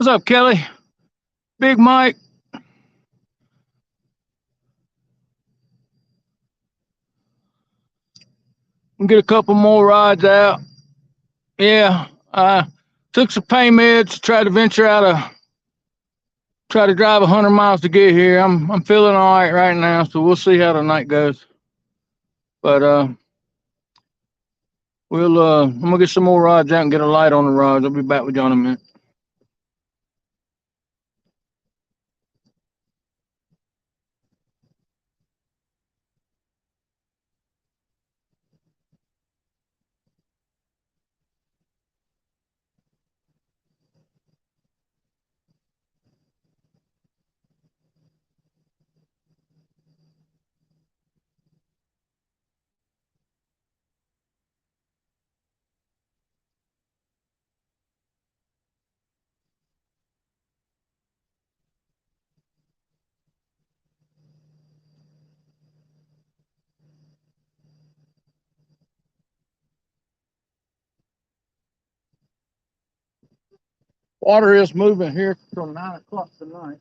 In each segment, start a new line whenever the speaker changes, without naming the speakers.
What's up, Kelly? Big Mike. We'll get a couple more rides out. Yeah, I took some pain meds to try to venture out of, try to drive 100 miles to get here. I'm feeling all right now, so we'll see how the night goes. But I'm gonna get some more rides out and get a light on the rods. I'll be back with you in a minute. Water is moving here till 9 o'clock tonight.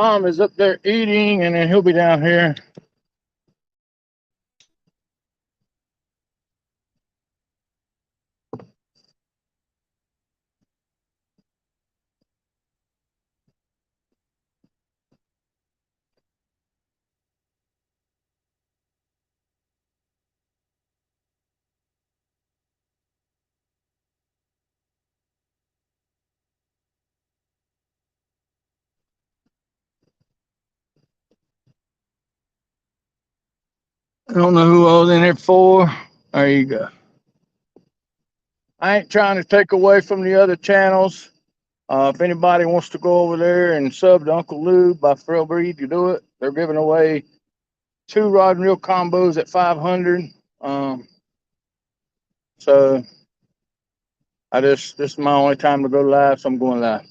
Tom is up there eating, and then he'll be down here. I don't know who I was in here for. There you go. I ain't trying to take away from the other channels. If anybody wants to go over there and sub to Uncle Lou by Frail Breed, you do it. They're giving away two rod and reel combos at 500. Um, so this is my only time to go live, so I'm going live.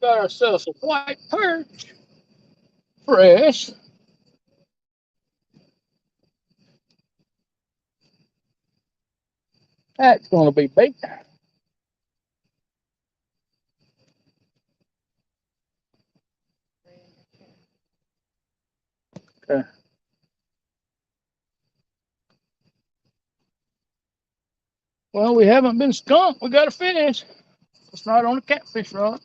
Got ourselves a white perch, fresh. That's gonna be big. Okay. Well, we haven't been skunked. We got to finish. It's not on the catfish rod.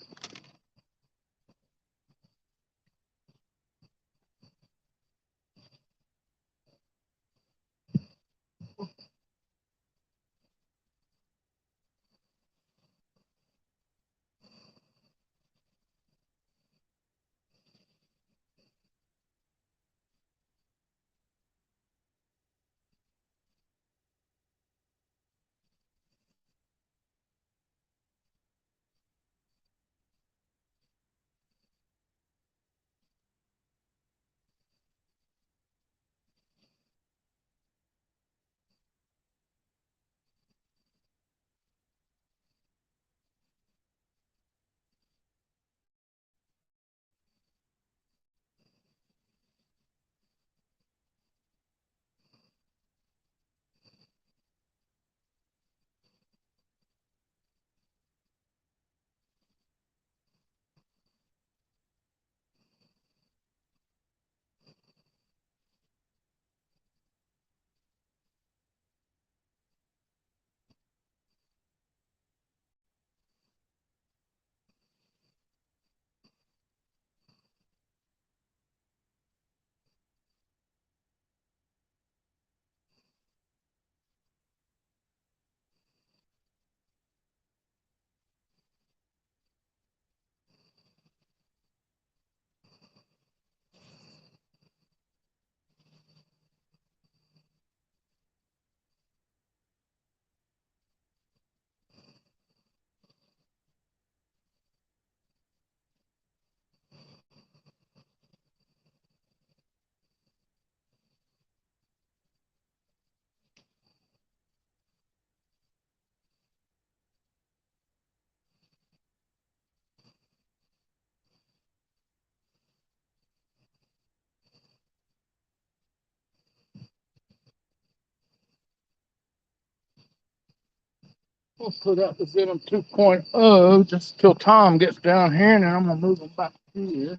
We'll put out the Venom 2.0 just till Tom gets down here, and then I'm gonna move him back here.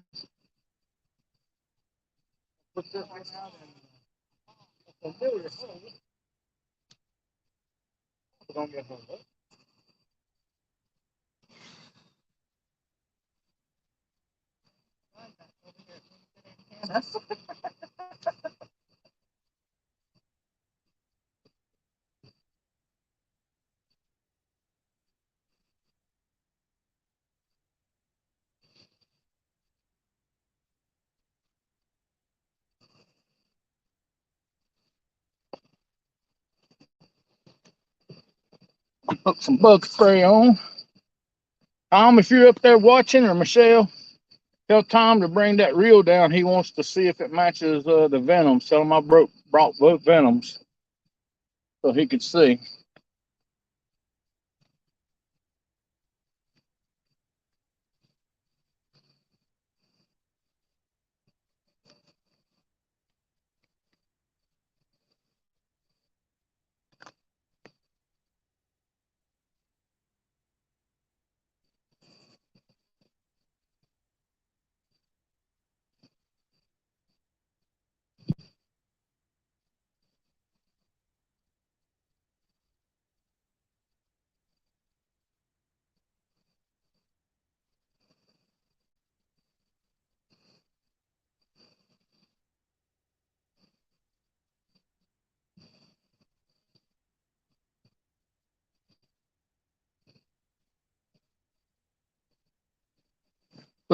Put this one out and put on your hole. Put some bug spray on. Tom, if you're up there watching, or Michelle, tell Tom to bring that reel down. He wants to see if it matches the venoms. Tell him I brought both venoms so he could see.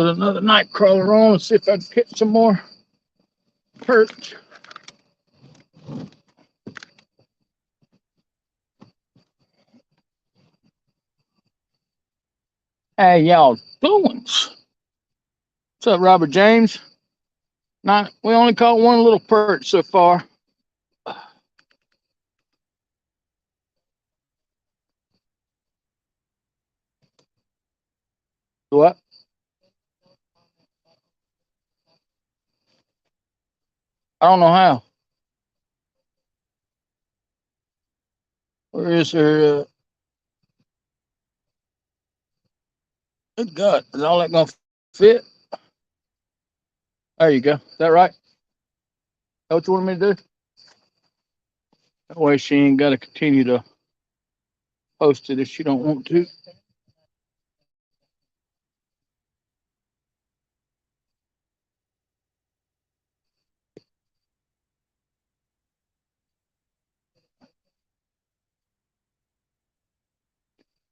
Put another night crawler on and see if I can hit some more perch. How y'all doing? What's up, Robert James? Not, we only caught one little perch so far. What? I don't know how. Where is her? Good God, is all that gonna fit? There you go. Is that right? That what you want me to do? That way she ain't got to continue to post it if she don't want to.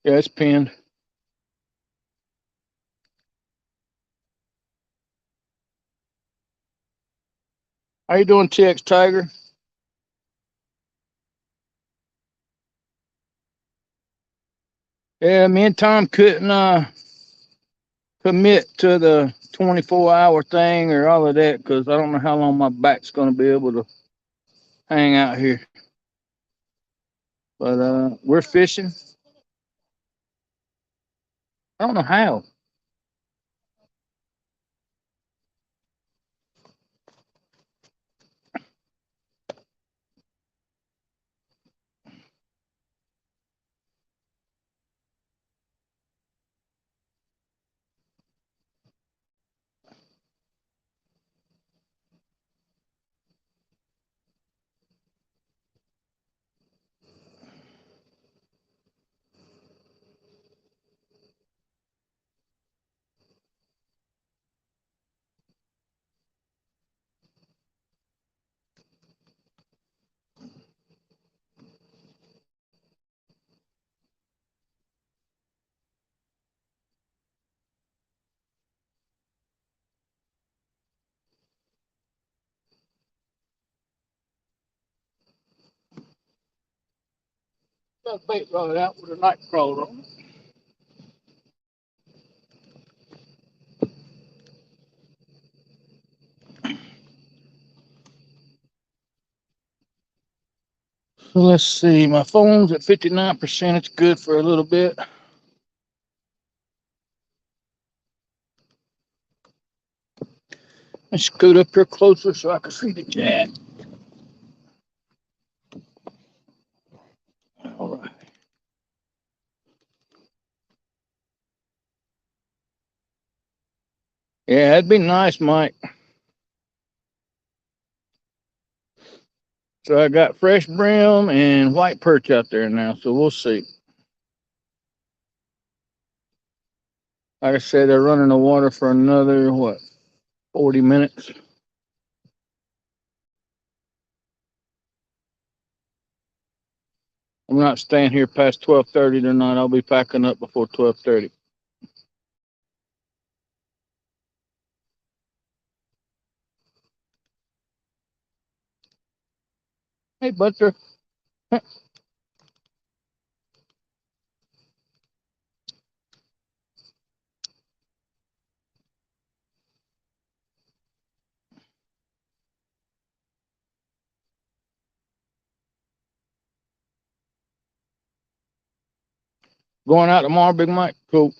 Yeah, it's pinned. How you doing, TX Tiger? Yeah, me and Tom couldn't commit to the 24-hour thing or all of that because I don't know how long my back's going to be able to hang out here. But we're fishing. I don't know how. Got a bait rod out with a night crawler on it. So let's see. My phone's at 59%. It's good for a little bit. Let's scoot up here closer so I can see the cat. All right. Yeah, that'd be nice, Mike. So I got fresh brim and white perch out there now, so we'll see. Like I said, they're running the water for another, what, 40 minutes? I'm not staying here past 12:30 tonight. I'll be packing up before 12:30. Hey, Butcher. Going out tomorrow, Big Mike? Cool.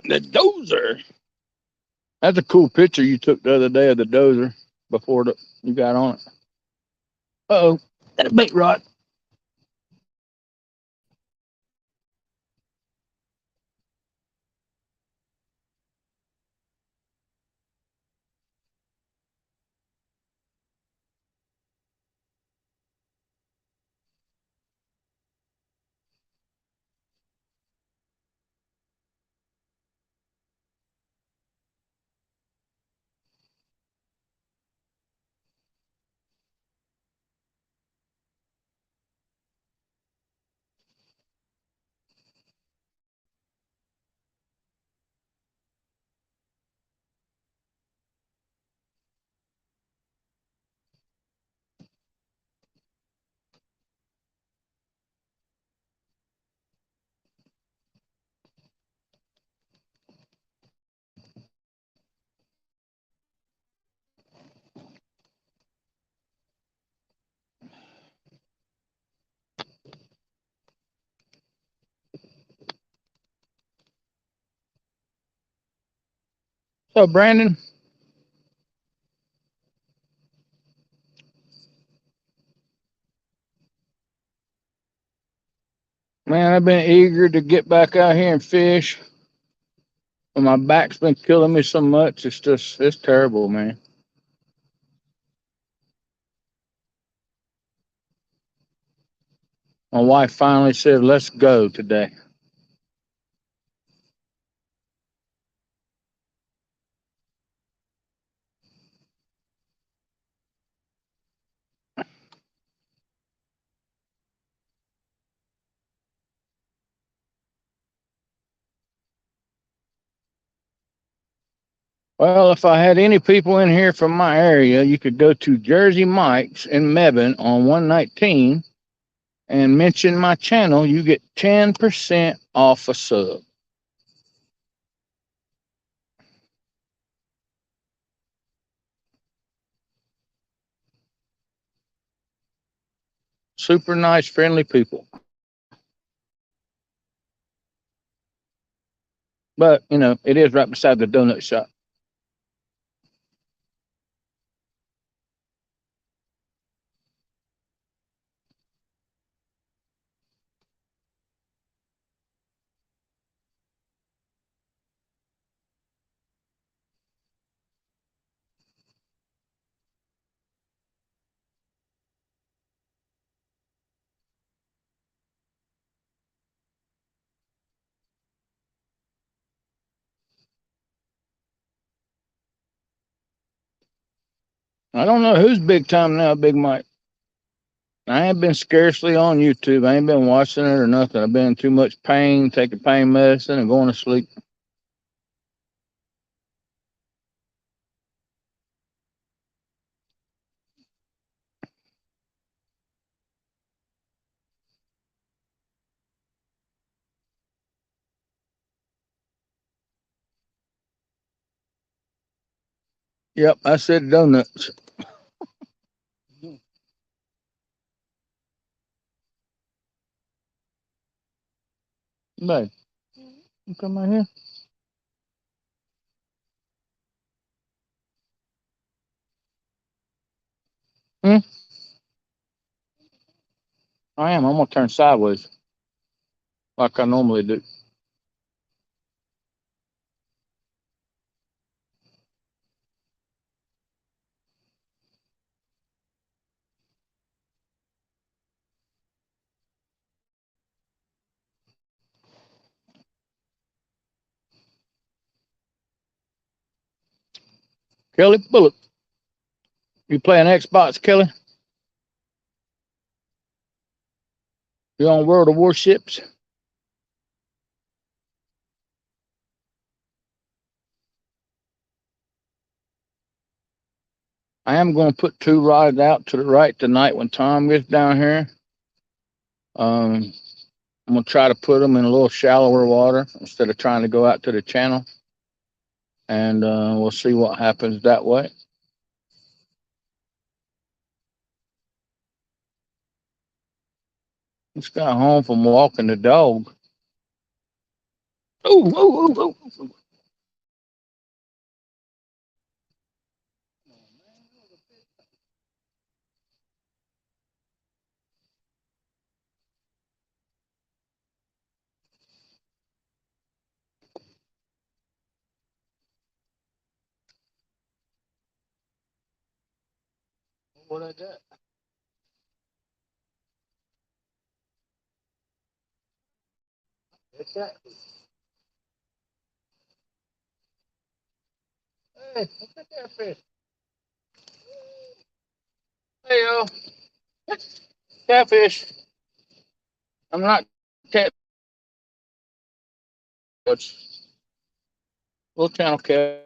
The dozer. That's a cool picture you took the other day of the dozer before you got on it. Uh-oh. That a bait rod. So, Brandon, man, I've been eager to get back out here and fish, but my back's been killing me so much. It's terrible, man. My wife finally said, "Let's go today." Well, if I had any people in here from my area, you could go to Jersey Mike's in Mebane on 119 and mention my channel. You get 10% off a sub. Super nice, friendly people. But, it is right beside the donut shop. I don't know who's big time now, Big Mike. I ain't been scarcely on YouTube. I ain't been watching it or nothing. I've been in too much pain, taking pain medicine and going to sleep. Yep, I said donuts. Babe, you come out here. Hmm? I am. I'm gonna turn sideways like I normally do. Kelly Bullock, you playing Xbox, Kelly? You on World of Warships? I am gonna put two rods out to the right tonight when Tom gets down here. Um, I'm gonna try to put them in a little shallower water instead of trying to go out to the channel, and we'll see what happens that way. Just got home from walking the dog. Ooh, ooh, ooh, ooh, ooh. What I got? It's that. Hey, look at that fish. Hey, yo, catfish. I'm not cat. Little channel cat.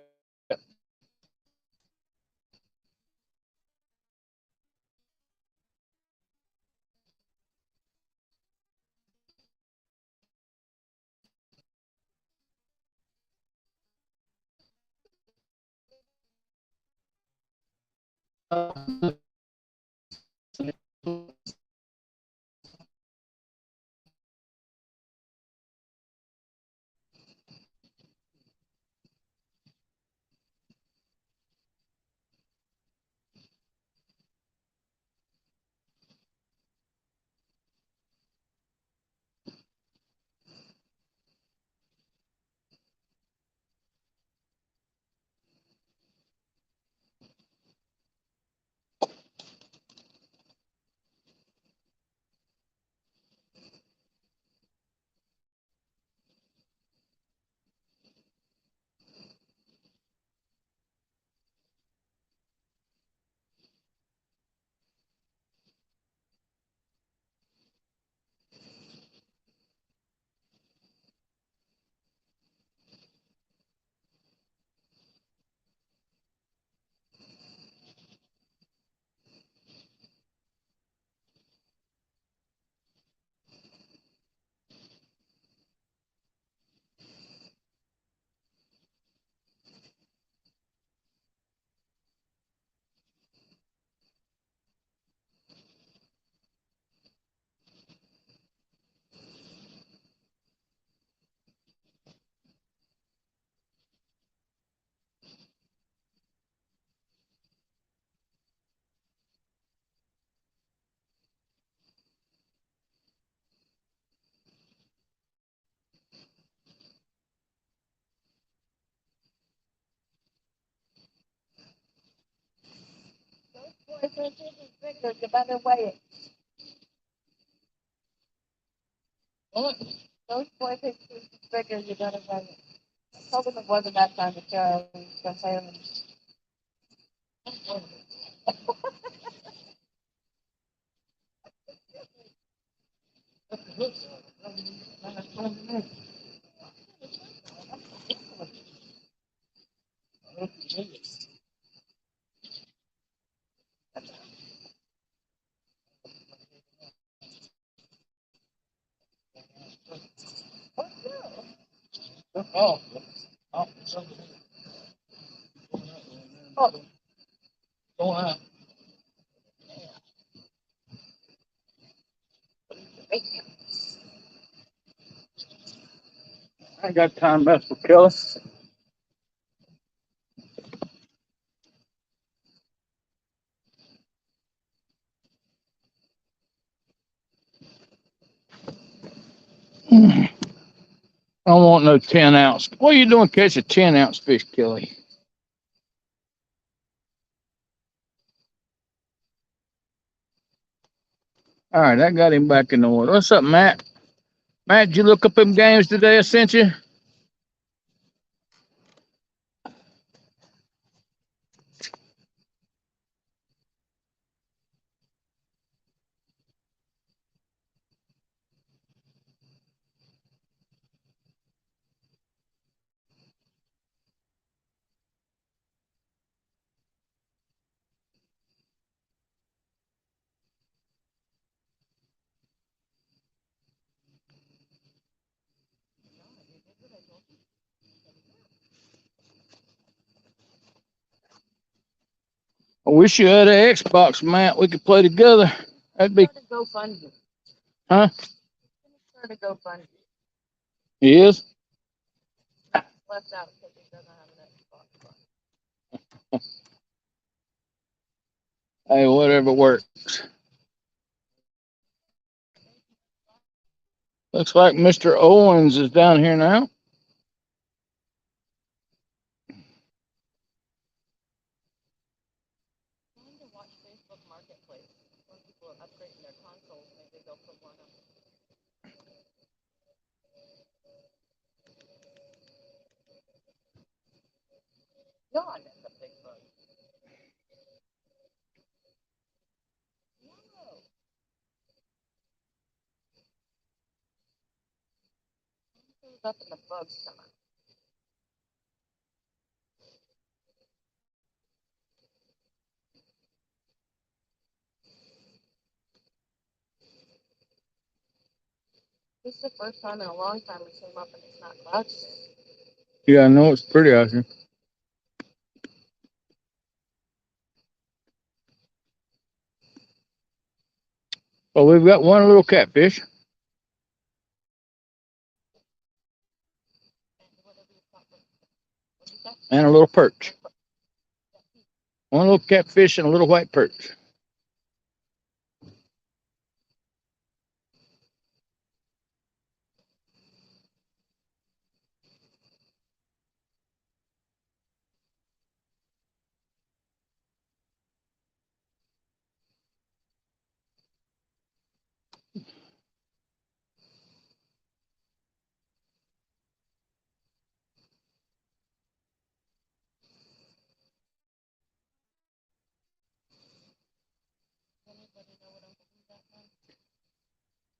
You better weigh it. Those 46 pieces bigger, you better weigh it. I told him it wasn't that time to show. He was going to say them.
Oh, oh, go on. I ain't got time to mess with Kelly. I don't want no 10-ounce. What are you doing catch a 10-ounce fish, Kelly? All right, I got him back in the water. What's up, Matt? Matt, did you look up them games today I sent you? I wish you had an Xbox, Matt. We could play together. That'd be.
Go fund you.
Huh?
To go fund you.
He is?
Left out because he doesn't have an Xbox.
Hey, whatever works. Looks like Mr. Owens is down here now.
Watch Facebook Marketplace. When people are upgrading their consoles, maybe they'll put one up. God, that's a big bug. No. It was up in the bug stomach. This is the first time in a long time it came up and it's not cloud today.
Yeah, I know it's pretty out here. Well, we've got one little catfish. And a little perch. One little catfish and a little white perch.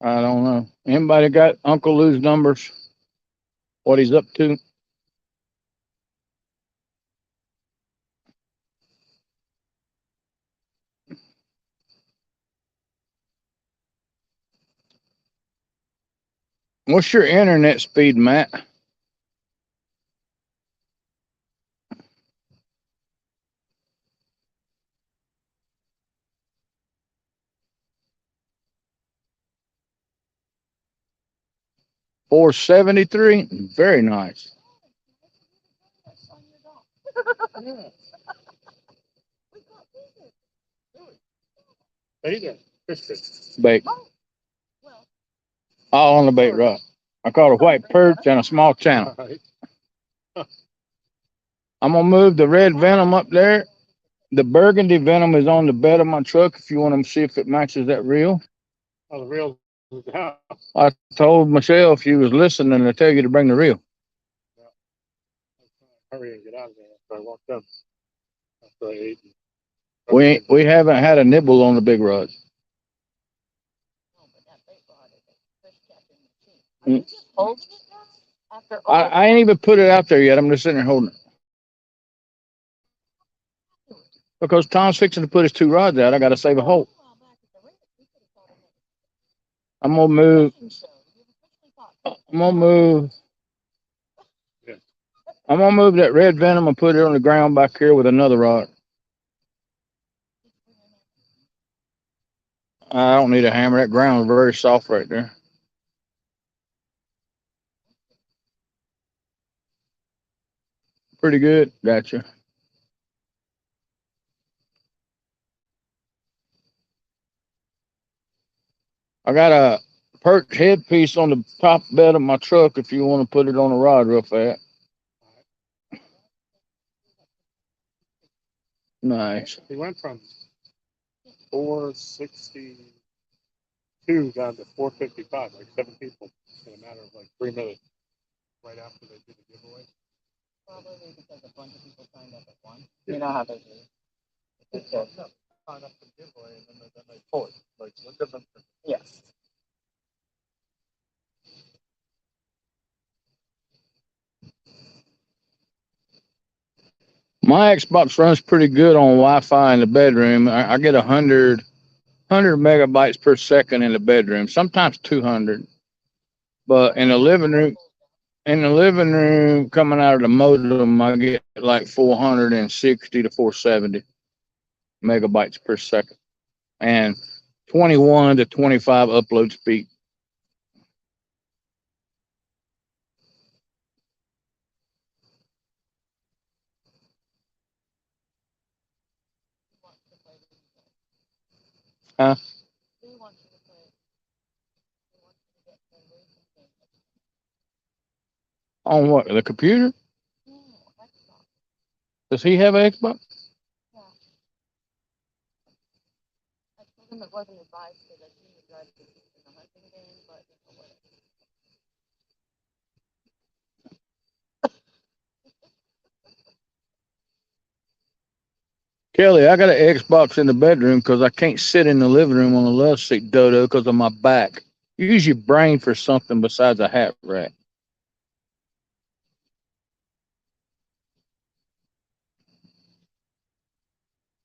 I don't know. Anybody got Uncle Lou's numbers? What he's up to? What's your internet speed, Matt? $473. Very nice. Bait. All on the bait rod. I caught a white perch and a small channel. I'm gonna move the red venom up there The burgundy venom is on the bed of my truck. If you want to see if it matches that reel.
Oh, the reel's down.
I told Michelle if she was listening to tell you to bring the reel.
Yeah. Hurry and get out of there after I walked up. After I ate.
We haven't had a nibble on the big rod.
No, but that bait rod is a fish catching machine. Are you just holding it now? After all
I ain't even put it out there yet. I'm just sitting there holding it. Because Tom's fixing to put his 2 rods out. I got to save a hole. I'm gonna move. I'm gonna move.
Yeah.
I'm gonna move that red venom and put it on the ground back here with another rod. I don't need a hammer. That ground is very soft right there. Pretty good. Gotcha. I got a perch headpiece on the top bed of my truck if you want to put it on a rod real fast. Nice.
He went from 462 down to 455, like 7 people in a matter of like 3 minutes, right after they did the giveaway.
Probably because a bunch of people signed up at once. You know how they do. It's just,
No, signed up for the giveaway and then they pull it. Like, what difference?
yes.
My Xbox runs pretty good on Wi-Fi in the bedroom. I get 100 megabytes per second in the bedroom, sometimes 200. But in the living room, coming out of the modem, I get like 460 to 470 megabytes per second, and 21 to 25 upload speed. Huh?
Who wants you to play? Who wants you to get the racing game?
On what? The computer?
No, Xbox.
Does he have an Xbox?
Yeah. I told him it wasn't advised because I seen the drive to in the hunting game, but you know what?
Kelly, I got an Xbox in the bedroom because I can't sit in the living room on the love seat, Dodo, because of my back. Use your brain for something besides a hat rack.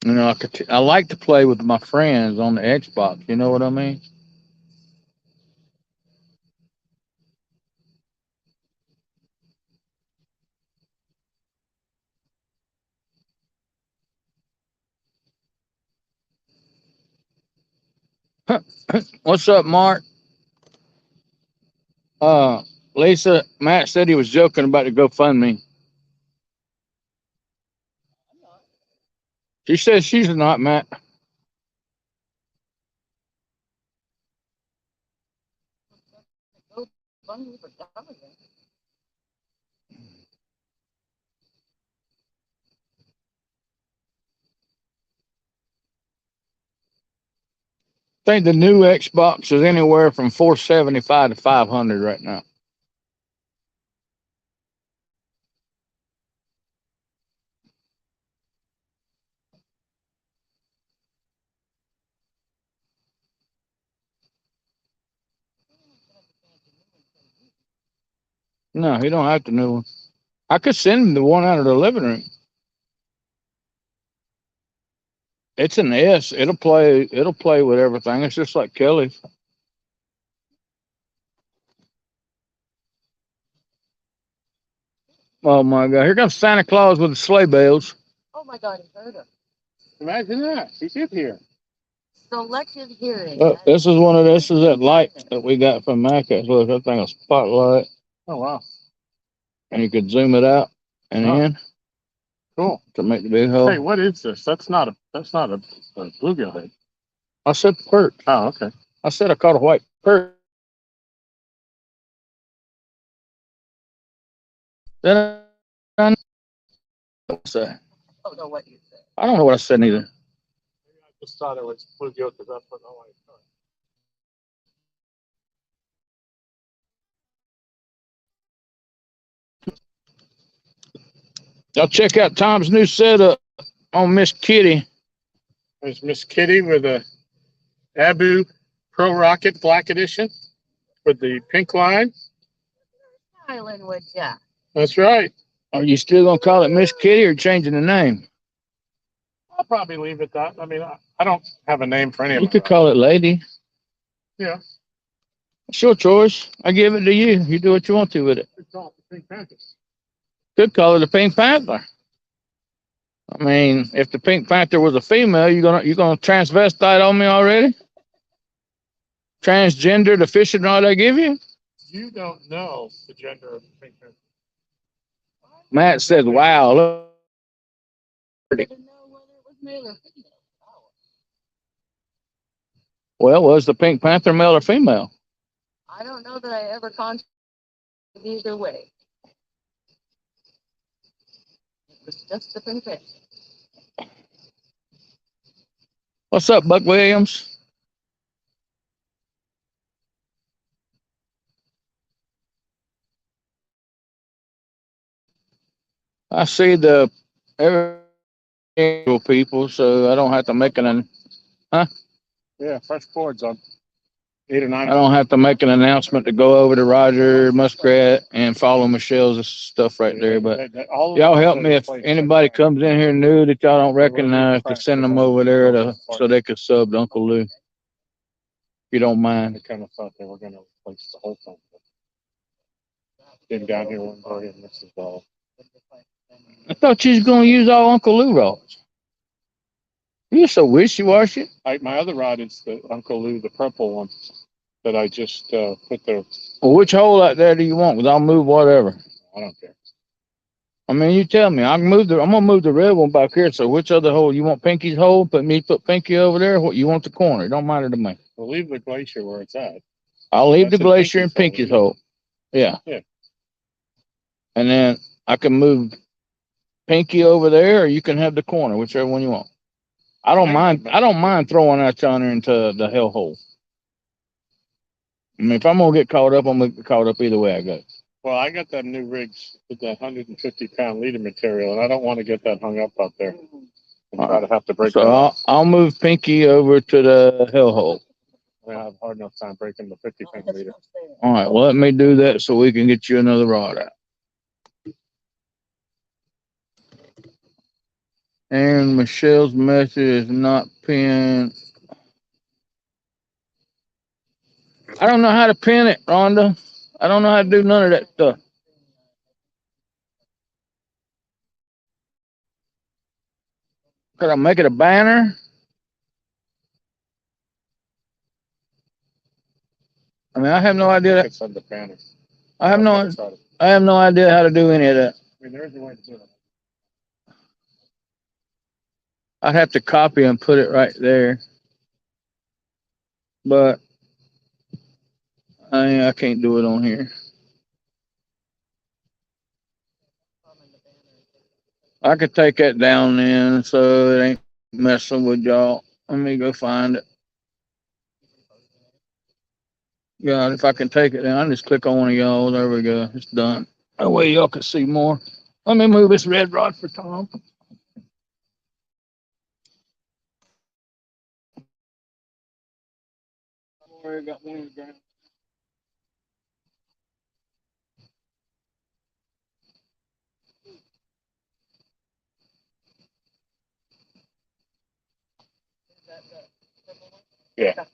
You know, I like to play with my friends on the Xbox. You know what I mean? What's up, Mark? Uh, Lisa, Matt said he was joking about the GoFundMe. She says she's not, Matt.
Go bunny for government.
I think the new Xbox is anywhere from 475 to 500 right now. No, he don't have the new one. I could send him the one out of the living room. It's an S. It'll play. It'll play with everything. It's just like Kelly's. Oh my God! Here comes Santa Claus with the sleigh bells.
Oh my God, he heard him.
Imagine that. He's in here.
Selective hearing.
This is one of this is that light that we got from Mac. Look, that thing a spotlight,
Oh, wow.
and you could zoom it out and
Oh.
in
Cool.
to make the big hole.
Hey, what is this? That's not a bluegill head.
I said perch.
Oh, okay.
I said I caught a white perch. Then I say
don't know what you said.
I don't know what I said either.
I just thought it was bluegill because that's what I like.
Y'all check out Tom's new setup on Miss Kitty.
There's Miss Kitty with a Abu Pro Rocket Black Edition with the pink line.
Island would ya?
That's right.
Are you still gonna call it Miss Kitty or changing the name?
I'll probably leave it that. I mean, I don't have a name for any of
You
them.
could call it Lady.
Yeah.
It's your choice. I give it to you. You do what you want to with it.
It's called the Pink Panther.
Could call it a Pink Panther. I mean, if the Pink Panther was a female, you gonna transvestite on me already? Transgender aficionado I give you?
You don't know the gender of the Pink Panther.
Matt says, wow. Look.
I didn't know whether it was male or female. Oh,
Well, was the Pink Panther male or female?
I don't know that I ever contacted either way. It was just the Pink Panther.
What's up, Buck Williams? I see the every people, so I don't have to make an
Yeah, fresh boards on 8 or 9.
I don't have to make an announcement to go over to Roger Muskrat and follow Michelle's stuff right there. But y'all help me if anybody comes in here new that y'all don't recognize to send them over there so they could sub to Uncle Lou. If you don't mind.
I kind of thought they were going to replace the whole thing. Came down here one day and this is all.
I thought you was gonna use all Uncle Lou rods. You're so wishy-washy.
My other rod is the Uncle Lou, the purple one that I just put there.
Well, which hole out there do you want? Because I'll move whatever.
I don't care.
I mean, you tell me. I'm gonna move the red one back here. So which other hole? You want Pinky's hole? Put Pinky over there. What you want the corner? It don't matter to me.
We'll leave the glacier where it's at.
I'll leave
That's
the glacier and Pinky's hole. Yeah.
Yeah.
And then I can move Pinky over there, or you can have the corner, whichever one you want. I don't mind throwing that down there into the hell hole. I mean, if I'm gonna get caught up, I'm gonna get caught up either way I go.
Well, I got them new rigs with that 150-pound leader material, and I don't want to get that hung up out there. And try to have to break it.
So I'll move Pinky over to the hell hole.
I have a hard enough time breaking the 50-pound leader.
All right, well, let me do that so we can get you another rod out. And Michelle's message is not pinned. I don't know how to pin it, Rhonda. I don't know how to do none of that stuff. Could I make it a banner? I mean, I have no idea.
It's on the banner.
I have no idea how to do any of that.
I mean, there is a way to do it.
I'd have to copy and put it right there. But I can't do it on here. I could take that down then so it ain't messing with y'all. Let me go find it. Yeah, if I can take it down, I just click on one of y'all. There we go. It's done. That way y'all can see more. Let me move this red rod for Tom. I got one in the ground.
Yeah.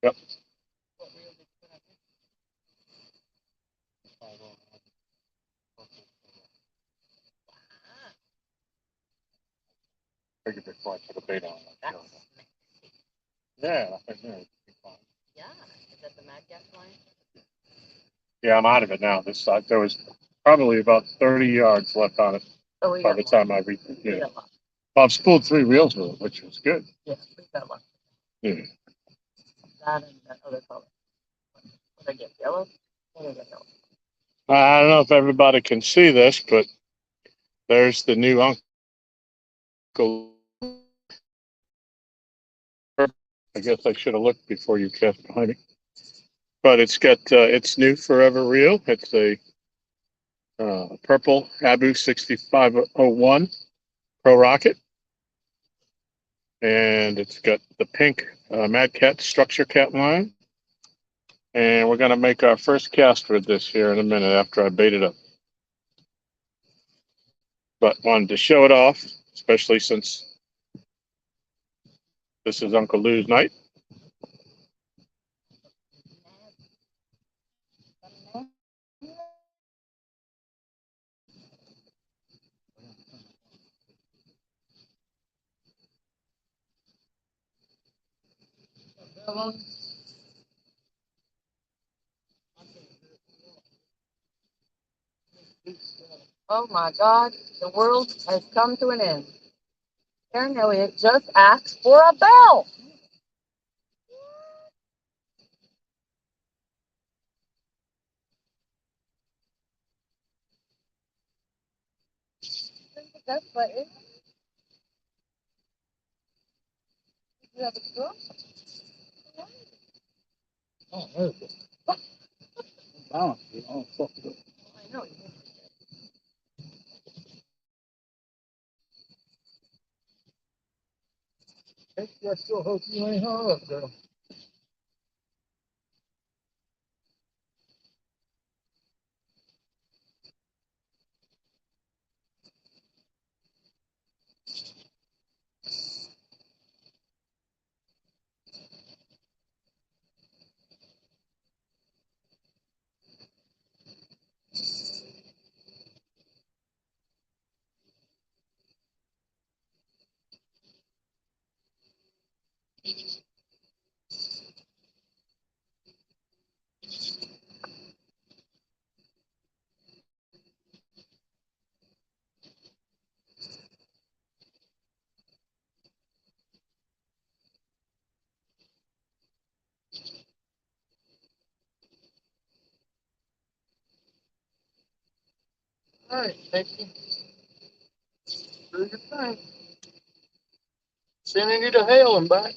Yep. Figured before I put a bait on it. Yeah, I think
Yeah, is that the Mad Gas line?
Yeah, I'm out of it now. This there was probably about 30 yards left on it by the time I reached it. Yeah. Well, I've spooled 3 reels with it, which was good.
Yeah, we got lucky.
Yeah.
That and that other color. What did I get? Yellow? What did I get? Yellow?
I don't know if everybody can see this, but there's the new Uncle Go. I guess I should have looked before you cast behind me. But it's got it's new Forever Real. It's a purple Abu 6501 Pro Rocket, and it's got the pink Mad Cat Structure Cat line. And we're going to make our first cast with this here in a minute after I bait it up. But wanted to show it off, especially since this is Uncle Lou's night.
Oh my God, the world has come to an end. Karen Elliott just asked for a bell. That's what it is. You have a straw?
Oh, there it is. Balance. Oh, fuck.
I know.
I still hope you ain't hung up, girl. All right, thank you. Do your thing. Sending you to hell and back.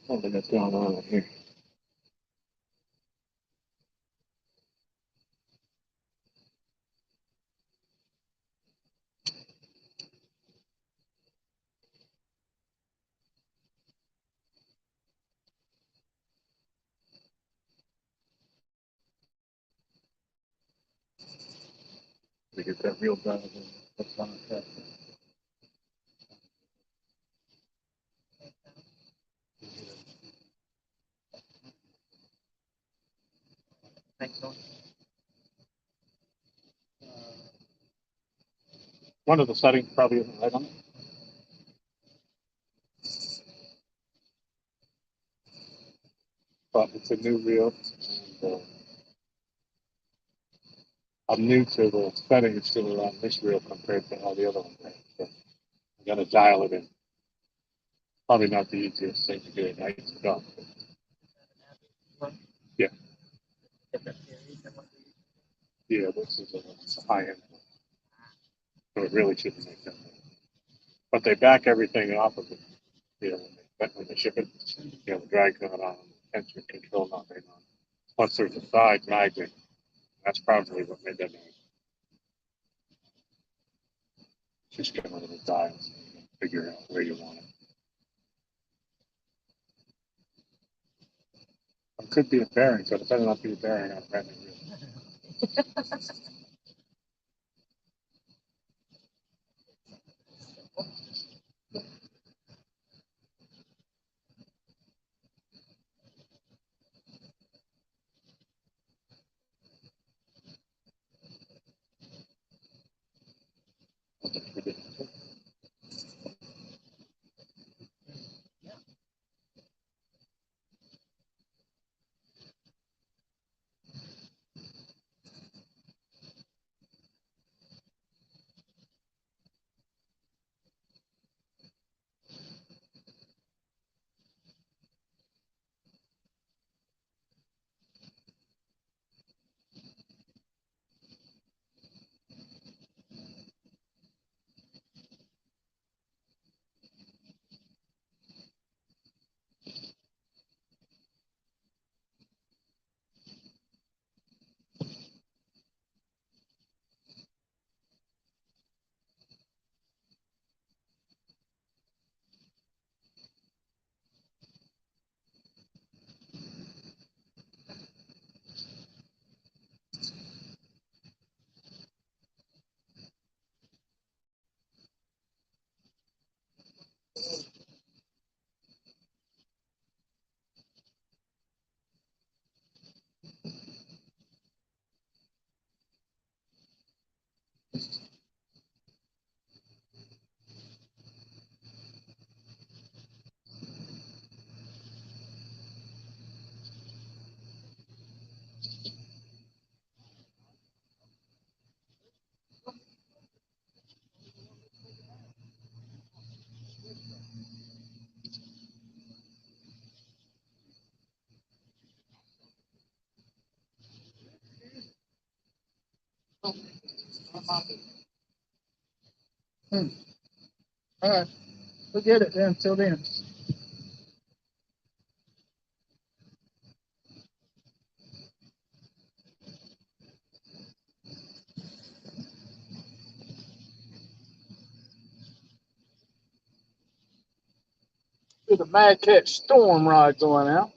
Something that's going on here. To get that real done. That's on that. One of the settings probably isn't right on it. But it's a new reel. And, I'm new to the settings that are on this reel compared to all the other ones. So I'm gonna dial it in. Probably not the easiest thing to do at night. Yeah. Yeah, this is a high end. So it really shouldn't make that. But they back everything off of it. You know, when they ship it, you know, the drag's not on, tension control not being on. Plus there's a side magnet. That's probably what made that noise. Just get one of the dials and figure out where you want it. It could be a bearing, so it better not be a bearing on a brand new reel.
All right, forget it then. Till then. There's a Mad Cat Storm rod going out.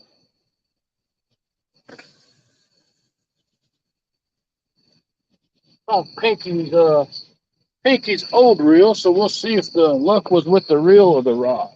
On Pinky's old reel, so we'll see if the luck was with the reel or the rod.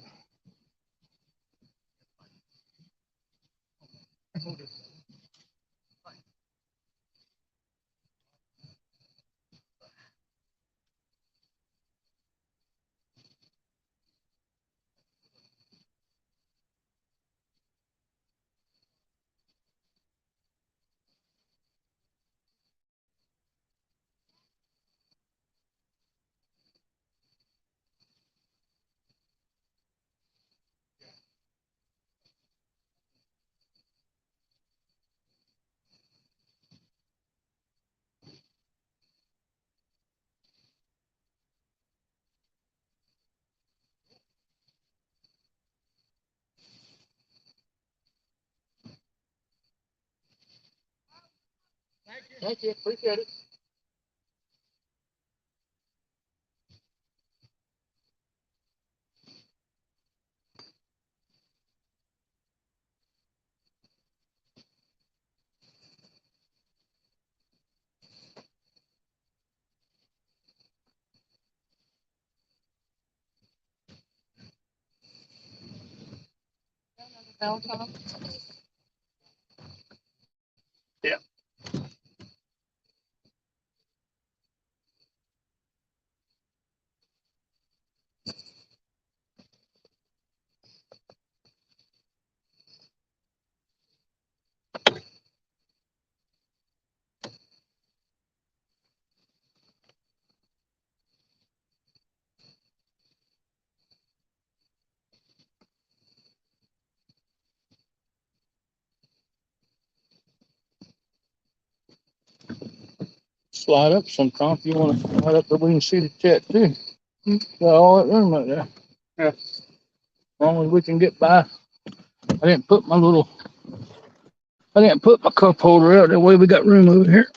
Thank you. Appreciate it. Bell, Tom?
Yeah.
Slide up sometime if you want to slide up there. We can see the chat too. Got all that room out there.
Yeah.
As long as we can get by. I didn't put my cup holder out that way. We got room over here.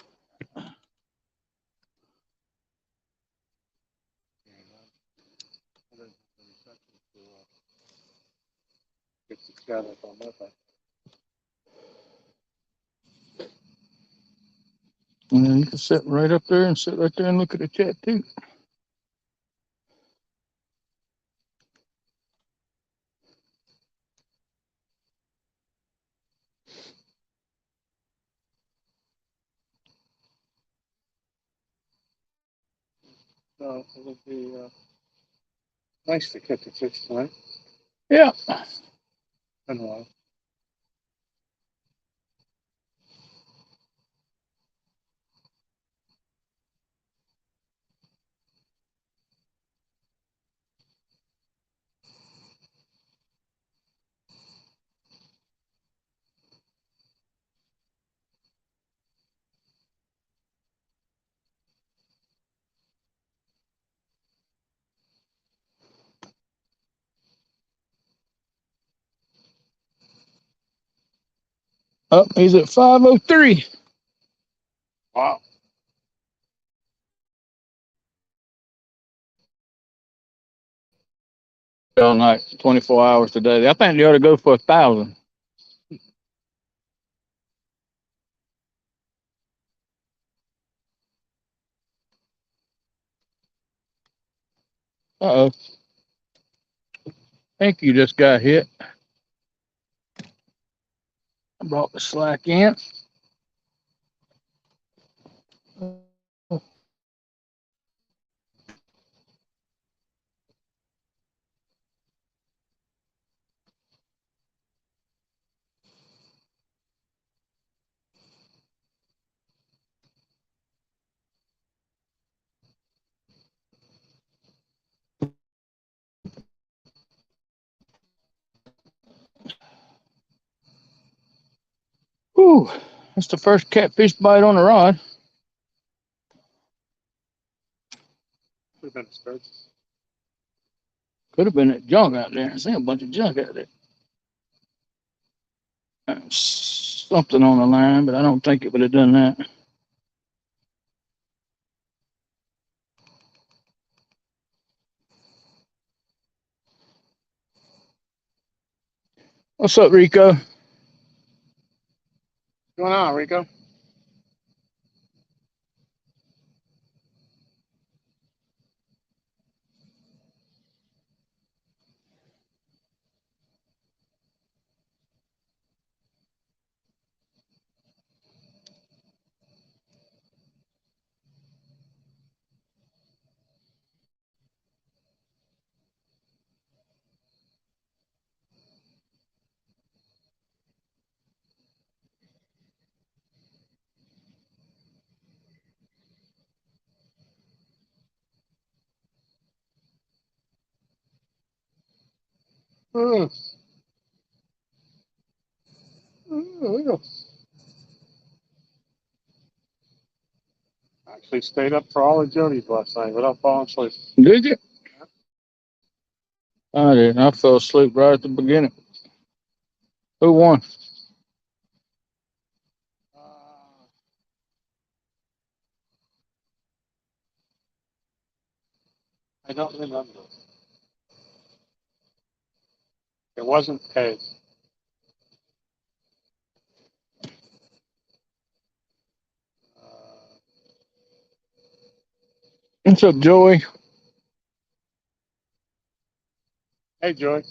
Get the chat up on that.
And then you can sit right up there and sit right there and look at the chat too.
So it would be nice to get the fish tonight.
Yeah.
And well.
Oh, he's at 503.
Wow.
All night, 24 hours today. I think they ought to go for 1,000. Uh-oh. I think you just got hit. I brought the slack in. Whew. That's the first catfish bite on the rod.
Could have been spurts.
Could have been that junk out there. I see a bunch of junk out there. Something on the line, but I don't think it would have done that. What's up, Rico?
What's going on, Rico? Oh, oh, actually stayed up for all the Jody's last night without falling asleep.
Did you? I didn't. I fell asleep right at the beginning. Who won?
don't remember. It wasn't paid.
What's up, Joey?
Hey, Joy.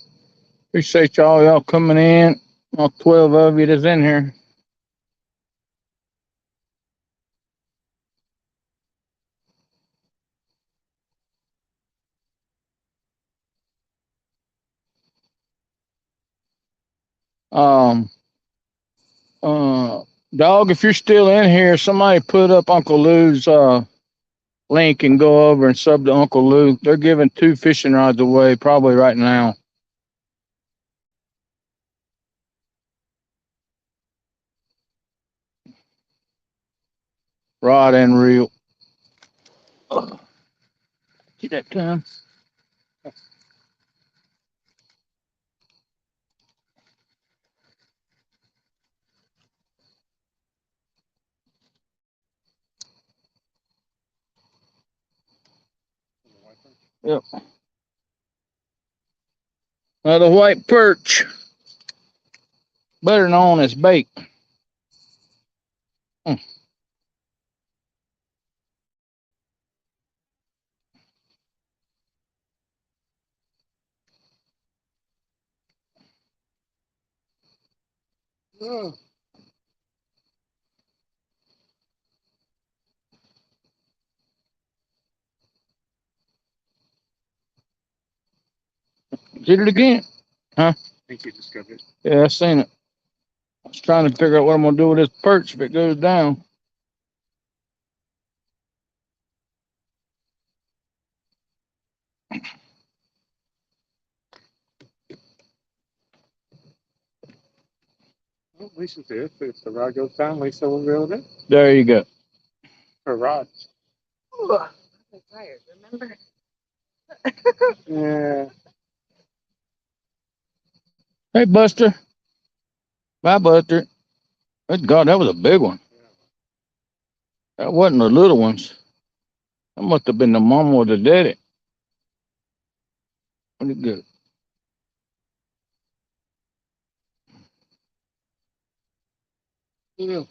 Appreciate y'all coming in. All 12 of you that's in here. Um, Dog, if you're still in here, somebody put up Uncle Lou's link and go over and sub to Uncle Lou. They're giving 2 fishing rods away probably right now. Rod and reel. See that time? Yep. Another white perch. Better known as bait. Mm. Did it again? Huh?
I think you discovered it.
Yeah, I seen it. I was trying to figure out what I'm gonna do with this perch if it goes down.
Well, Lisa's there. If the rod goes down, Lisa will reel it in.
There you go.
Her rod.
Ooh, I'm so tired. Remember?
Yeah.
Hey, Buster. Bye, Buster. Good God, that was a big one. That wasn't the little ones. That must have been the mama or the daddy. Pretty good.
Yeah.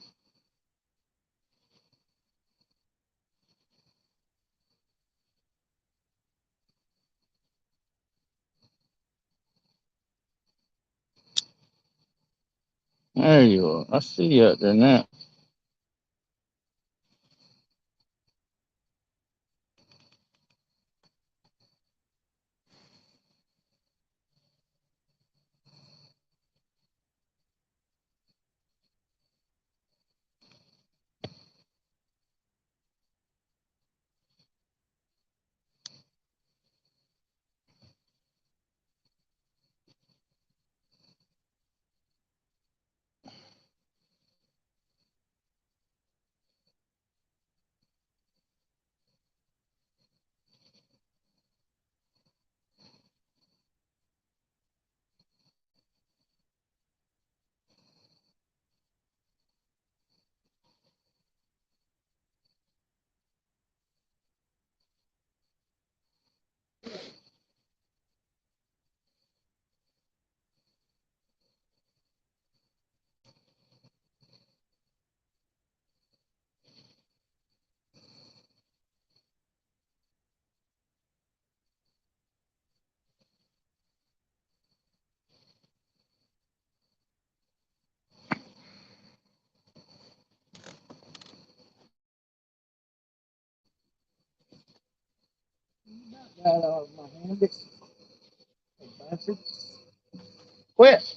There you are. I see you out there now. Got out of my hand. Quit.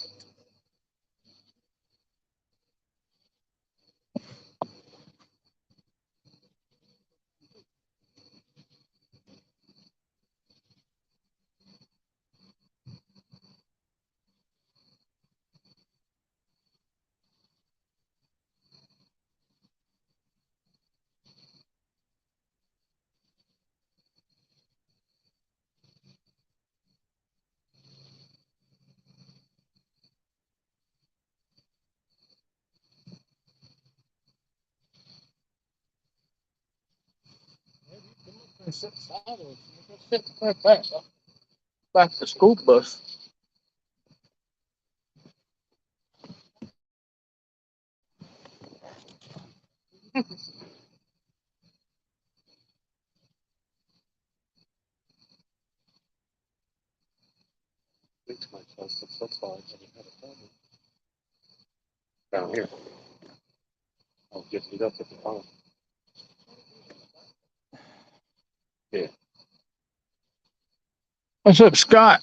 Sit silent. Back to the school bus.
Fix myself some football down here. I'll get it up at the bottom. Yeah.
What's up, Scott?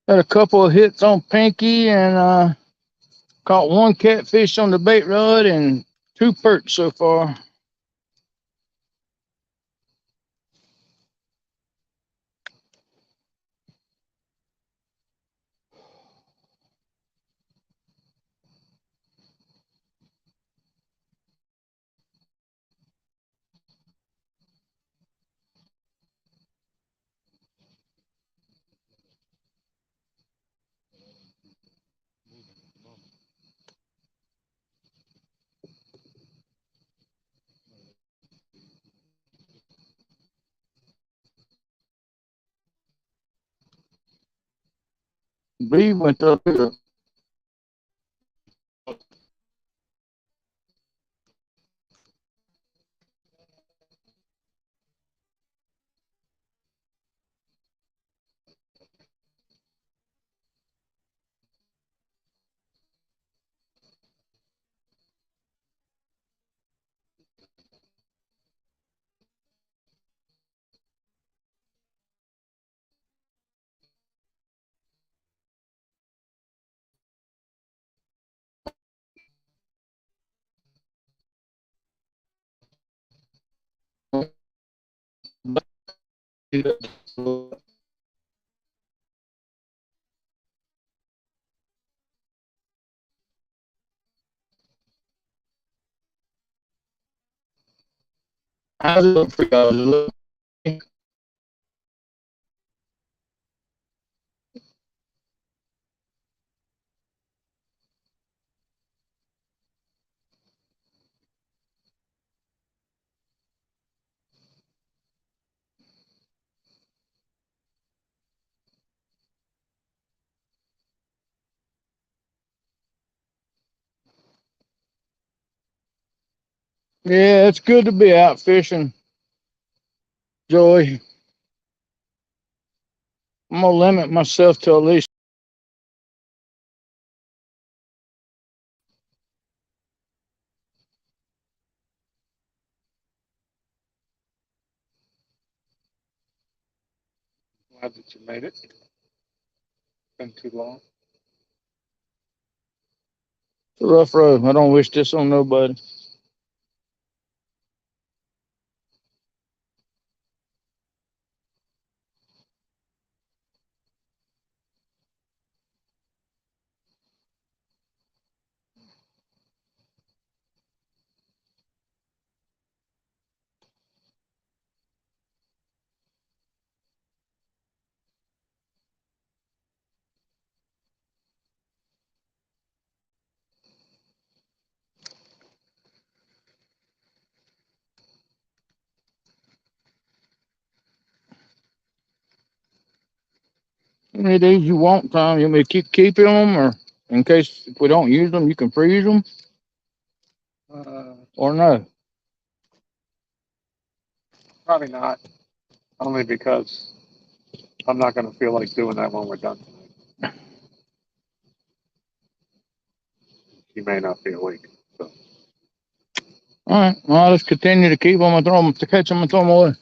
Had a couple of hits on Pinky and caught one catfish on the bait rod and 2 perch so far. B went up here. How's it look for y'all? Does it look? Yeah, it's good to be out fishing, Joey. I'm gonna limit myself to at least.
Glad that you made it. Been too long.
It's a rough road. I don't wish this on nobody. How many days you want, Tom? You want me to keep keeping them, or in case if we don't use them, you can freeze them, or no?
Probably not. Only because I'm not going to feel like doing that when we're done tonight. He may not be awake. So.
All right. Well, I'll just continue to keep them and throw them to catch them and throw them away.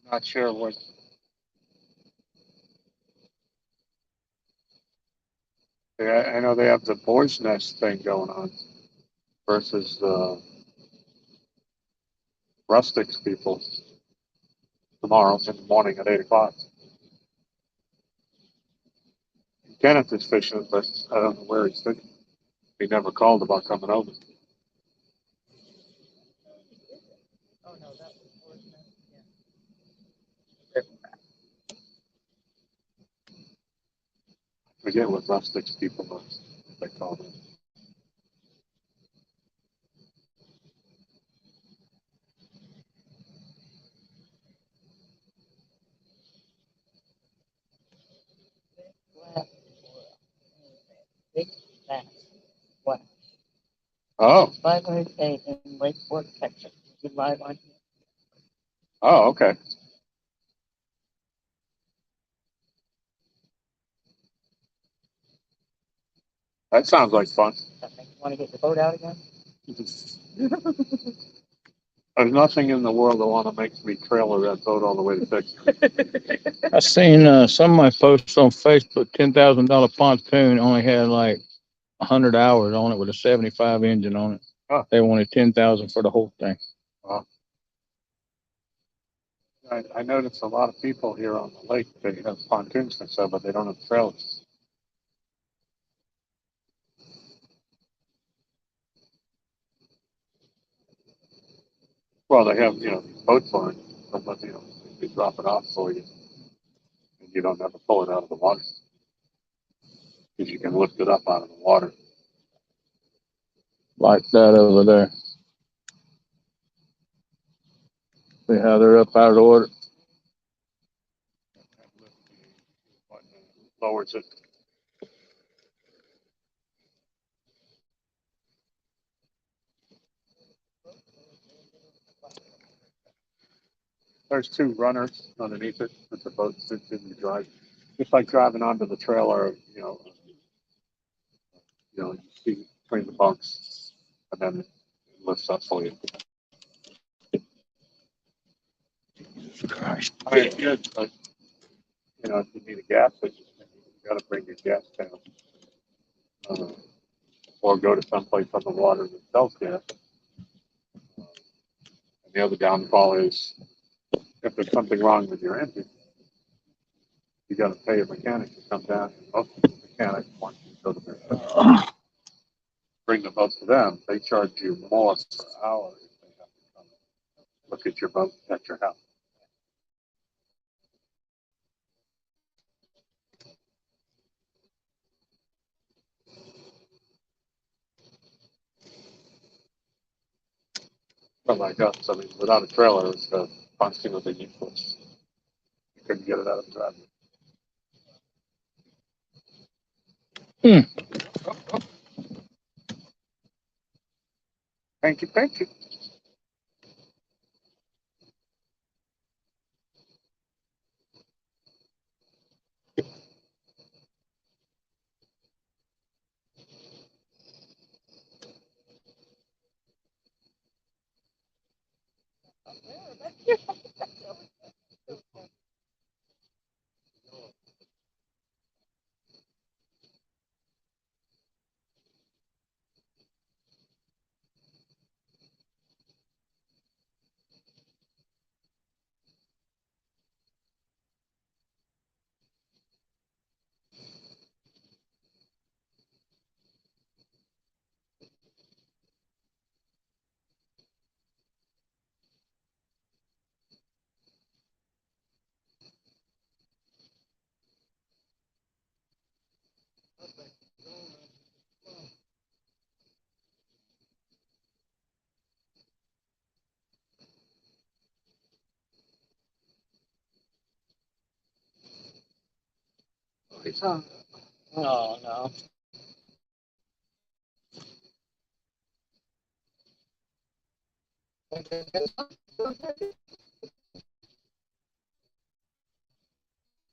I'm not sure what. I know they have the boys' nest thing going on versus the rustics people tomorrow in the morning at 8 o'clock. Kenneth is fishing, but I don't know where he's fishing. He never called about coming over.
Oh no, that was Portsmouth. Yeah.
I forget what rustics people are, they call them.
Flat. Big flat. What?
Oh,
500K in Lake Fork, Texas. You live on here.
oh, okay. That sounds like fun.
That makes you want to get your boat out again?
There's nothing in the world that want to make me trailer that boat all the way to Texas.
I seen some of my posts on Facebook. $10,000 pontoon only had like 100 hours on it with a 75 engine on it.
Huh.
They wanted 10,000 for the whole thing.
I noticed a lot of people here on the lake, they have pontoons and stuff, but they don't have trailers. Well, they have, boat barn, but, they drop it off for you, and you don't have to pull it out of the water, because you can lift it up out of the water.
Like that over there. See how they're up out of the water?
Lowers it. There's two runners underneath it that the boat sits in and drive. Just like driving onto the trailer, you see between the bunks, and then it lifts up for you.
Christ.
I mean, it's good, but if you need a gas station, you got to bring your gas down, or go to someplace on the water that sells gas. And the other downfall is if there's something wrong with your engine, you got to pay a mechanic to come down. And most of the mechanics, once you go to their bring the boat to them, they charge you more per hour if they have to come look at your boat at your house. But like us, I mean, without a trailer, it's constantly useless. You couldn't get it out of the driveway. Thank you, thank you.
Oh no.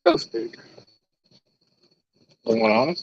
Ghosted. Going on?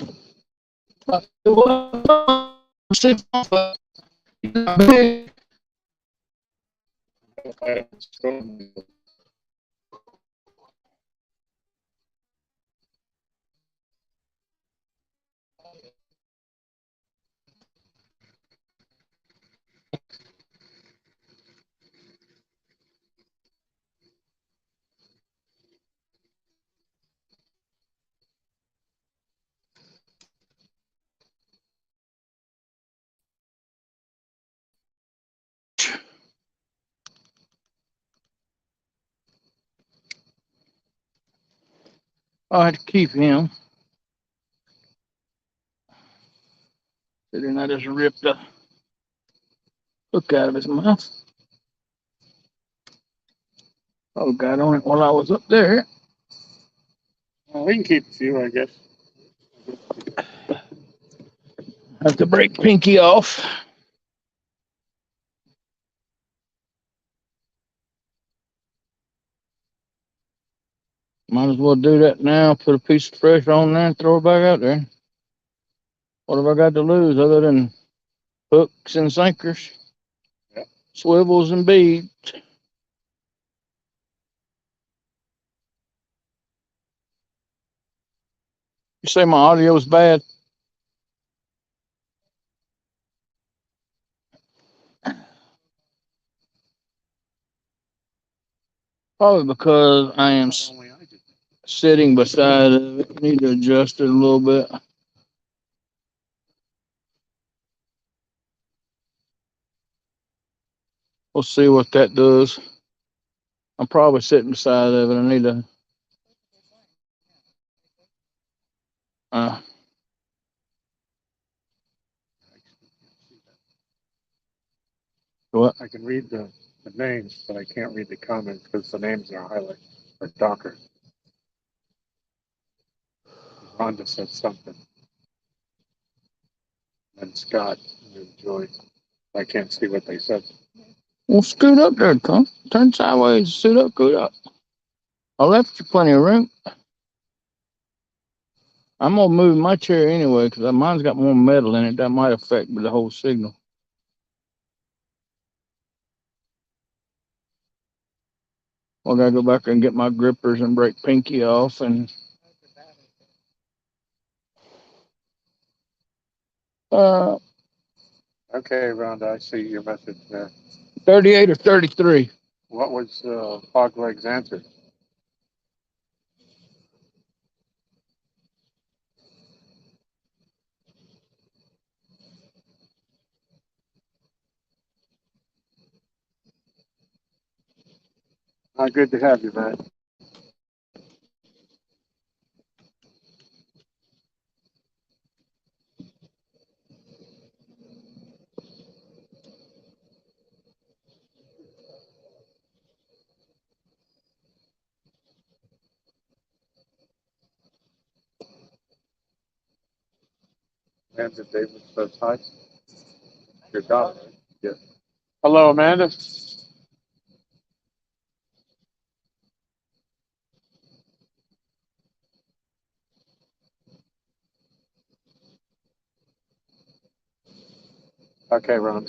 I had to keep him. So then I just ripped the hook out of his mouth. Oh, got on it while I was up there.
Well, we can keep a few, I guess.
Have to break Pinky off. Might as well do that now. Put a piece of fresh on there and throw it back out there. What have I got to lose other than hooks and sinkers,
Yeah.
swivels and beads? You say my audio is bad? Probably because I am
Only I did.
sitting beside it. Need to adjust it a little bit. We'll see what that does. I'm probably sitting beside of it. I need to. Uh, what?
I can read the names, but I can't read the comments because the names are highlighted or darker. Rhonda said something. And Scott and Joyce. I can't see what they said.
Well, scoot up there, come. Turn sideways, scoot up. I left you plenty of room. I'm gonna move my chair anyway because mine's got more metal in it. That might affect the whole signal. I gotta go back and get my grippers and break Pinky off and.
Okay, Rhonda, I see your message there.
38 or 33.
What was Fogleg's answer? Good to have you, man. Amanda Davis says hi. Your daughter, right? Yes. Hello, Amanda. Okay, Ron.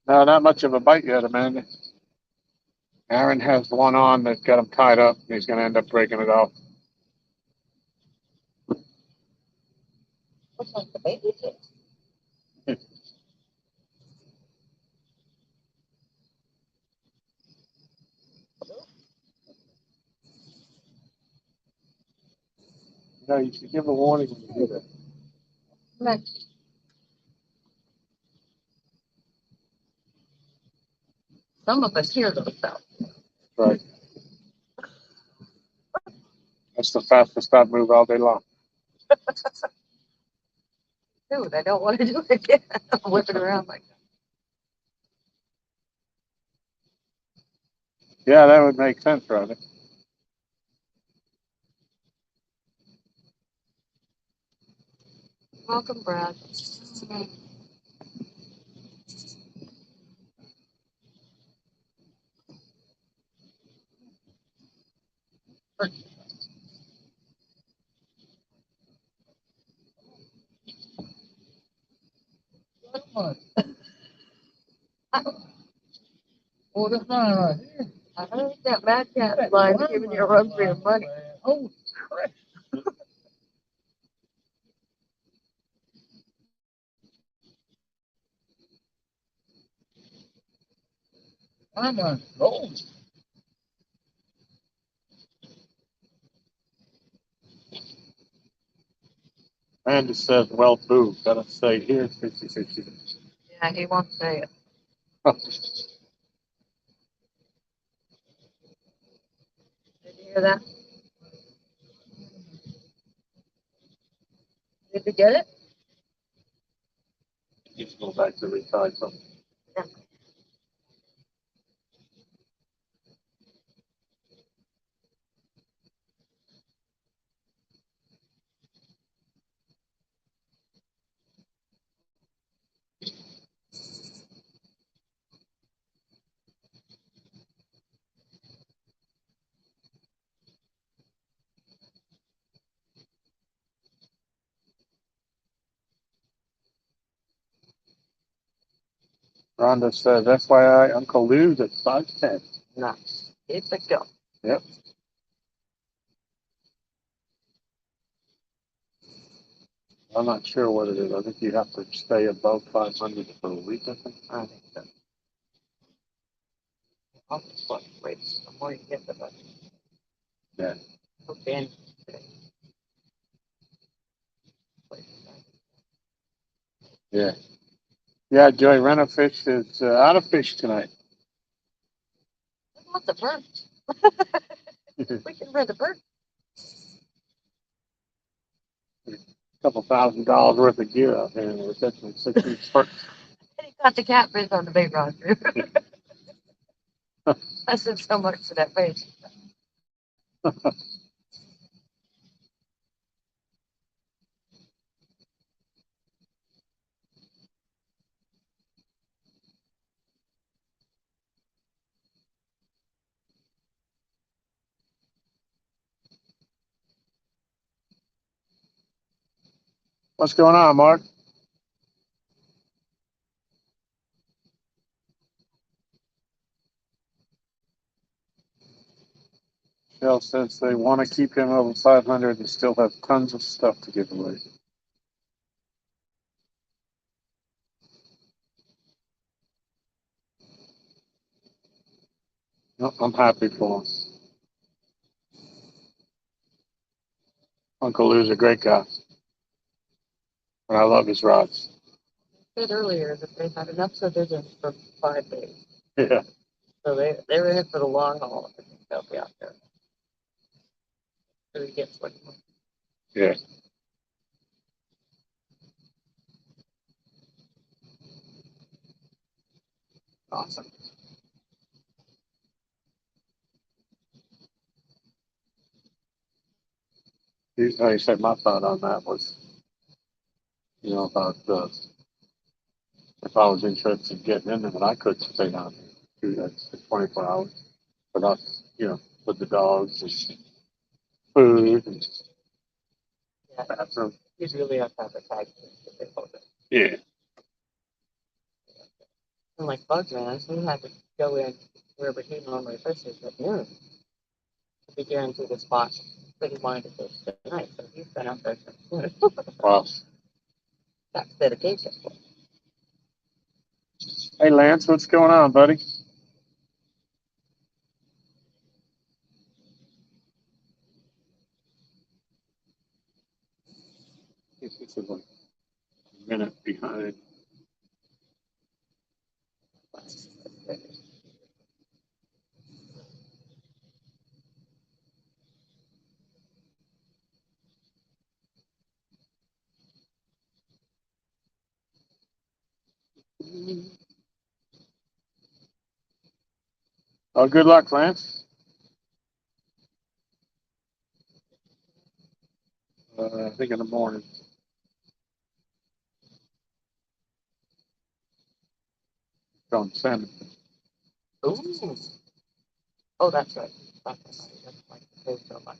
No, not much of a bite yet, Amanda. Aaron has one on that got him tied up. And he's going to end up breaking it off.
Looks like the baby did.
No, you should give a warning when you do that.
Next. Some of us hear those sounds.
Right. That's the fastest I've moved all day long.
Dude, I don't want to do it again. I'm whipping around like that.
Yeah, that would make sense, Ronnie.
Welcome, Brad.
Oh, that's mine right here.
I heard that Mad Cat line giving you a run for your money.
Oh, crap.
I'm on gold.
And it says, well, boo, gotta stay here 50-50.
Yeah, he won't say it. Did you hear that? Did you get it?
Needs to go back to recycle.
Yeah.
Rhonda says, FYI, Uncle Lou's at 5'10".
Nice. It's a go.
Yep. I'm not sure what it is. I think you have to stay above 500 for a week, I think.
I think so. Always fluctuates. The more you get, the better.
Yeah.
Okay.
Yeah. Yeah, Joy, Rent-A-Fish is out of fish tonight.
Lots of birds. We can rent a bird.
Couple $1,000 worth of gear out here, and we're catching 6 perks.
And he caught the catfish on the bait rod. I said so much to that fish.
What's going on, Mark? Shell says they want to keep him over 500 and still have tons of stuff to give away. No, I'm happy for him. Uncle Lou's a great guy. And I love his rods.
I said earlier that they had enough provisions for 5 days.
Yeah.
So they're in it for the long haul. I think they'll be out there. So he gets what he wants.
Yeah.
Awesome.
Like I said, my thought on that was, about if I was interested in getting in them, and I could stay down here do that for 24 hours, but us, with the dogs and food and
Yeah.
bathroom.
He's really have to have a tag if they hold it.
Yeah.
And like Bug Man, he had to go in wherever he normally fishes at noon to be guaranteed a spot that he wanted to fish tonight. So he's been out there since noon.
Wow.
That's dedication.
Hey, Lance, what's going on, buddy? This is like a minute behind. Oh, good luck, Lance. I think in the morning. Going to send it.
Ooh. Oh, that's right. That's right. He doesn't like to pay so much.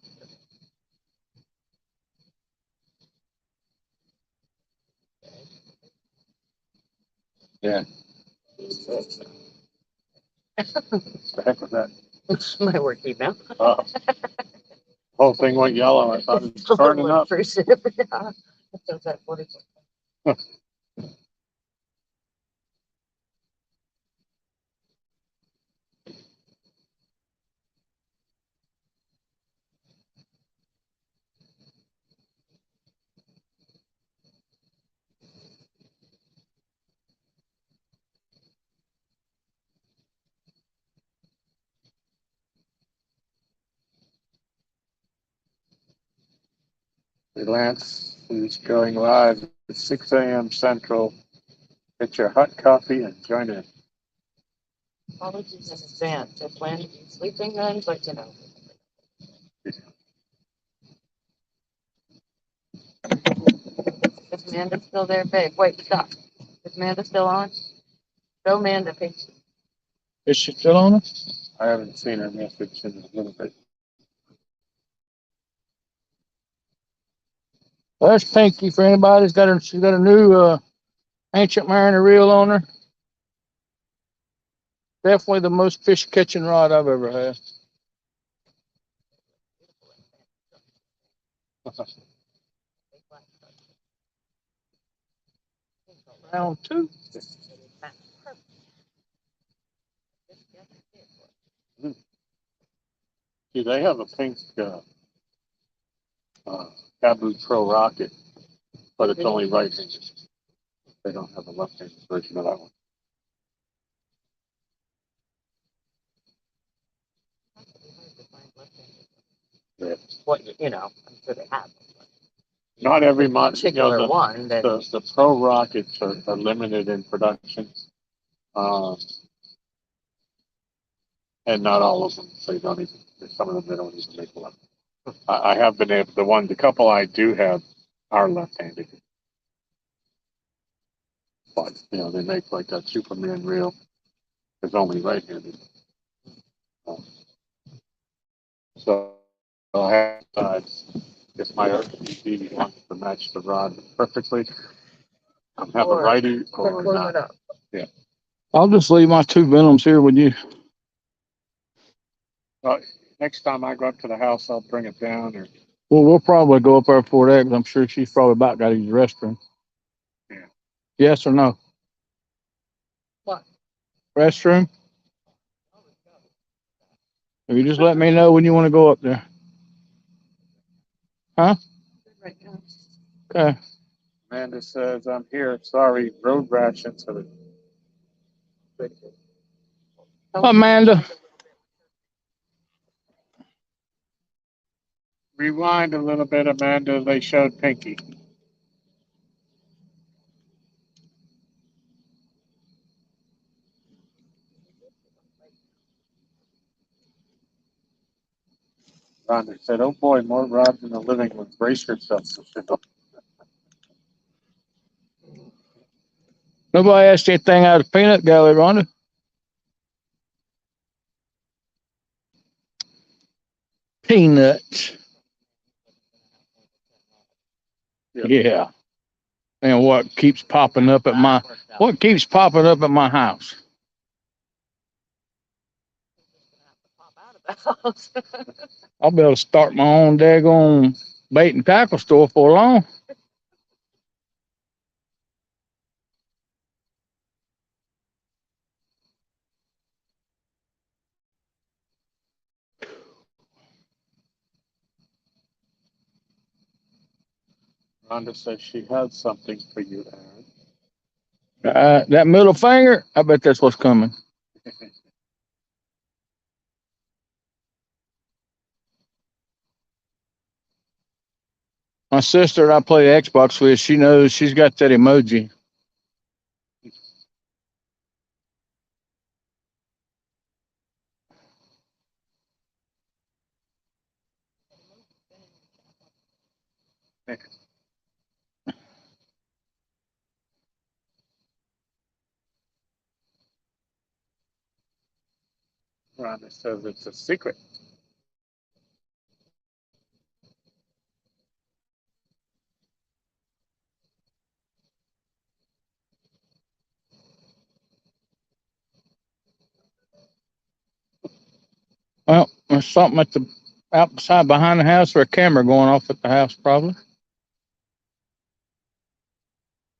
Yeah. The heck with that.
It's my work email.
Whole thing went yellow. I thought it was burning up.
Intrusive. Yeah. Does that 40.
Lance is going live at 6 a.m. Central. Get your hot coffee and join in.
Apologies in advance. I plan to be sleeping then, but Is Amanda still there, babe? Wait, stop. Is Amanda still on? Show Amanda picture.
Is she still on us?
I haven't seen her message in a little bit.
Well, that's Pinky for anybody. She's got a new Ancient Mariner reel on her. Definitely the most fish catching rod I've ever had. Round two.
See, they have a pink Taboo Pro rocket, but it's only right-handed. They don't have a left-handed version of that one. Yeah.
What I'm sure they have.
Not every month.
Particular one that
The Pro rockets are limited in production, and not all of them. So you don't even. Some of them they don't even make left. I have been able. The couple I do have are left-handed, but they make like that Superman reel is only right-handed. So I have if my RPD wants to match the rod perfectly, I'm have a righty or not. Yeah.
I'll just leave my two Venoms here with you.
Next time I go up to the house, I'll bring it down. Or
Well, we'll probably go up there for that because I'm sure she's probably about got to use the restroom.
Yeah.
Yes or no?
What?
Restroom? You just let me know when you want to go up there. Huh?
right now.
Okay.
Amanda says, I'm here. Sorry, road rash incident.
Amanda.
Rewind a little bit, Amanda. They showed Pinky. Rhonda said, oh boy, more rods in the living room. Brace yourself.
Nobody asked anything out of peanut gallery, Rhonda. Peanuts. Yeah. And what keeps popping up at my house? I'll be able to start my own daggone bait and tackle store for long.
Rhonda says she has something for you,
That middle finger, I bet that's what's coming.
Aaron.
My sister I play Xbox with, she knows she's got that emoji.
Rhonda says it's a secret.
Well, there's something at the outside behind the house or a camera going off at the house, probably.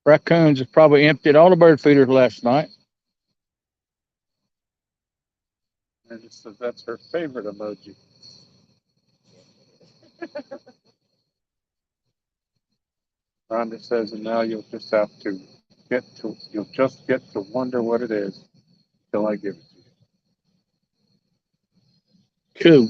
Raccoons have probably emptied all the bird feeders last night.
And it says that's her favorite emoji. Rhonda says, and now you'll just get to wonder what it is till I give it to you.
Cool.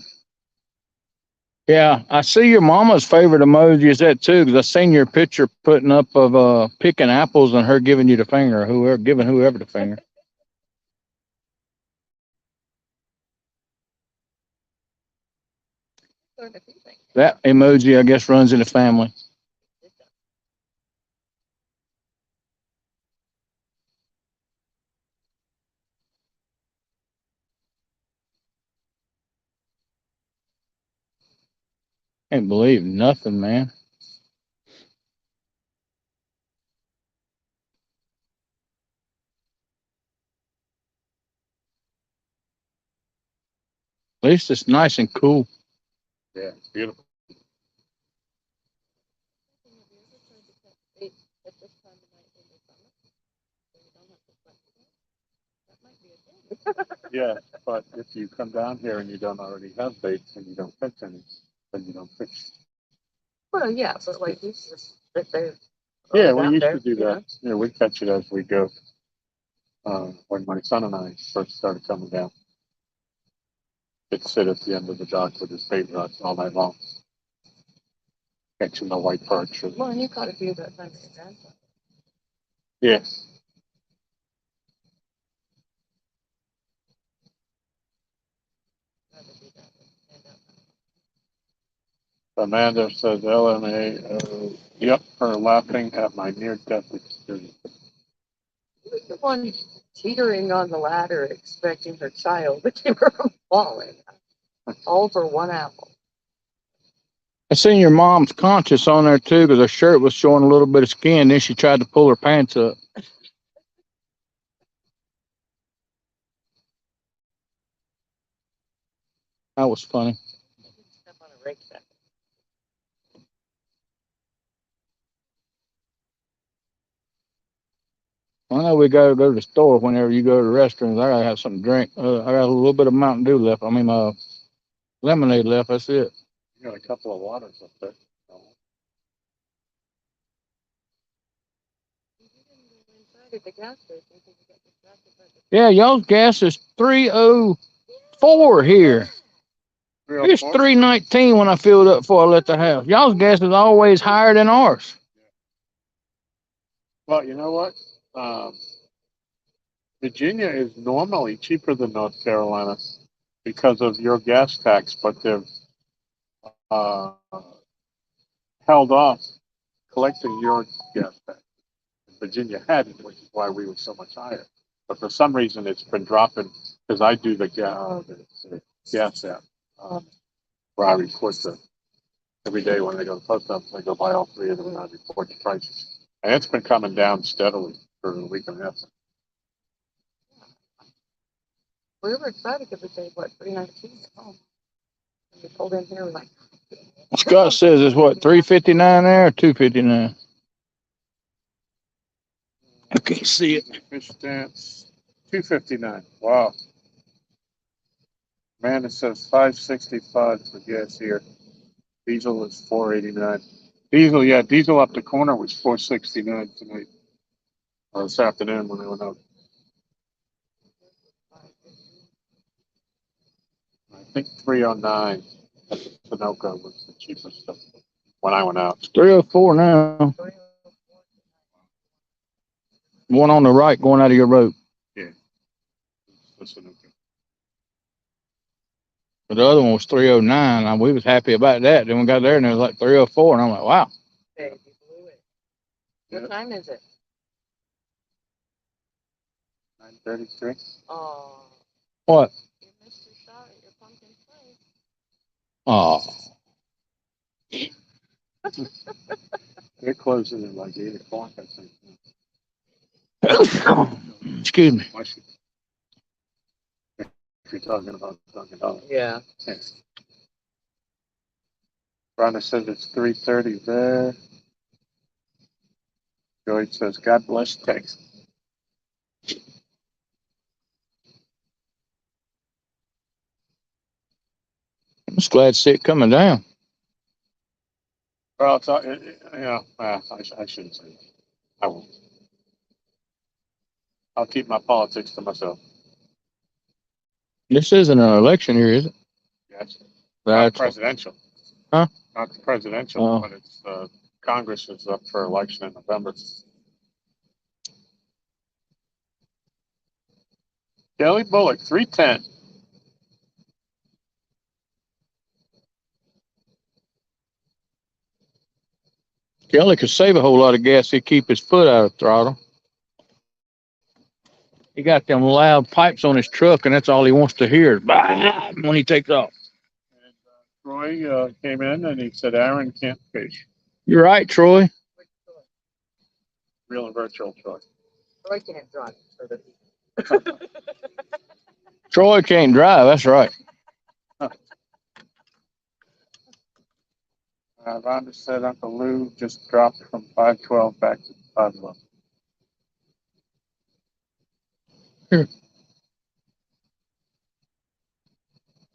Yeah, I see your mama's favorite emoji is that too, because I seen your picture putting up of picking apples and her giving you the finger, whoever giving whoever the finger.
Learned a few things.
That emoji, I guess, runs in the family. Can't believe nothing, man. At least it's nice and cool.
Yeah, it's beautiful.
Have you ever tried to catch bait at this time of night in the summer? So you don't have to sweat to go? That might be a thing.
Yeah, but if you come down here and you don't already have baits and you don't catch any, then you don't fish.
Well, yeah, but like you just if they
Yeah,
throw it
we
out
used
there,
to do
you know.
that. Yeah, we catch it as we go. When my son and I first started coming down, he'd sit at the end of the dock with his bait rods all night long, catching the white perch.
Well, and you caught a few that time with your grandson.
Yes.
Rather do that than stand out.
Amanda says LMA. Yep, her laughing at my near-death experience.
Who was the one teetering on the ladder expecting her child to keep her from falling? All for one apple.
I seen your mom's conscious on there too, because her shirt was showing a little bit of skin. Then she tried to pull her pants up. That was funny.
Step on a rake that.
I know we gotta go to the store whenever you go to the restrooms. I gotta have something to drink. I got a little bit of Mountain Dew left. I mean, lemonade left. That's it.
You got a couple of waters up there.
You didn't go inside at the gas station because you got distracted by the.
Yeah, y'all's gas is 304 here. It's
304?
319 when I filled up before I left the house. Y'all's gas is always higher than ours.
Well, you know what? Virginia is normally cheaper than North Carolina because of your gas tax, but they've uh, held off collecting your gas tax. Virginia hadn't, which is why we were so much higher. But for some reason, it's been dropping because I do the gas app where I report every day when I go to the post office. I go buy all three of them and I report the prices. And it's been coming down steadily for a week and a half.
We were excited because we paid what 319 at home. And we pulled in here like.
Scott says it's what 359 there or 259. I can't see it.
Fish stamps, $2.59. Wow. Man, it says 565 for gas here. Diesel is 489. Diesel, yeah, diesel up the corner was 469 tonight. Or this afternoon when I went out. I think 309 at the Sunoco was the cheapest stuff when I went out.
It's 304 now. One on the right going out of your road.
Yeah. The Sunoco.
But the other one was 309. And we was happy about that. Then we got there and it was like 304. And I'm like, wow.
Hey, you blew it. What time is it?
9:33.
Oh.
What?
You missed your shot at your pumpkin spice.
Oh.
They're closing at like 8 o'clock, I think.
Excuse me.
If you're talking about Dunkin' Donuts.
Yeah.
Rhonda says it's 3:30 there. Joy says, God bless Texas.
I'm just glad to see it coming down.
Well, it's, I shouldn't say that. I won't. I'll keep my politics to myself.
This isn't an election year, is it?
Yes. Not
That's
presidential. Not the presidential,
Oh.
but it's Congress is up for election in November. Kelly Bullock, 310.
Kelly could save a whole lot of gas if he keep his foot out of throttle. He got them loud pipes on his truck, and that's all he wants to hear when he takes off.
And Troy came in and he said Aaron can't fish.
You're right, Troy.
Real and virtual Troy.
Troy can't drive for the people.
Troy can't drive. That's right.
Rhonda said Uncle Lou just dropped from 512 back to 511.
Here.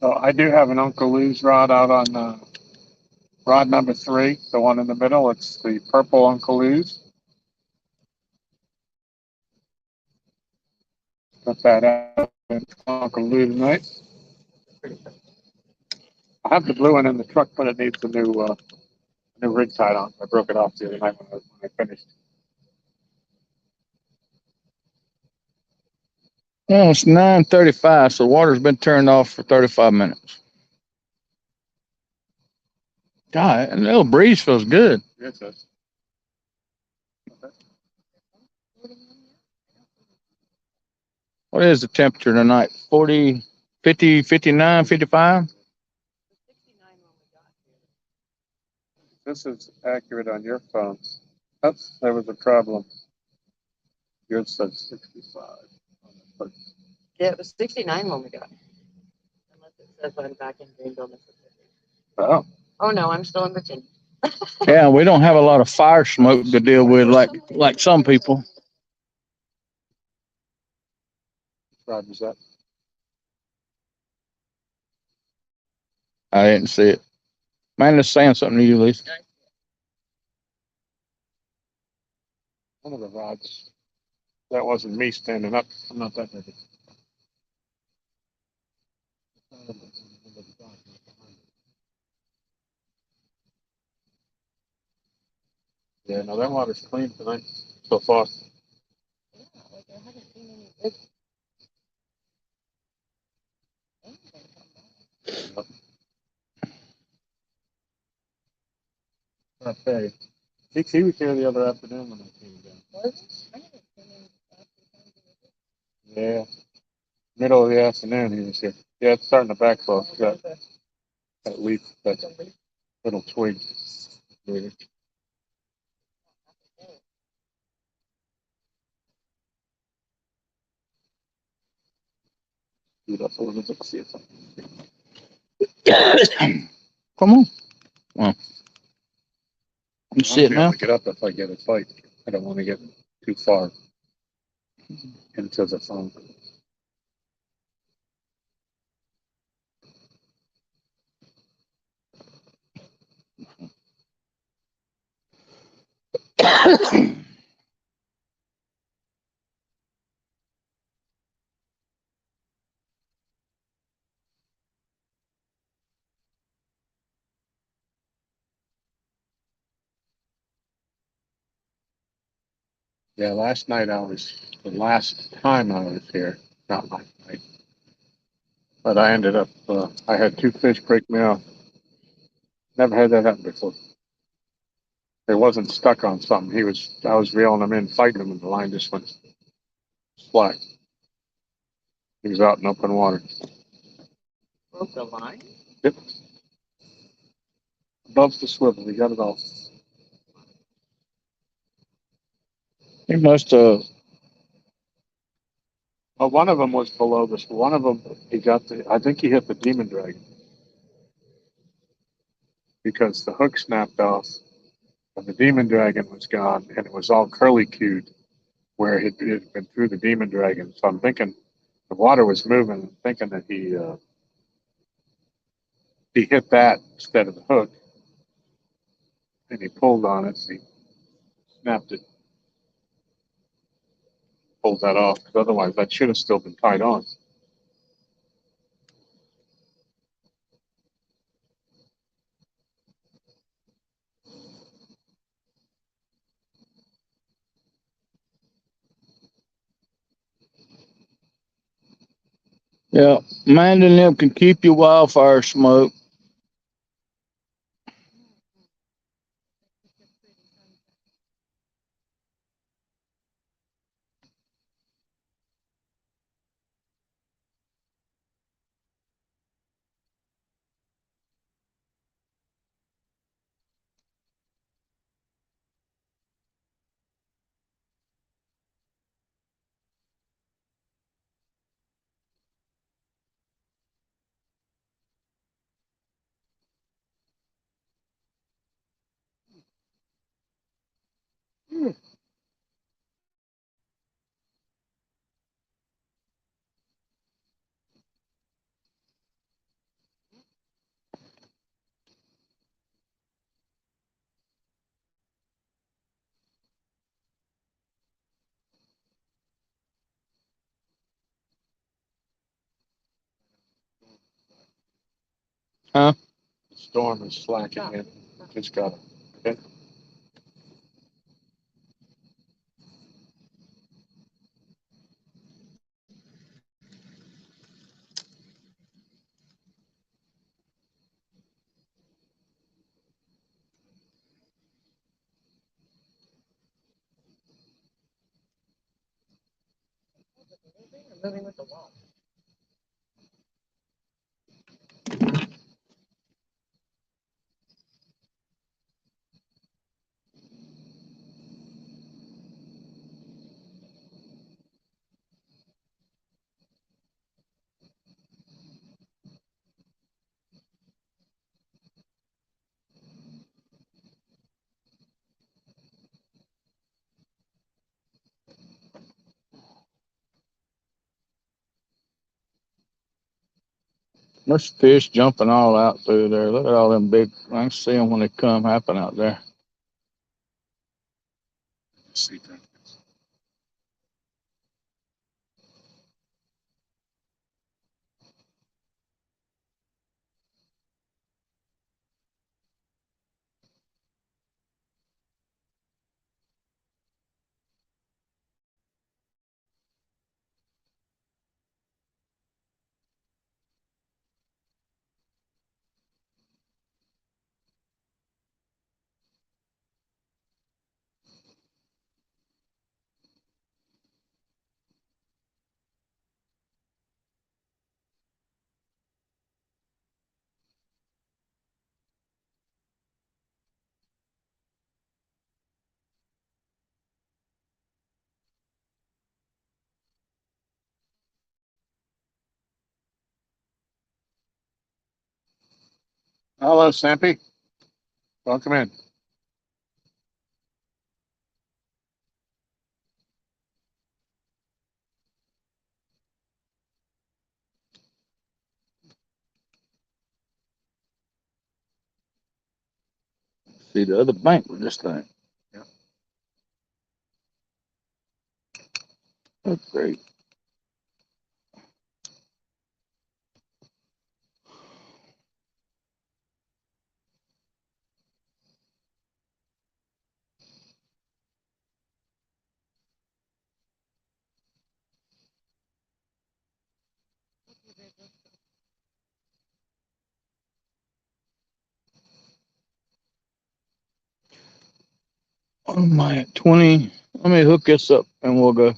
So I do have an Uncle Lou's rod out on rod number 3, the one in the middle. It's the purple Uncle Lou's. Got that out with Uncle Lou tonight. I have the blue one in the truck, but it needs a new rig tied on. I broke it off the other night when I finished.
Well, it's 9:35, so water's been turned off for 35 minutes. God, a little breeze feels good.
Yes, yes.
What is the temperature tonight? 40, 50, 59, 55?
This is accurate on your phone. Oops, there was a problem. Yours said 65.
Yeah, it was 69 when we got here. Unless it says I'm back in Greenville, Mississippi.
Oh,
Oh no, I'm still in Virginia.
Yeah, we don't have a lot of fire smoke to deal with like some people.
Rod, was that?
I didn't see it. Amanda's saying something to you, Lisa.
One of the rods. That wasn't me standing up. I'm not that heavy. Yeah, no, that water's clean tonight so far. Okay. He was here the other afternoon when I came down. Yeah. Middle of the afternoon he was here. Yeah, it's starting to backflow. Got that leaf, that little twig. Dude, up a little bit. See if
Come on. Well, you see it
I'll be able
now?
to get up if I get a fight. I don't want to get too far into the phone. Yeah, the last time I was here, not last night, but I ended up, I had 2 fish break me off. Never had that happen before. It wasn't stuck on something. I was reeling him in, fighting him, and the line just went slack. He was out in open water.
Broke the line?
Yep. Above the swivel, he got it all.
He must have.
Well, one of them was below this. One of them, I think he hit the demon dragon because the hook snapped off and the demon dragon was gone and it was all curly cued where it had been through the demon dragon. So I'm thinking the water was moving. I'm thinking that he hit that instead of the hook and he pulled on it and he snapped it, pulled that off because otherwise that should have still been tied on.
Yeah, Amanda and them can keep your wildfire smoke. Huh?
The storm is slacking in. Just got it.
Moving with the wall.
There's fish jumping all out through there. Look at all them big. I can see them when they come happen out there.
See that. Hello, Stampy. Welcome in.
See the other bank with this thing.
Yeah.
That's great. What am I at? 20. Let me hook this up and we'll go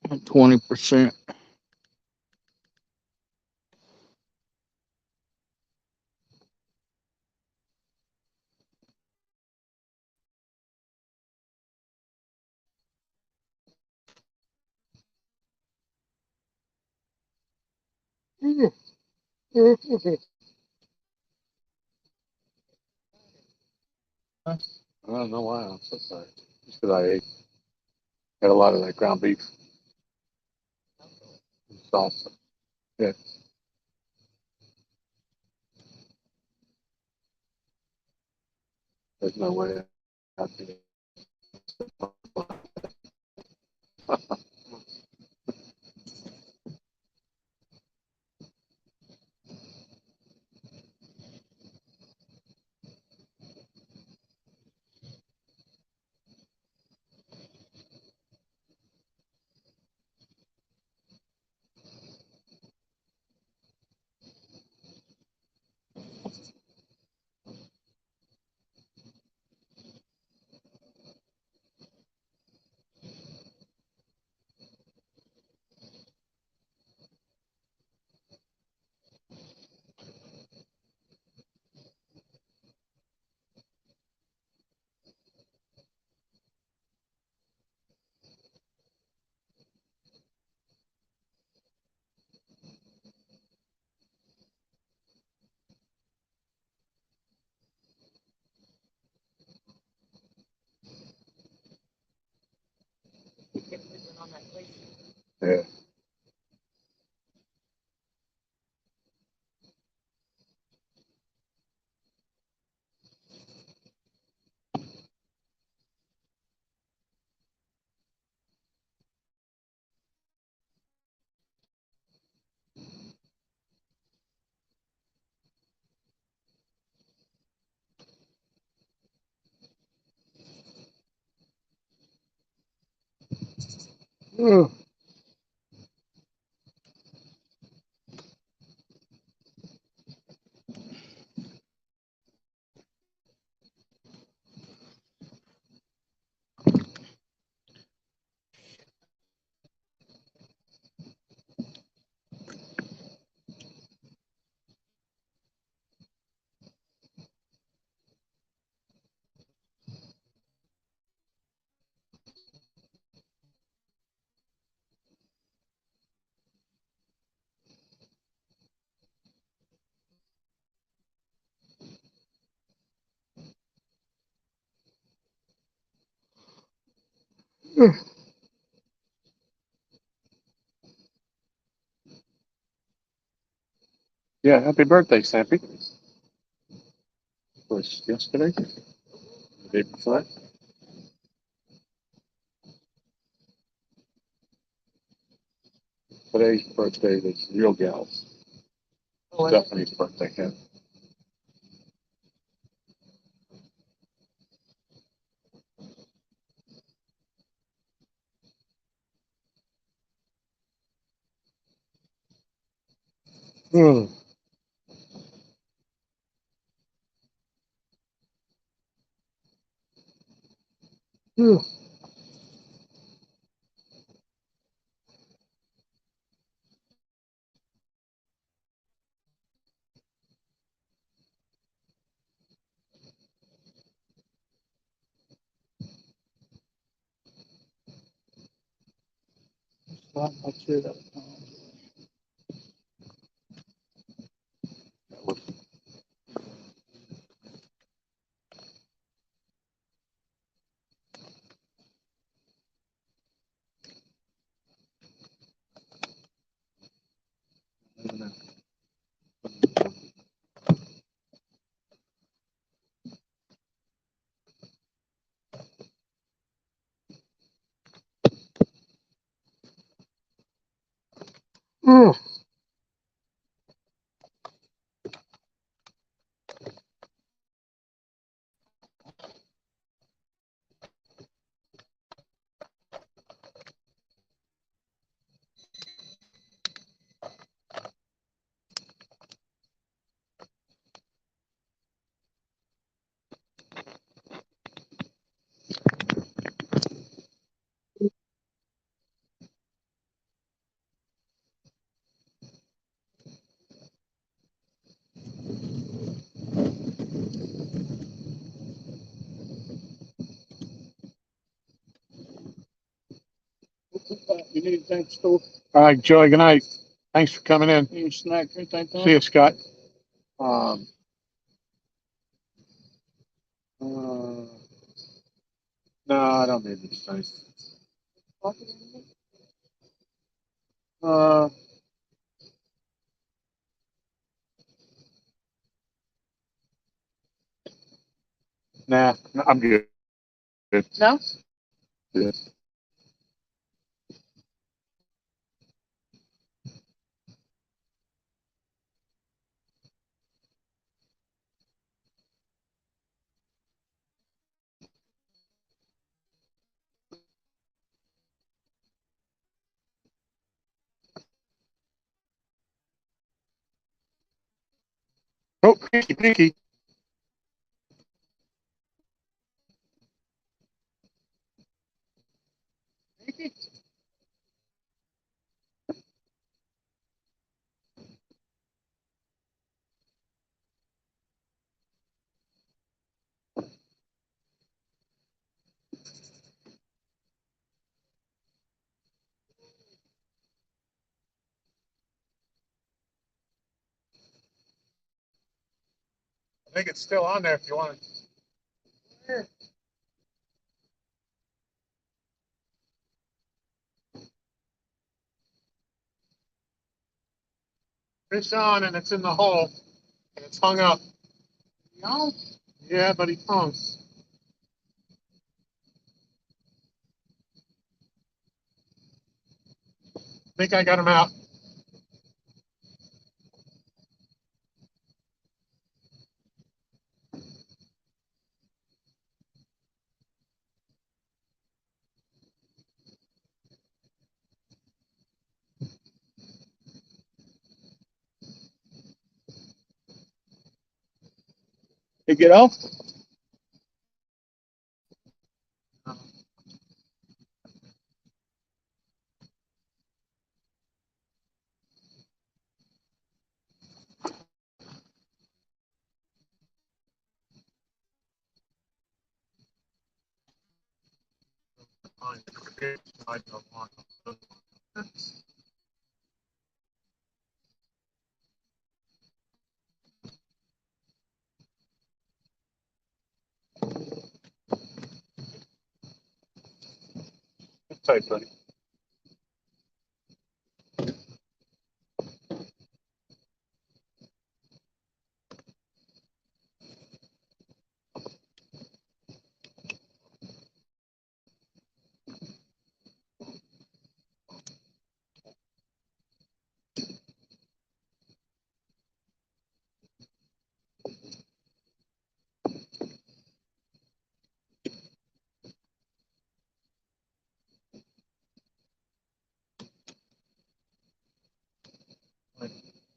20%.
I don't know why I'm so sorry. Just because I had a lot of that ground beef and salsa. Yeah. There's no way I can. Yeah. Oh. Yeah, happy birthday, Sappy. Was yesterday? The day before? Today's birthday is real gal's.
Oh,
Stephanie's birthday, yeah. Mm. Mm.
Well, I'll cheer that.
Mm.
You need anything, store?
All right, Joey, good night. Thanks for coming in.
Any snack, anything?
See you, Scott. No, I don't need these things. Uh, nah, I'm good.
no?
Yeah. Oh, Pinky, Pinky. I think it's still on there if you want it. Fish on, and it's in the hole, and it's hung up.
No.
Yeah, but he close. I think I got him out.
You get off?
I don't want him. Tight, buddy.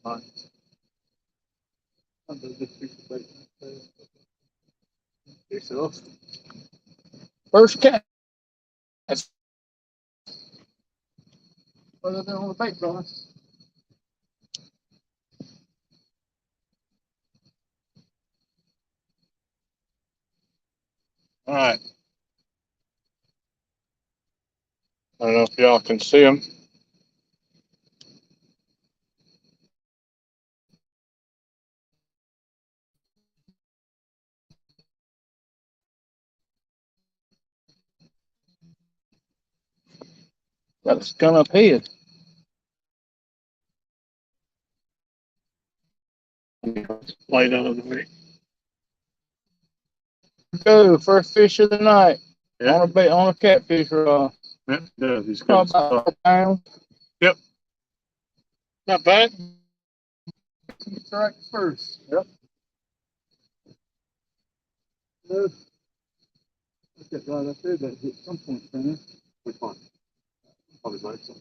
Fine. Yourself.
First catch. Other than on the bait, brother. All right. I don't know if y'all can see them. Got a skunk up head.
Light out of the way.
Go, first fish of the night.
Yeah.
On a catfish rod.
Yeah, he's
Probably
good.
about 4 pounds.
Yep. Not bad.
Strike first.
Yep.
Look at right up there that hit some point, man.
Which one? Probably like some.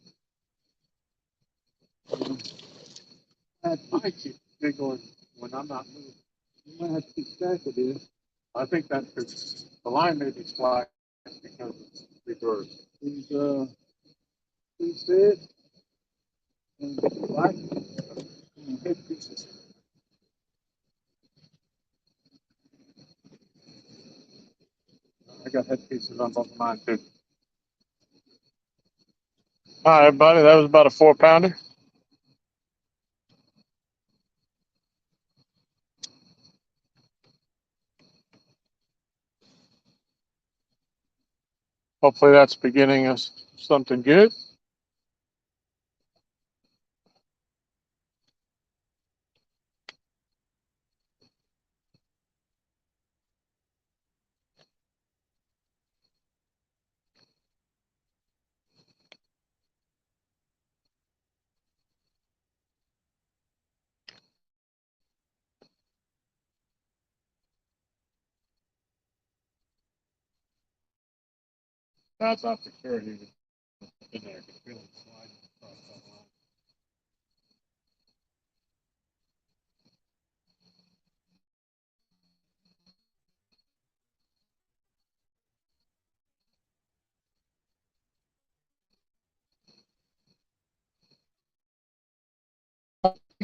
I
I keep giggling when I'm not moving.
You might have to keep track of this.
I think that's because the line may be slack because it's reversed.
These fit and black and head pieces.
I got head pieces on both of mine too. All right, everybody, that was about a 4-pounder. Hopefully that's beginning of something good. That's not for sure. He was in there. I could feel him sliding across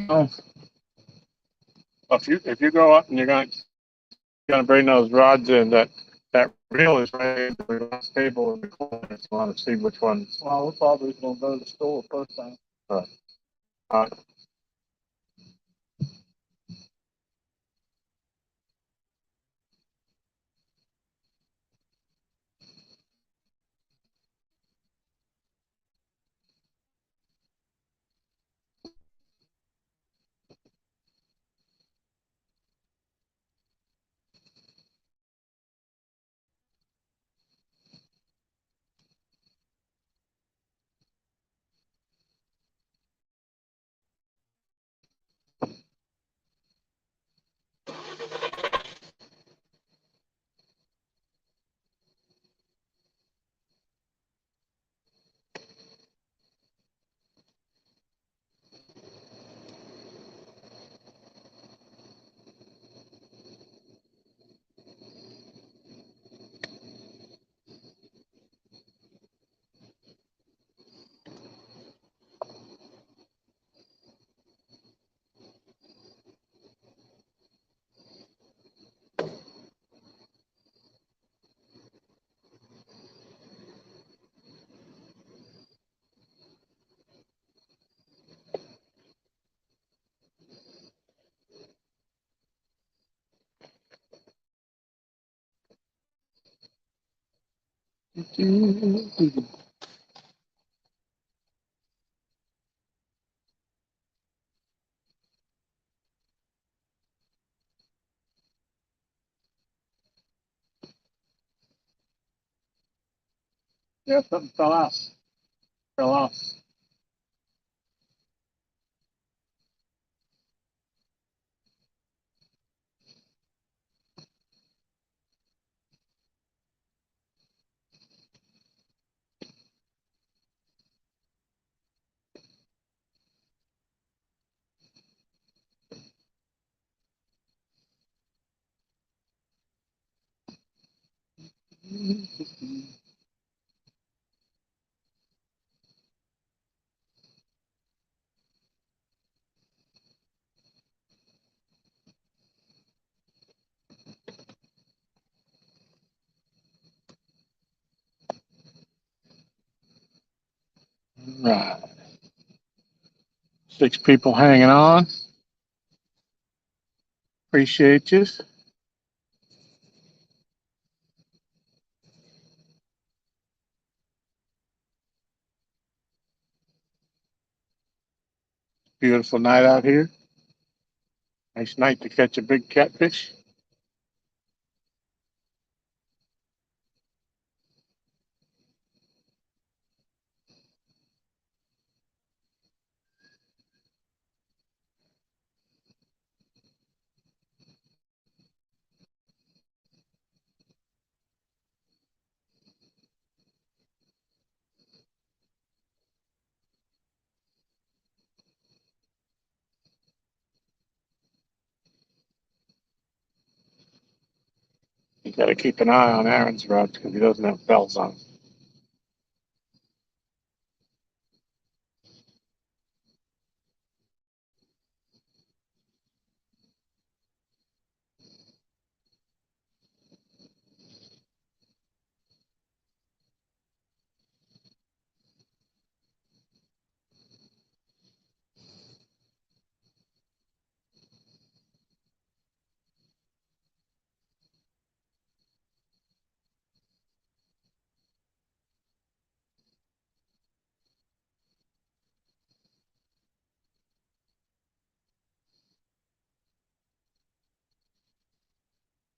that line.
Oh,
If you go up and you're gonna bring those rods in, that reel is right into the last table in the corner. So I want to see which one.
well, we're probably gonna go to the store first time.
Uh, Yeah, something fell out. Fell off. Right. 6 people hanging on. Appreciate you. Beautiful night out here. Nice night to catch a big catfish. You got to keep an eye on Aaron's rods because he doesn't have bells on.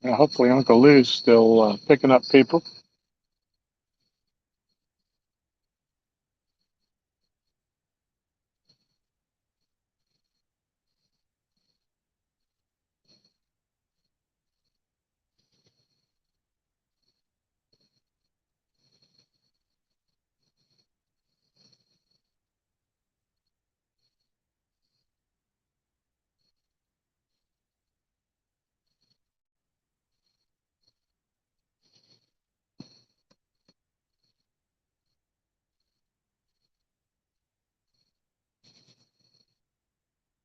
Yeah, hopefully Uncle Lou's still picking up people.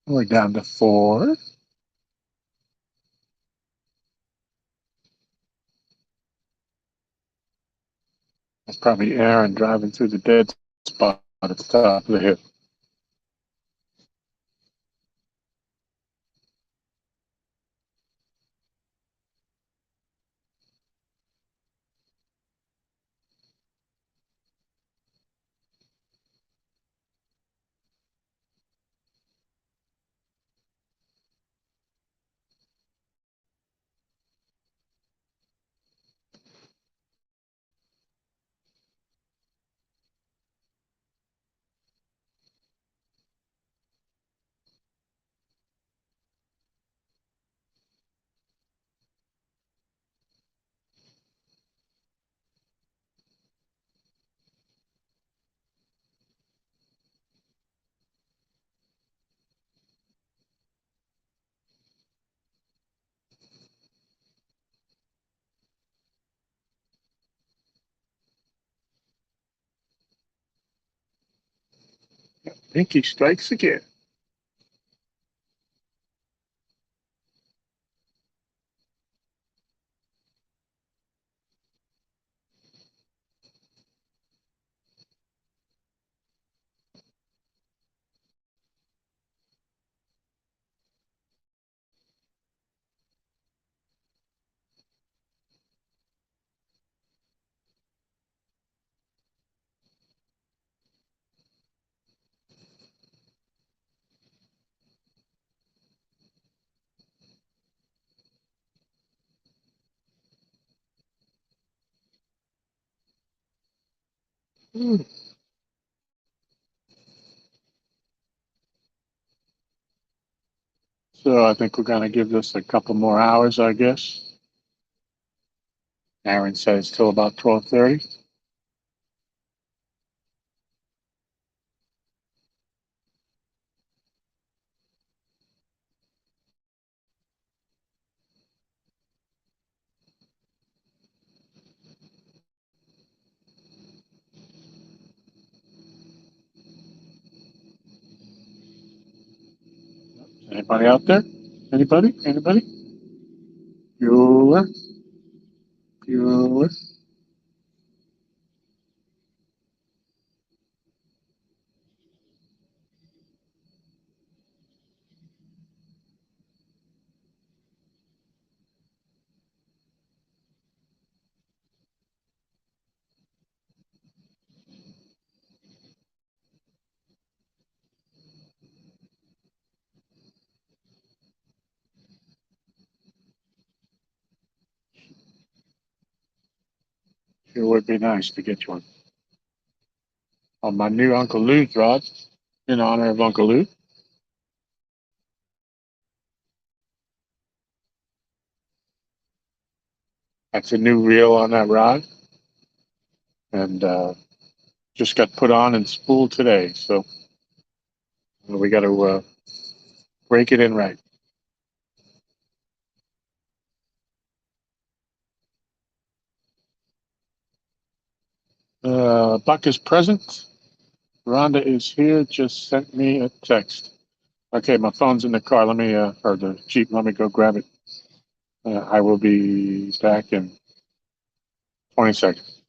We're down to 4. That's probably Aaron driving through the dead spot at the top of the hill. Pinky strikes again.
Mm.
So I think we're going to give this a couple more hours, I guess. Aaron says till about 12:30. Anybody out there? Anybody? Anybody? Bueller? Bueller? It would be nice to get one on my new Uncle Lou's rod in honor of Uncle Lou. That's a new reel on that rod, and just got put on and spooled today. So we got to break it in right. Buck is present. Rhonda is here. Just sent me a text. Okay, my phone's in the car. Let me, or the Jeep. Let me go grab it. I will be back in 20 seconds.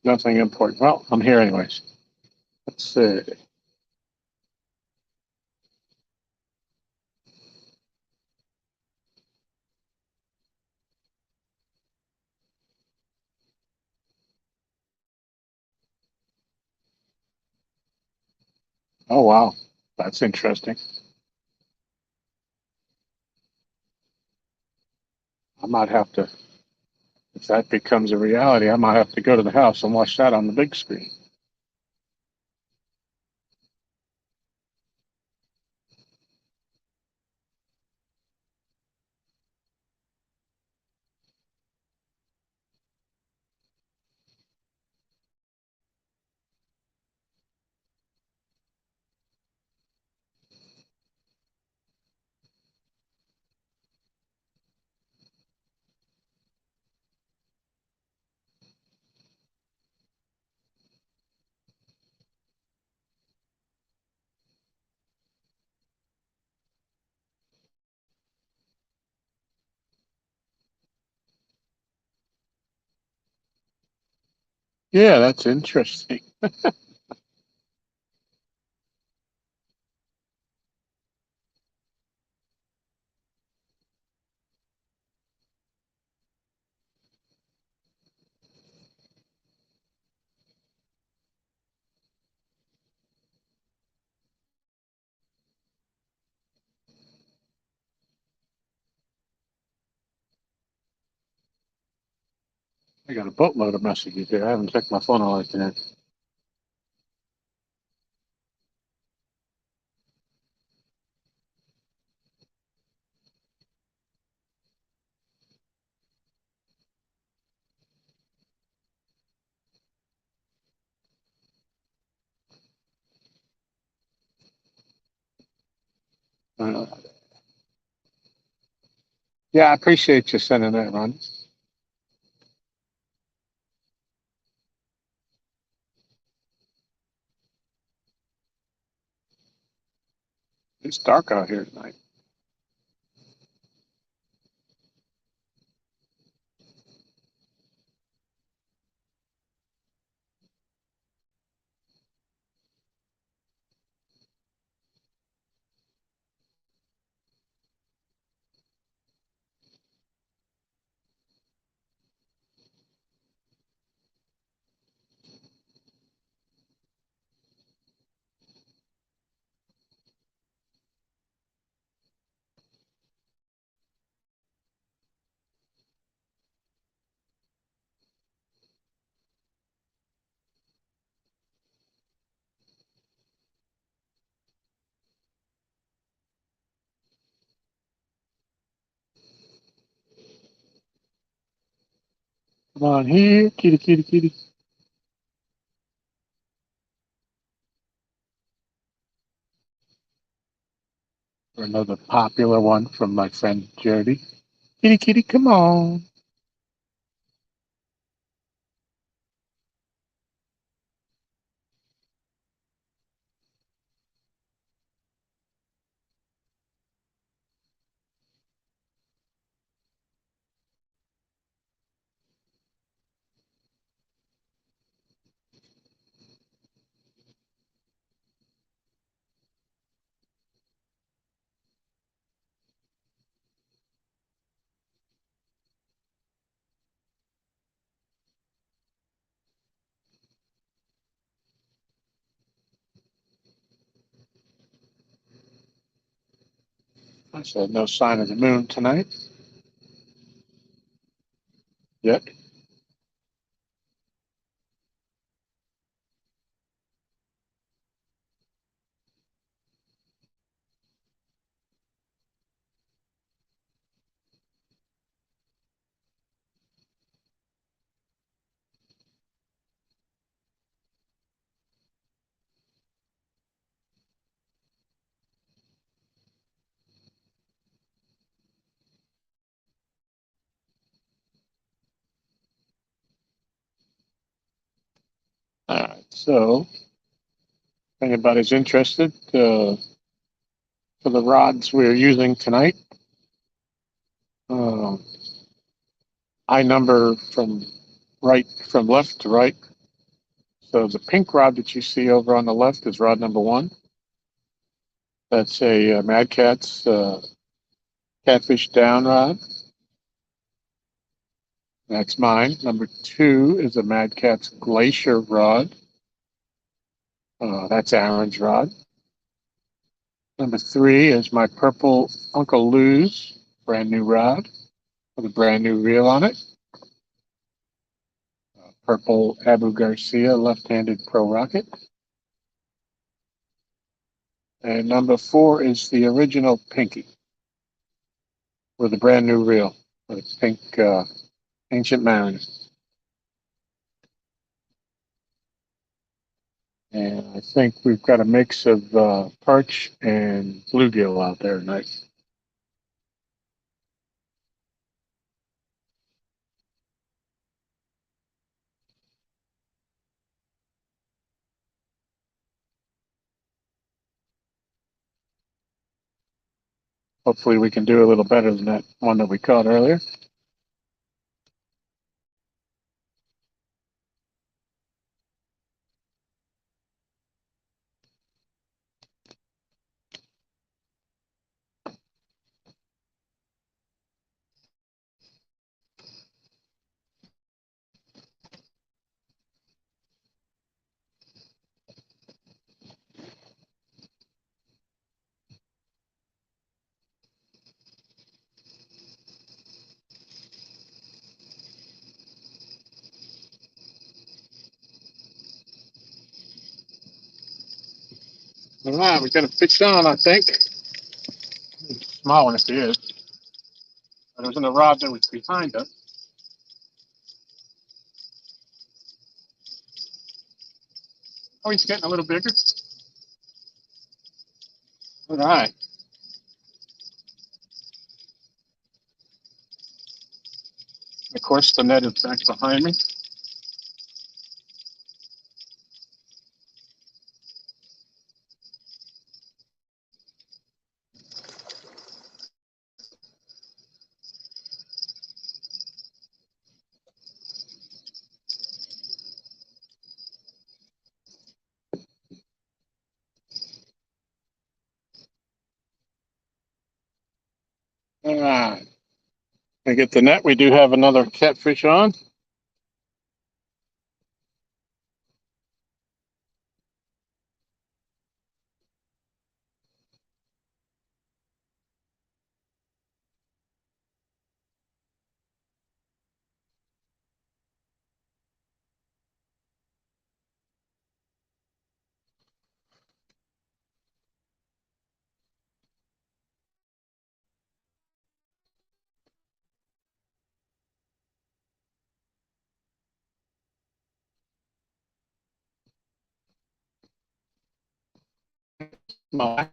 Nothing important. Well, I'm here anyways. Let's see. Oh, wow. That's interesting. I might have to, if that becomes a reality, I might have to go to the house and watch that on the big screen. Yeah, that's interesting. I got a boatload of messages here. I haven't checked my phone all afternoon. Uh, yeah, I appreciate you sending that, Ron. It's dark out here tonight. Come on here, kitty, kitty, kitty. Or another popular one from my friend Jody. Kitty, kitty, come on. I said no sign of the moon tonight yet. All right, so if anybody's interested, for the rods we're using tonight, um, I number from left to right. So the pink rod that you see over on the left is rod number one. That's a Mad Cat's Catfish Down rod. That's mine. Number two is a Mad Cat's Glacier rod. That's Aaron's rod. Number three is my purple Uncle Lou's brand new rod with a brand new reel on it. Purple Abu Garcia left-handed Pro Rocket. And number four is the original Pinky with a brand new reel with pink Ancient Mariner. And I think we've got a mix of perch and bluegill out there tonight. Hopefully we can do a little better than that one that we caught earlier. All right, we got a fish on, I think. Small one if it is. But it was in the rod that was behind us. Oh, he's getting a little bigger. All right. Of course, the net is back behind me. All right. I get the net. We do have another catfish on. My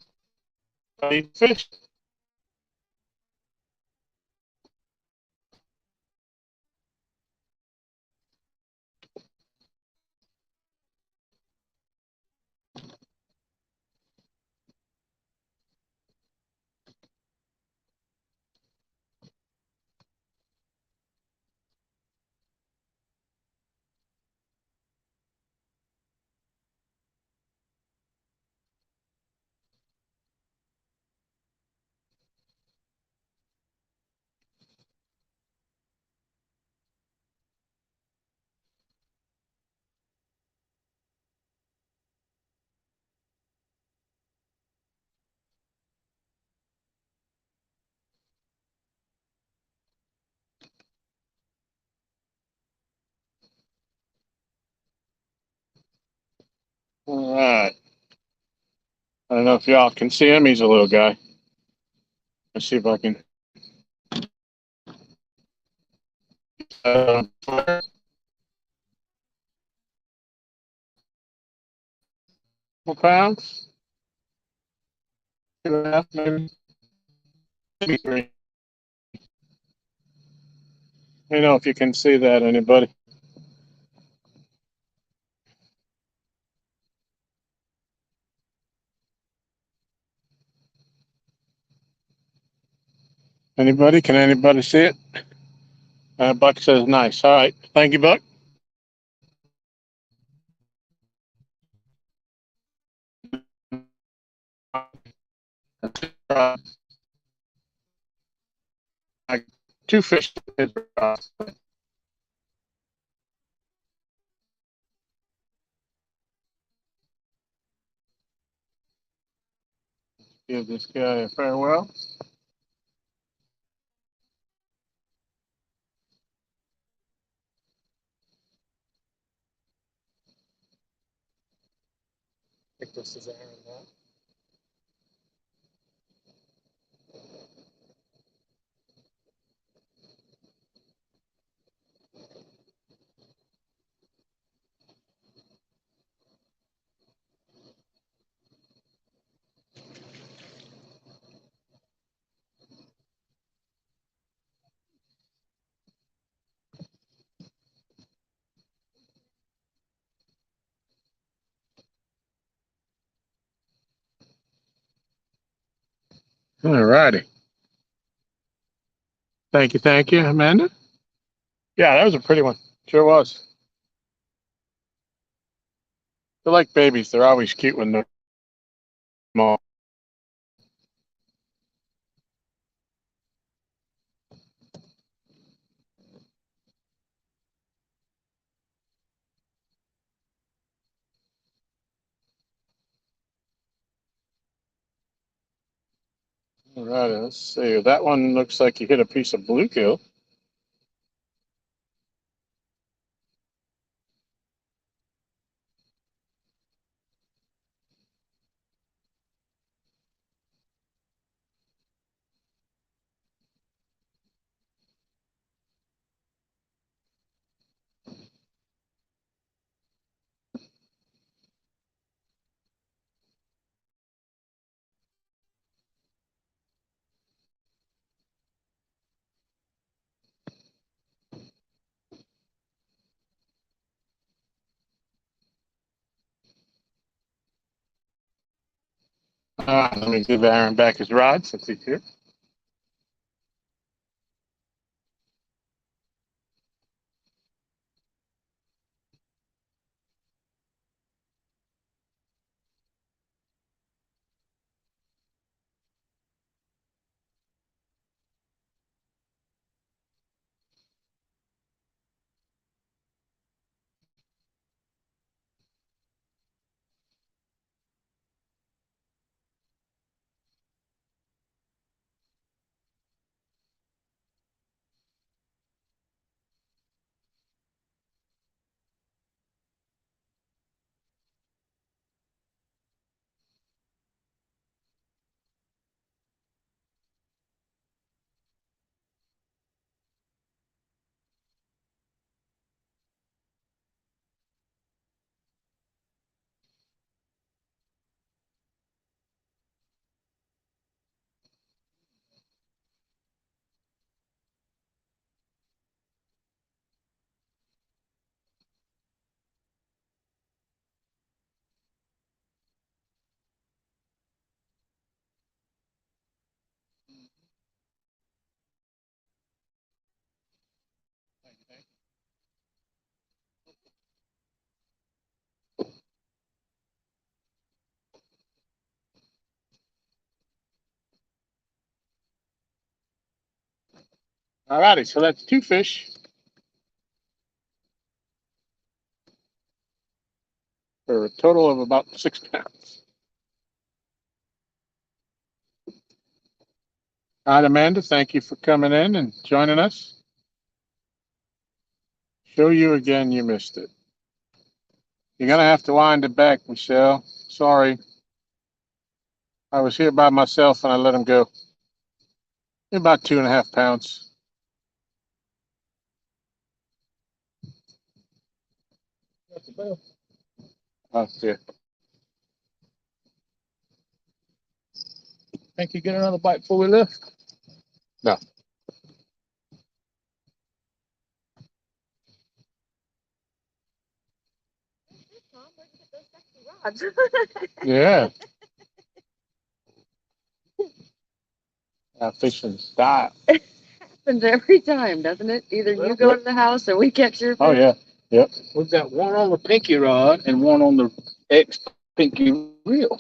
fish. All right. I don't know if y'all can see him. He's a little guy. Let's see if I can. Uh, pounds. 2.5, maybe. Maybe 3. Let me know if you can see that, anybody. Anybody? Can anybody see it? Buck says nice. All right. Thank you, Buck. Uh, I, 2 fish. Give this guy a farewell.
I think this is Aaron now.
All righty. Thank you, Amanda. Yeah, that was a pretty one. Sure was. They're like babies. They're always cute when they're small. All righty, let's see. That one looks like you hit a piece of bluegill. Let me give Aaron back his rod since he's here. All righty, so that's 2 fish for a total of about 6 pounds. All right, Amanda, thank you for coming in and joining us. Show you again, you missed it. You're going to have to wind it back, Michelle. Sorry. I was here by myself and I let him go. About 2.5 pounds. Oh, yeah.
Think you get another bite before we left?
No. Yeah. Fishing style.
Happens every time, doesn't it? Either you go to the house or we catch your fish.
Oh, yeah. Yep.
We've got one on the pinky rod and one on the ex pinky reel.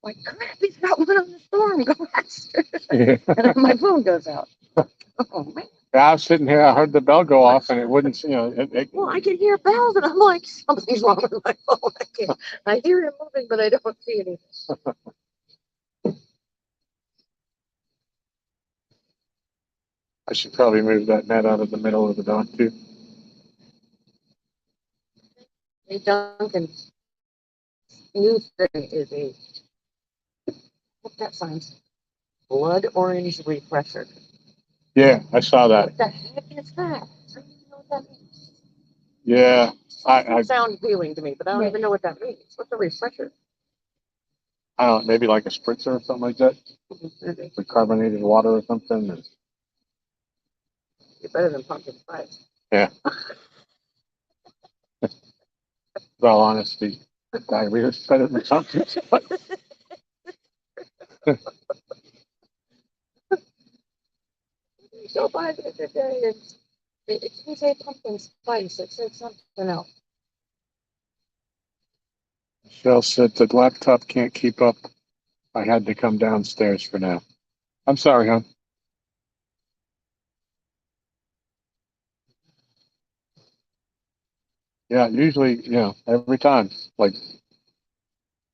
Like, crap, he's got one on the storm. Go faster.
Yeah.
And then my phone goes out. Oh, man.
I was sitting here, I heard the bell go off and it wouldn't,
Well, I can hear bells and I'm like, something's wrong with my phone. I hear it moving, but I don't see anything.
I should probably move that net out of the middle of the dock too.
Hey, Duncan, new thing is what that signs? Blood orange refresher.
Yeah, I saw that.
What the heck is that? I don't even know what that means.
Yeah,
It doesn't sound appealing to me, but I don't even know what that means. What's a refresher?
I don't know, maybe like a spritzer or something like that. With carbonated water or something. Or...
You're better than pumpkin spice.
Yeah. With all honesty, diarrhea is better than pumpkin spice.
You go by the other day and it didn't say pumpkin spice, it said something else.
Michelle said the laptop can't keep up. I had to come downstairs for now. I'm sorry, hon. Yeah, usually, every time, like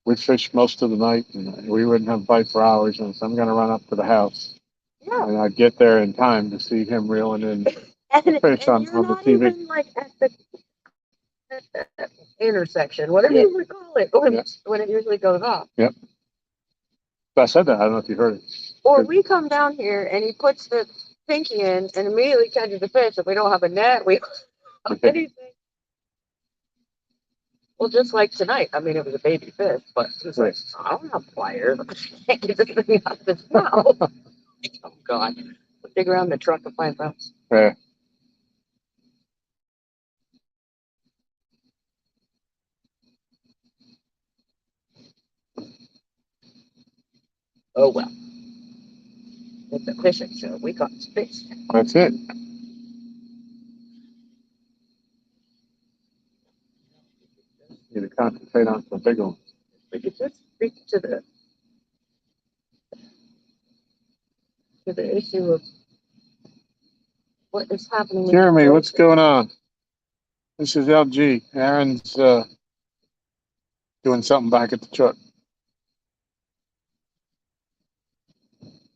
we'd fish most of the night and we wouldn't have a bite for hours. And so I'm going to run up to the house.
Yeah.
And I'd get there in time to see him reeling in the fish on
you're
the
not
TV.
even like at the intersection, whatever you would call it, when it usually goes off.
Yep. I said that. I don't know if you heard it.
Or we come down here and he puts the pinky in and immediately catches the fish. If we don't have a net, we don't have anything. Well, just like tonight. I mean, it was a baby fish, but he's like, I don't have pliers. I can't get this thing out of his mouth. Oh, God. We'll dig around the truck and find out.
Yeah.
Oh well. It's a fishing show. We got fish.
That's it. Need to concentrate on some big ones.
We could just speak to the issue of what is happening. with
Jeremy,
the
what's going on? This is LG. Aaron's doing something back at the truck.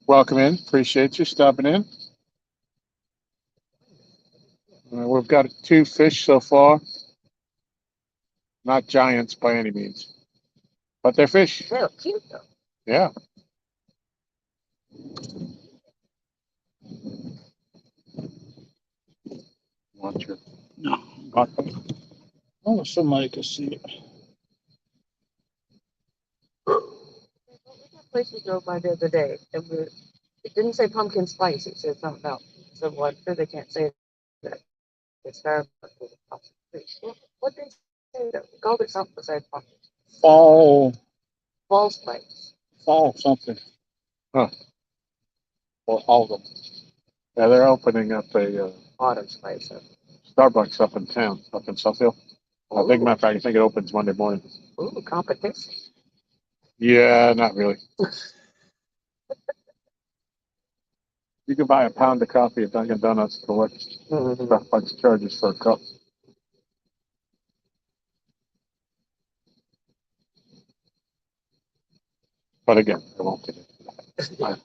Welcome in. Appreciate you stopping in. We've got 2 fish so far. Not giants by any means, but they're fish.
They're cute though.
Yeah. Want your
No.
got them?
I wish somebody could see it.
Place we drove by the other day, and it didn't say pumpkin spice. It said something else. So well, I'm sure they can't say that. It's Starbucks with a pumpkin spice. What they say? They called it something besides pumpkin.
Fall
Spice.
something.
Huh.
Or autumn.
Yeah, they're opening up a
Autumn spice.
Starbucks up in town, up in Suffield. I think, matter of fact, I think it opens Monday morning.
Ooh, competition.
Yeah, not really. You can buy a pound of coffee at Dunkin' Donuts for what Starbucks charges for a cup. But again, I won't get into that.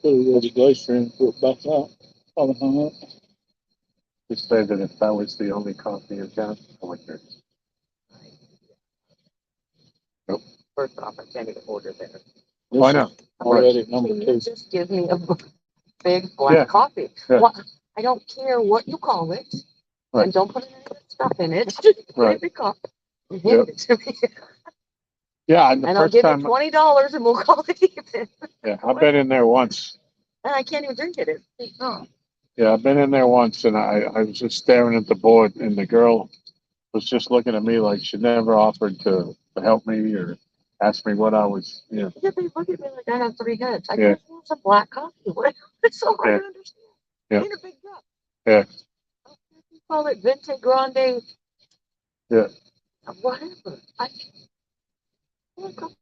Could have really glacier and put it back out. Probably hung up.
Just say that if that was the only coffee in town, I would drink. Nope.
First off, I can't even order there.
Why not?
Already number
Can you
2.
just give me a big black
Yeah.
coffee?
Yeah.
What? I don't care what you call it,
Right.
and don't put any of that stuff in it.
Right.
Give me coffee. And
Yep.
hand it to me.
Yeah, and the
And I'll
first
give
time,
you $20 and we'll call it even.
yeah, I've been in there once.
And I can't even drink it. It's no.
Yeah, I've been in there once, and I was just staring at the board, and the girl was just looking at me like she never offered to help me or ask me what I was,
Yeah, they look at me like I have 3 heads. I
Yeah.
just want some black coffee. What? It's so hard
Yeah.
to understand.
Yeah.
Need a big cup.
Yeah.
You call it Vente Grande.
Yeah.
Whatever. I want coffee.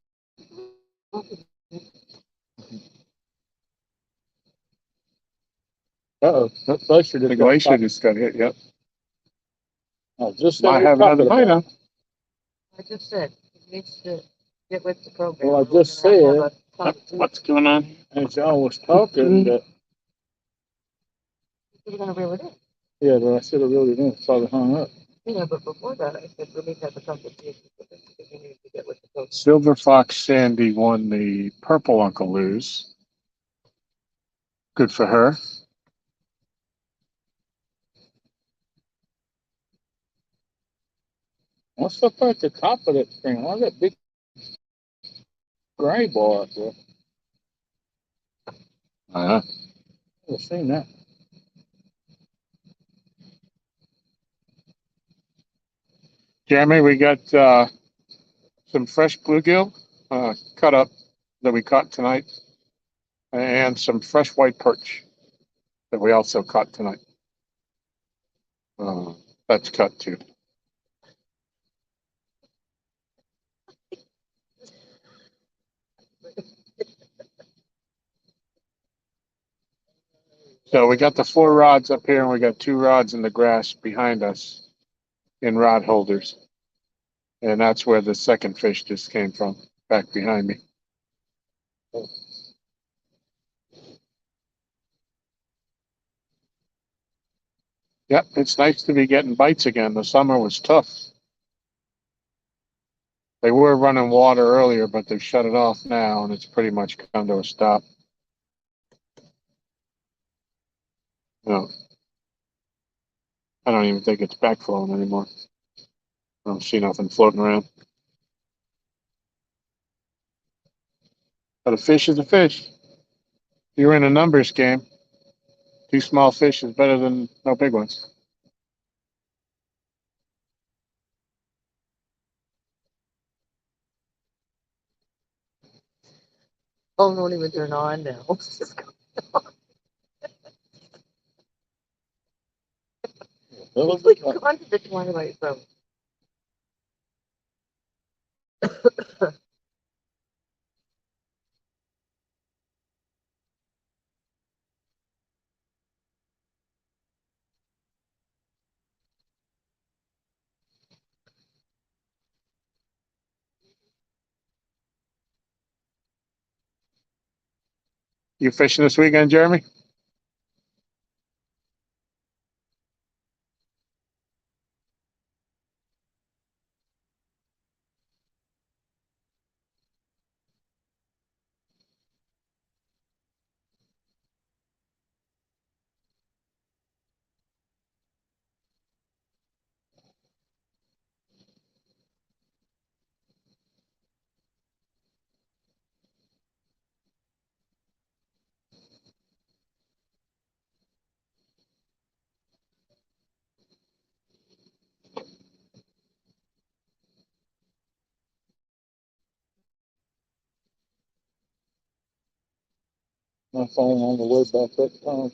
Uh-oh. That glacier
The
just
glacier
got
just got hit. Yep.
Oh, just
Might have another bite on.
I just said it needs to get with the program.
Well, I
We're
just
gonna have to have
said-
a conversation.
What's going on?
as y'all was talking that,
We're gonna reel it in.
yeah, but I should have really done. Probably hung up.
Yeah, but before that, I said we need to have a conversation with them because we need to get with the program.
Silver Fox Sandy won the Purple Uncle Lose. Good for her.
What's up at the top of that thing? Why that big gray bar up there?
Uh-huh.
I've seen that.
Jeremy, we got some fresh bluegill cut up that we caught tonight, and some fresh white perch that we also caught tonight. That's cut too. So we got the 4 rods up here, and we got 2 rods in the grass behind us in rod holders. And that's where the second fish just came from, back behind me. Yep, it's nice to be getting bites again. The summer was tough. They were running water earlier, but they've shut it off now, and it's pretty much come to a stop. No, I don't even think it's backflowing anymore. I don't see nothing floating around. But a fish is a fish. You're in a numbers game. 2 small fish is better than no big ones.
phone won't even turn on now. It's just it's like gone to the twilight zone.
You fishing this weekend, Jeremy?
My phone on the way back that time.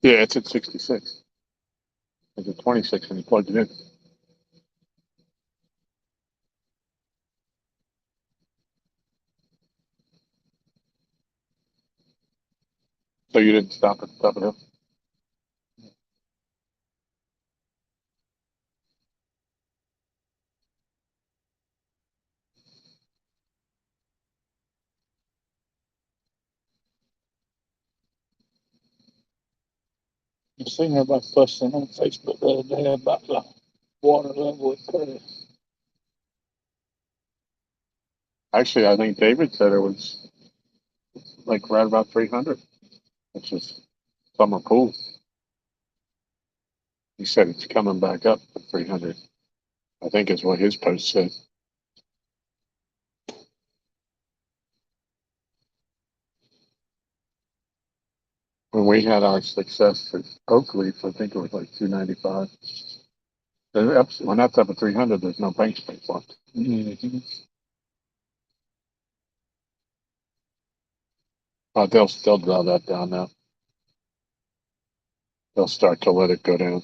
Yeah, it's at 66. It's at 26 when you plugged it in. So you didn't stop at the top of the hill?
I seen everybody fussing on Facebook the other day about the water level at Curtis.
Actually, I think David said it was like right about 300, which is summer pool. He said it's coming back up to 300. I think is what his post said. When we had our success at Oakleaf, I think it was like 295. When that's up at 300, there's no bank space left.
Mm-hmm.
But they'll still draw that down now. They'll start to let it go down.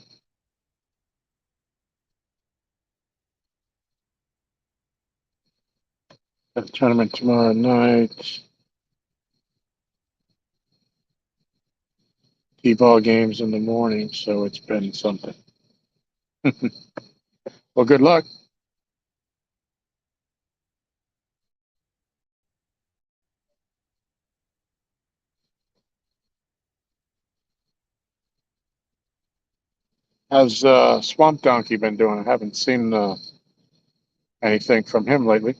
Got a tournament tomorrow night. T-ball games in the morning, so it's been something. Well, good luck. How's Swamp Donkey been doing? I haven't seen anything from him lately.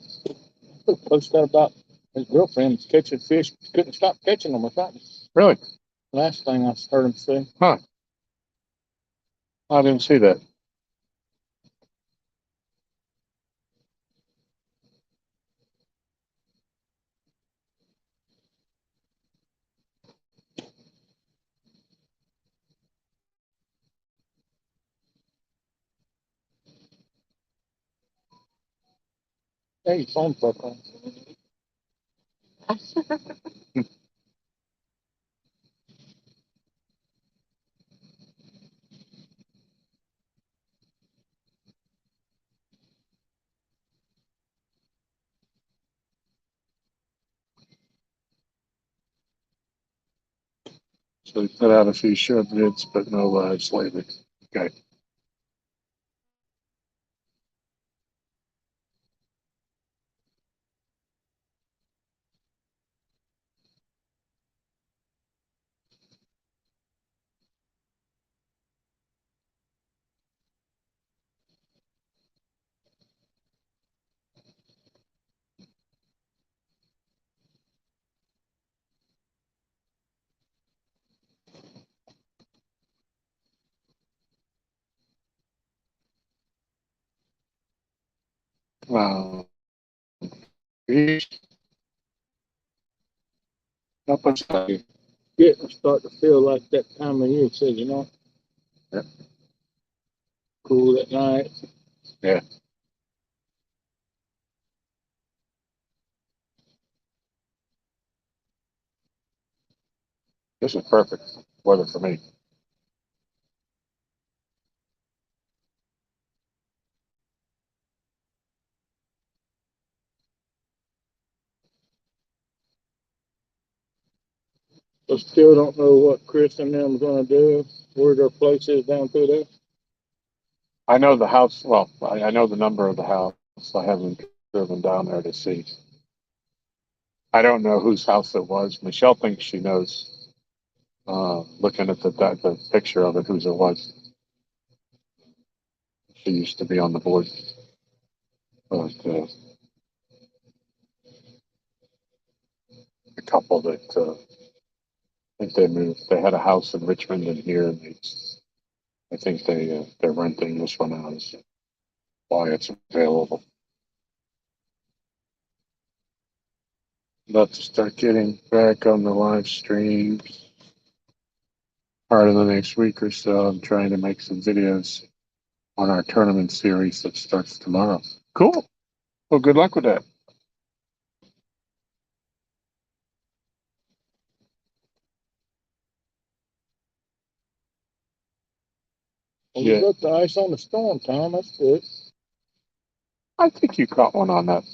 Posted about his girlfriend's catching fish, couldn't stop catching them or something.
Really?
Last thing I heard him say.
Huh. I didn't see that.
Hey, phone broke.
So he put out a few short vids, but no lives lately. Okay. Wow. Fish. Help us out here.
Getting start to feel like that time of year, too, you know?
Yep.
Cool at night.
Yeah. This is perfect weather for me.
I still don't know what Chris and them are gonna do, where their place is down through there.
I know the house. Well, I know the number of the house. I haven't driven down there to see. I don't know whose house it was. Michelle thinks she knows. Looking at the picture of it, whose it was. She used to be on the board, but a couple that I think they moved. They had a house in Richmond and here, and I think they're renting this one out. Is why it's available. About to start getting back on the live streams. Part of the next week or so, I'm trying to make some videos on our tournament series that starts tomorrow. Cool. Well, good luck with that.
Well,
Yeah.
we got the ice on the storm, Tom. That's good.
I think you caught one on that.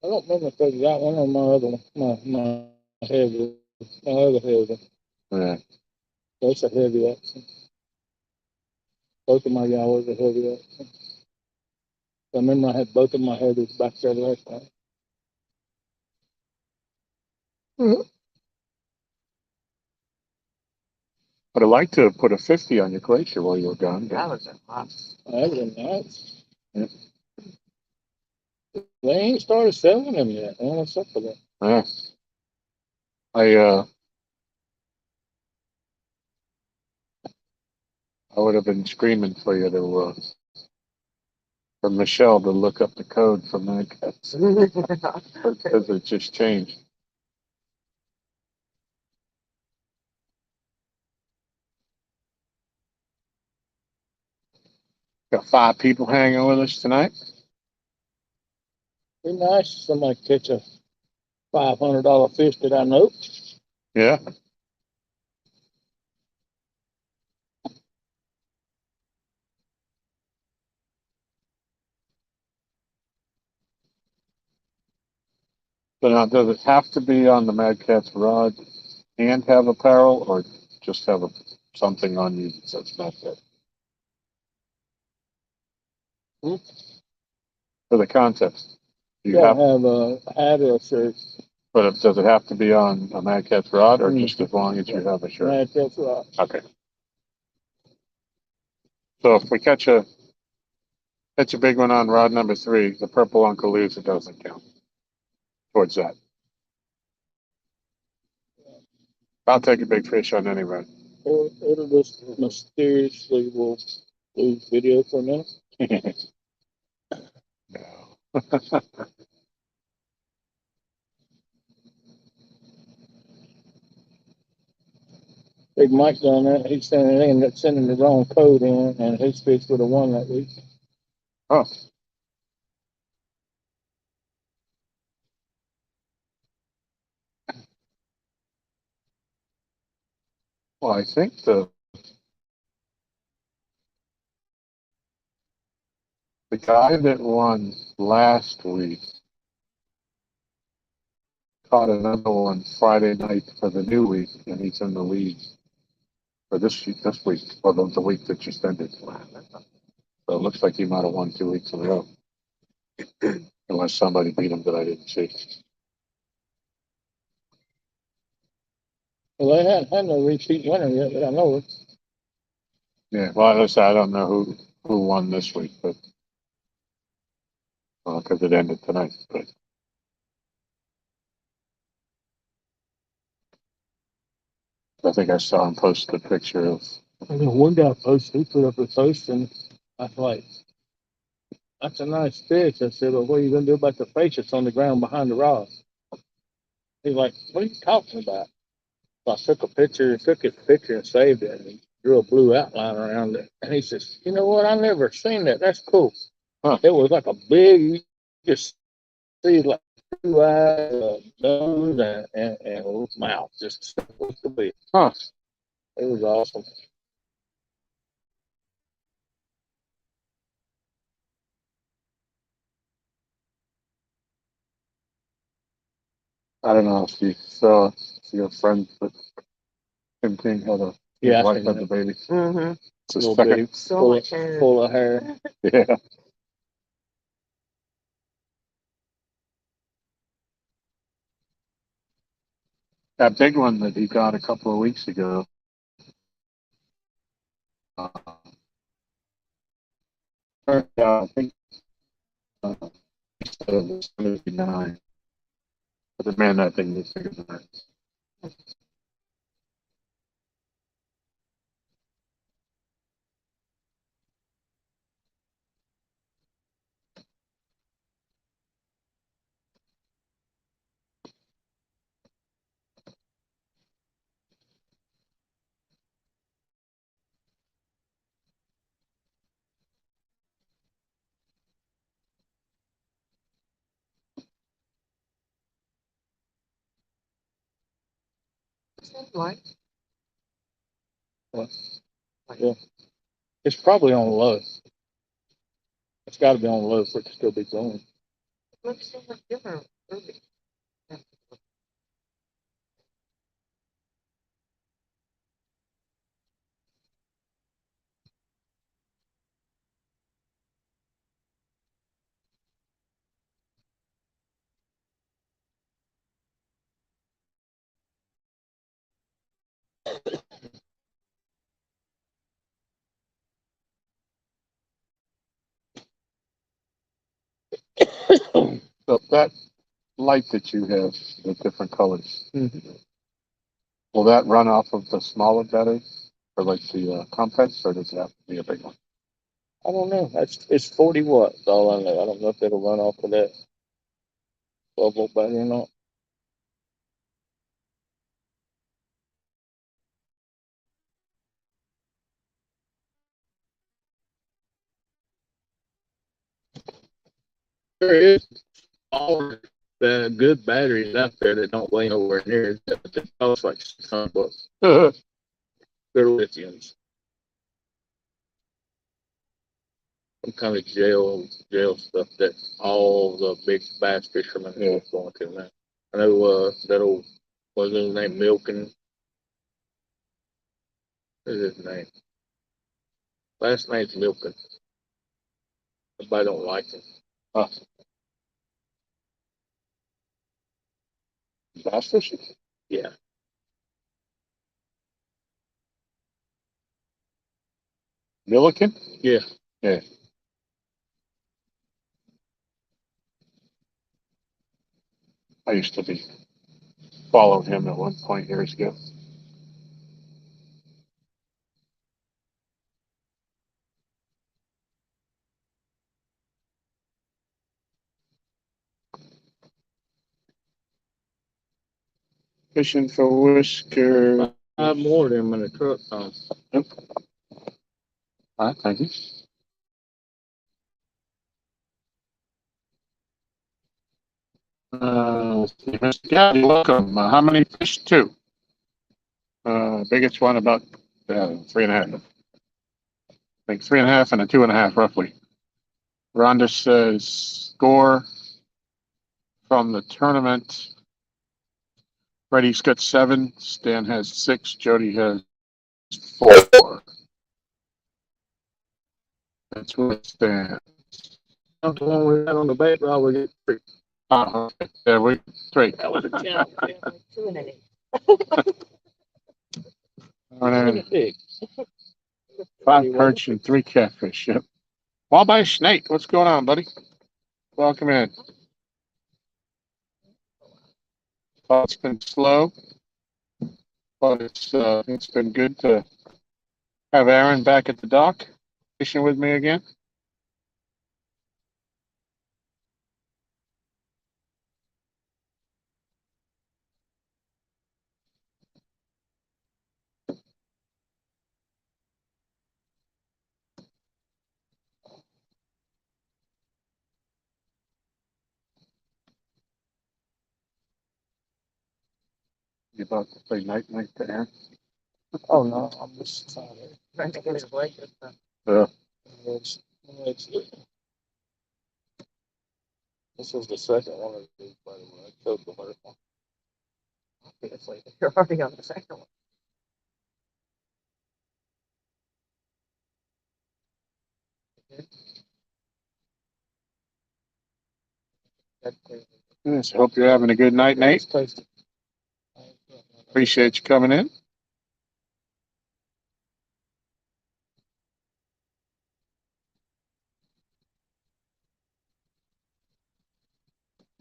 I don't remember if they got one on my other one, my heavy, my other heavy.
Yeah.
That's a heavy action. Both of my yellows are heavy action. I remember I had both of my heavies back there last time.
But I'd like to put a 50 on your glacier while you were gone.
That was a lot.
That was nice.
Yeah.
They ain't started selling them yet. Man, what's up with that?
Yeah. I would have been screaming for you to for Michelle to look up the code for Magcats because it just changed. Got 5 people hanging with us tonight.
Be nice if somebody catch a $500 fish that I know.
Yeah. So now, does it have to be on the Mad Catz rod and have apparel, or just have something on you that says Mad Cat? For the contest, you
Gotta
have.
have a hat or a shirt.
But does it have to be on a Mad Catz rod, or just as long as you have a shirt?
Mad Catz rod.
Okay. So if we catch a big one on rod number 3, the purple Uncle Lou's, it doesn't count towards that. I'll take a big fish on any rod.
Or it'll just mysteriously will lose video for a minute.
No.
Big Mike down there, he ended up sending the wrong code in, and his fish would have won that week.
Oh. Well, I think the guy that won last week caught another one Friday night for the new week, and he's in the lead for this week, or the week that just ended. So it looks like he might have won 2 weeks in a row, unless somebody beat him that I didn't see.
Well, they hadn't had no repeat winner yet, but I know it.
Yeah, well, I don't know who won this week, but because it ended tonight. But I think I saw him post a picture of.
One guy posted, he put up a post, and I was like, that's a nice fish. I said, well, what are you going to do about the fish that's on the ground behind the rod? He's like, what are you talking about? So I took his picture and saved it, and he drew a blue outline around it. And he says, you know what? I never seen that. That's cool.
Huh.
It was like a big, you just see like blue eyes, nose, and a little mouth, just simple as could be.
Huh.
It was awesome.
I don't know if you saw your friend, but Tim King had a
Yeah, I
wife
seen
had
that.
the baby.
Mm-hmm.
It's his
Little
second.
bitty,
So
full,
much hair.
full of hair.
Yeah. That big one that he got a couple of weeks ago. Uh, I think uh, he said it was 79. But the man, that thing was bigger than that.
What?
What? Yeah. It's probably on low. It's got to be on low for it to still be glowing.
Looks so much different. Ruby.
So that light that you have with different colors,
Mhm.
will that run off of the smaller battery or like the compacts, or does that have to be a big one?
I don't know. It's 40 watts. All I know. I don't know if it'll run off of that 12-volt battery or not. There is all the good batteries out there that don't weigh nowhere near it. But they cost like $600. They're lithiums. Some kind of jail stuff that all the big bass fishermen are going to now. I know that old, what's his name, Milken. What is his name? Last name's Milken. Everybody don't like him.
Huh. Bass fishing?
Yeah.
Milliken?
Yeah.
Yeah. I used to be followed him at one point years ago. Fishing for whisker.
I have more of them in the truck, Tom.
Yep. All right, thank you. Mr. Gad, you're welcome. How many fish? Two. Biggest one about 3.5. I think 3.5 and a 2.5 roughly. Rhonda says score from the tournament. Freddie's got 7. Stan has 6. Jody has 4. That's where it stands.
That's the one we had on the bait rod. We get 3.
Okay. There we 3.
That was a challenge.
Yeah, like 2 and an 8.
And then
Big.
5 perch and 3 catfish. Yep. Walleye snake. What's going on, buddy? Welcome in. Well, it's been slow, but it's been good to have Aaron back at the dock fishing with me again. You about to say night night to Aaron?
Oh no, I'm just
Trying to get his blanket.
Yeah.
This is the second one of these, by the way. I chose the first one.
Obviously, you're already on the second one.
Yes, hope you're having a good night, Nate.
Tasty.
Appreciate you coming in.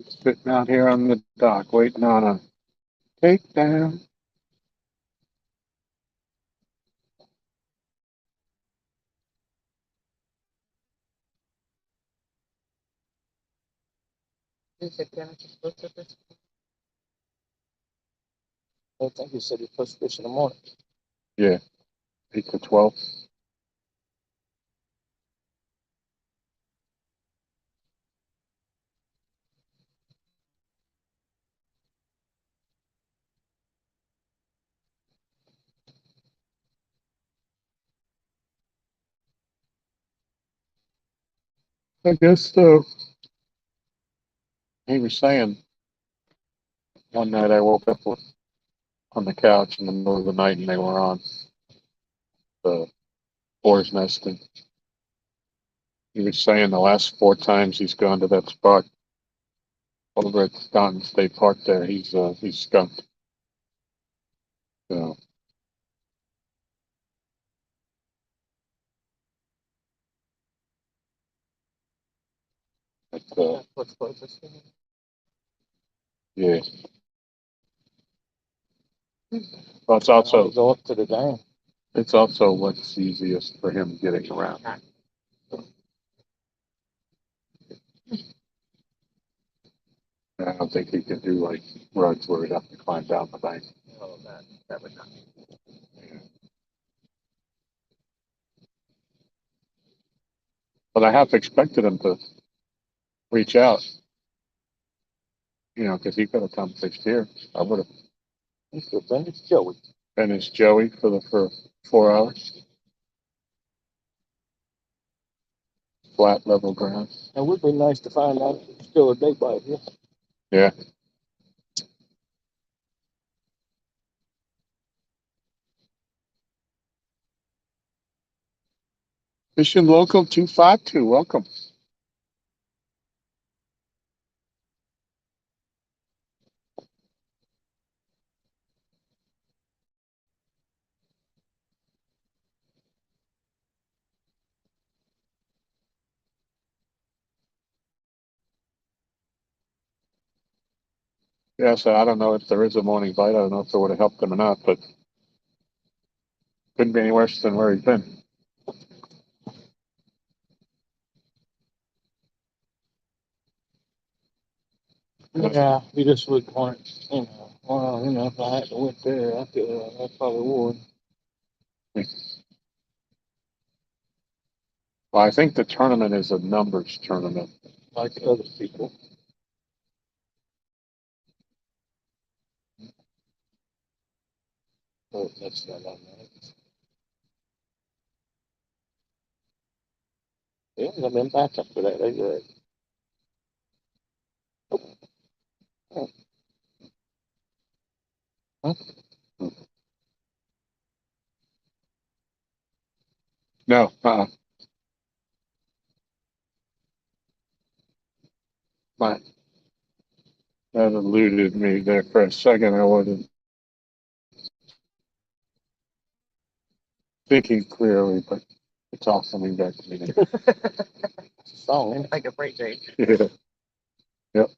Sitting out here on the dock waiting on a takedown.
Is it gonna just look at this?
I think you said you push fish in the morning.
Yeah, 8 to 12. I guess so. He was saying one night I woke up on the couch in the middle of the night and they were on the boar's nest. And he was saying the last 4 times he's gone to that spot over at Staunton State Park there, he's skunked. So, but,
What's closest?
yeah. Well, it's also
Go up to the dam.
it's also what's easiest for him getting around. I don't think he can do like rugs where he'd have to climb down the bank.
Oh, that would not.
But I half expected him to reach out, because he could have come fixed here. I would have
You could been it's Joey.
finished Joey for 4 hours. Flat level ground.
It would be nice to find out if it's still a day bite here.
Yeah. Fishing Local 252, welcome. Yeah, so I don't know if there is a morning bite. I don't know if it would have helped him or not, but couldn't be any worse than where he's been.
Yeah, you just would want, well, if I had to went there, I probably would.
Well, I think the tournament is a numbers tournament.
Like other people. Oh, that's not on that. Yeah, I've been back up for that. They good. Huh?
No, my, that eluded me there for a second. I wasn't thinking clearly, but it's all coming back to me now.
Song, ain't it?
Like a freight train.
Yeah. Yep.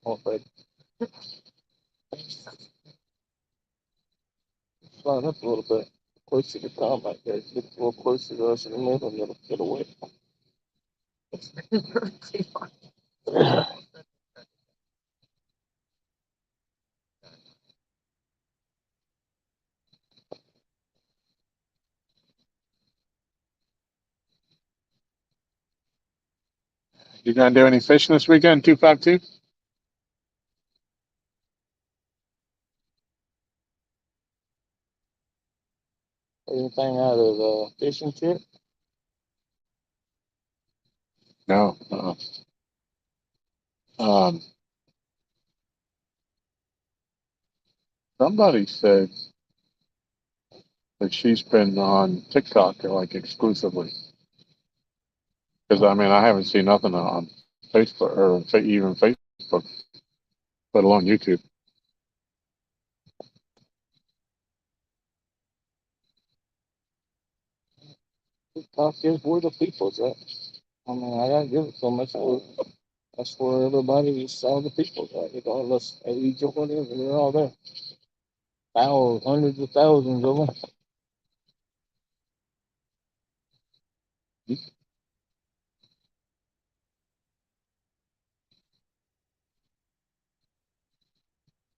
Oh, but slide up a little bit. Closer to Tom like that. Get a little closer to us in the middle and it'll get away.
You gonna do any fishing this weekend? 252.
Anything out of the fishing trip?
No. Somebody said that she's been on TikTok like exclusively. Because I mean, I haven't seen nothing on Facebook or even Facebook, let alone YouTube.
TikTok is where the people's at. I mean, I gotta give it to them. That's where everybody saw the people's at, regardless of age or whatever. They're all there. Thousands, hundreds of thousands of them.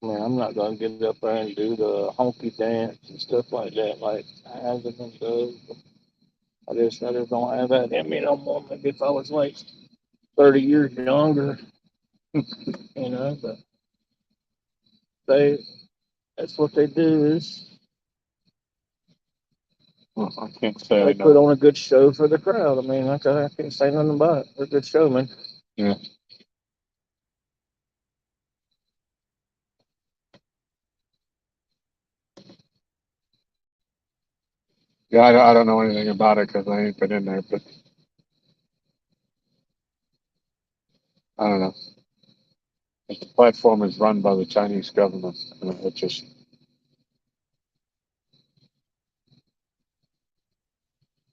I mean, I'm not gonna get up there and do the honky dance and stuff like that, like Hazard does. I just don't have that in me no more. Maybe if I was like 30 years younger, but they that's what they do is
Well, I can't say I
they put
know.
on a good show for the crowd. I mean, I can't say nothing about it. They're good showmen.
Yeah. Yeah, I don't know anything about it because I ain't been in there, but I don't know. The platform is run by the Chinese government, and it just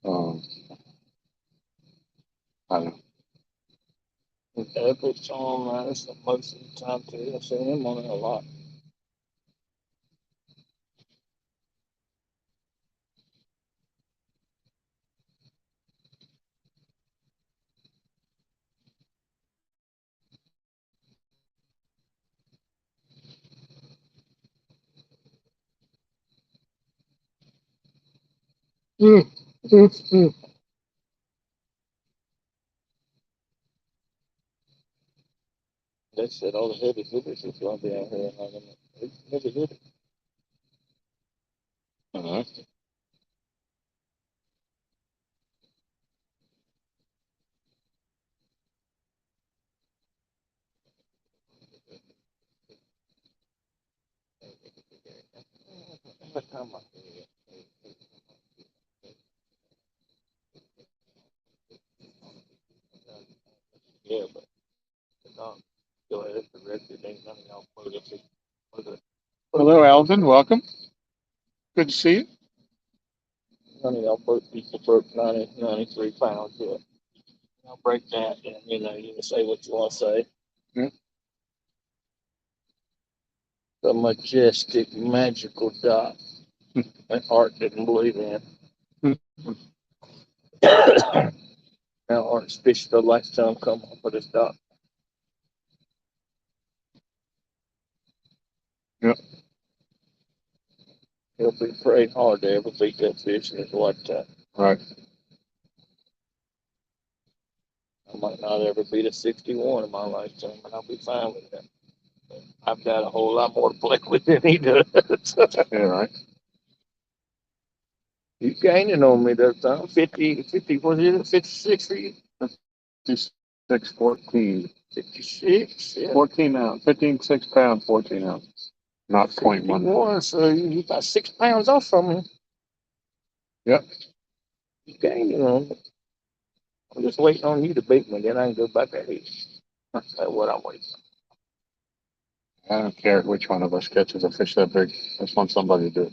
um, I don't know.
Epic's on this most of the time too. I've seen him on it a lot. They said all the heavy hitters is gonna be out here having it. Heavy hitters.
Uh-huh.
Yeah, but go ahead. The rest of it ain't none of y'all
Hello, Alvin. Welcome. Good to see you.
none of y'all people broke 93 pounds yet. I'll break that, and you can say what you want to say.
Yeah.
The majestic, magical dot that Art didn't believe in. Now Art's fish for a lifetime come off of this dot.
Yep.
He'll be praying hard to ever beat that fish in his lifetime.
Right.
I might not ever beat a 61 in my lifetime, and I'll be fine with that. I've got a whole lot more to play with than he does.
Yeah. Right.
You gaining on me that time. 50, was it 56 for you?
56, 14.
56? Yeah.
14 ounce. 15, 6 pounds, 14 ounces. Not 0.1.
So you about 6 pounds off from me.
Yep.
You gaining on me. I'm just waiting on you to beat me, then I can go back at it. That's what I'm waiting on.
I don't care which one of us catches a fish that big. I just want somebody to do it.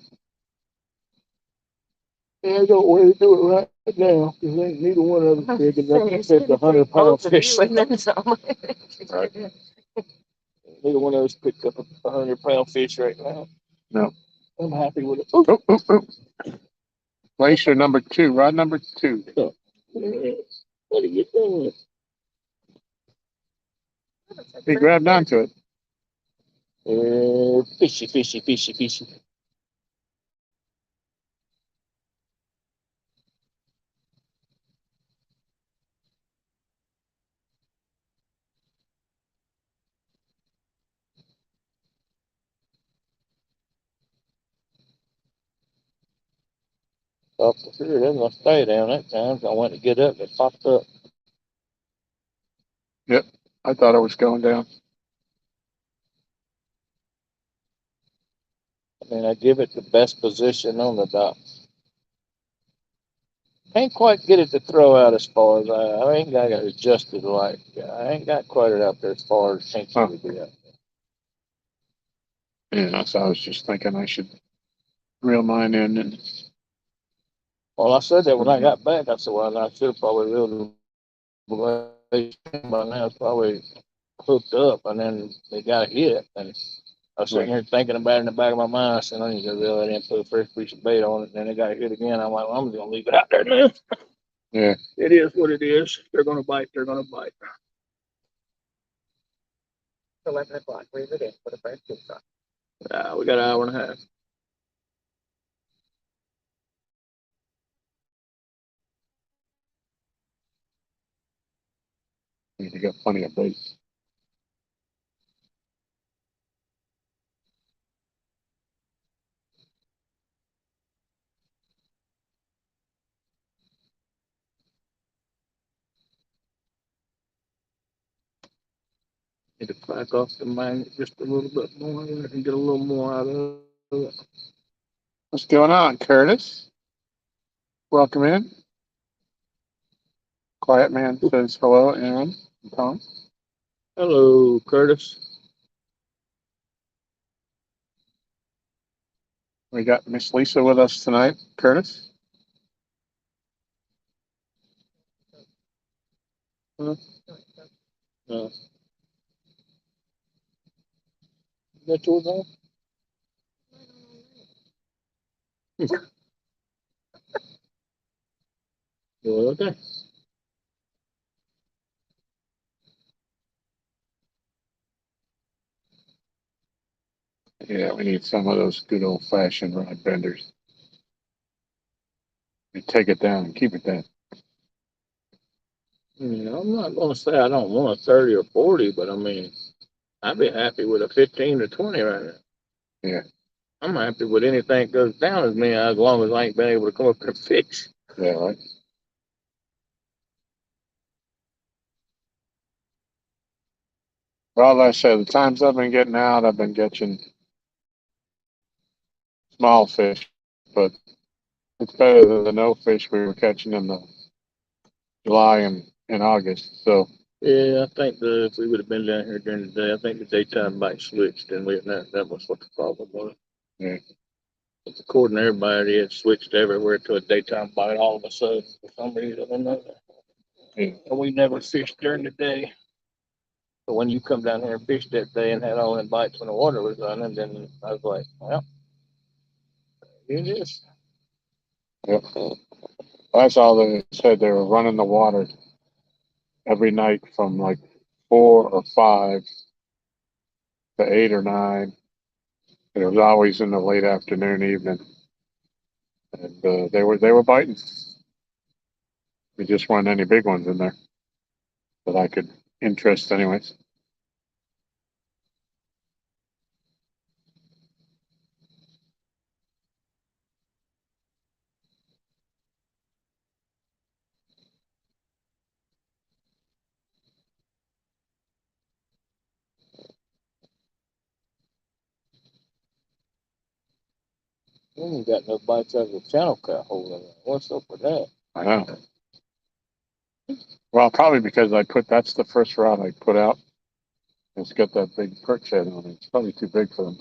Yeah, I don't want to do it right now because ain't neither one of us big enough to pick a 100-pound fish.
Right.
Neither one of us picked up a 100-pound fish right now.
No.
I'm happy with it.
Oh, oh, oh. Glacier number 2, rod number 2.
What are you doing?
He grabbed onto it.
Fishy, fishy, fishy, fishy. Thought for sure they was gonna stay down that time. So I went to get up, it popped up.
Yep. I thought it was going down.
I mean, I give it the best position on the dock. Can't quite get it to throw out as far as I ain't got it adjusted like I ain't got quite it out there as far as it
Huh.
would be out.
Yeah, so I was just thinking I should reel mine in and
Well, I said that when I got back. I said, well, I should have probably reeled the blade in by now. It's probably hooked up, and then they got hit. And I was sitting here thinking about it in the back of my mind. I said, I need to reel it in, put a fresh piece of bait on it. And then they got hit again. I'm like, well, I'm just gonna leave it out there now.
yeah.
It is what it is. They're gonna bite. They're gonna bite.
11 o'clock. Leave it in. Put a fresh piece on.
We got an hour and a half.
You got plenty of bait.
Need to crack off the magnet just a little bit more and get a little more out of it.
What's going on, Curtis? Welcome in. Quiet Man says hello, Aaron and Tom.
Hello, Curtis.
We got Miss Lisa with us tonight. Curtis?
That yours on? Okay.
Yeah, we need some of those good old fashioned rod benders. You take it down and keep it down.
I'm not gonna say I don't want a 30 or 40, but I mean, I'd be happy with a 15 to 20 right now.
Yeah.
I'm happy with anything that goes down as me as long as I ain't been able to come up there and fix.
Yeah, right. Well, like I said, the times I've been getting out, I've been catching small fish, but it's better than the no fish we were catching in the July and August. So
Yeah, I think if we would have been down here during the day, I think the daytime bite switched, and that was what the problem was.
yeah,
According to everybody, it switched everywhere to a daytime bite all of a sudden for some reason or another.
yeah.
And we never fished during the day. But when you come down here and fish that day and had all them bites when the water was running, then I was like, well, here it is.
Yep. That's all they said. They were running the water every night from like 4 or 5 to 8 or 9. And it was always in the late afternoon, evening, and they were biting. There just weren't any big ones in there that I could interest, anyways.
We ain't got no bites out of the channel cat hole in there. What's up with that?
I know. Well, probably because that's the first rod I put out. It's got that big perch head on it. It's probably too big for them.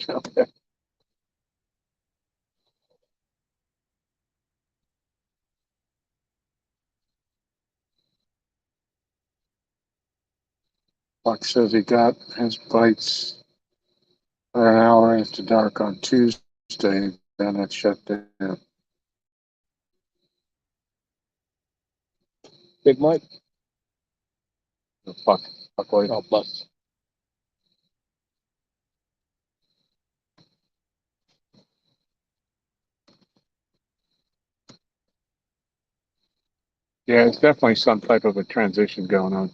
Buck says he got his bites for an hour after dark on Tuesday. Then it shut down.
Big Mike?
Buck, Buck White.
Oh, Buck.
Yeah, it's definitely some type of a transition going on.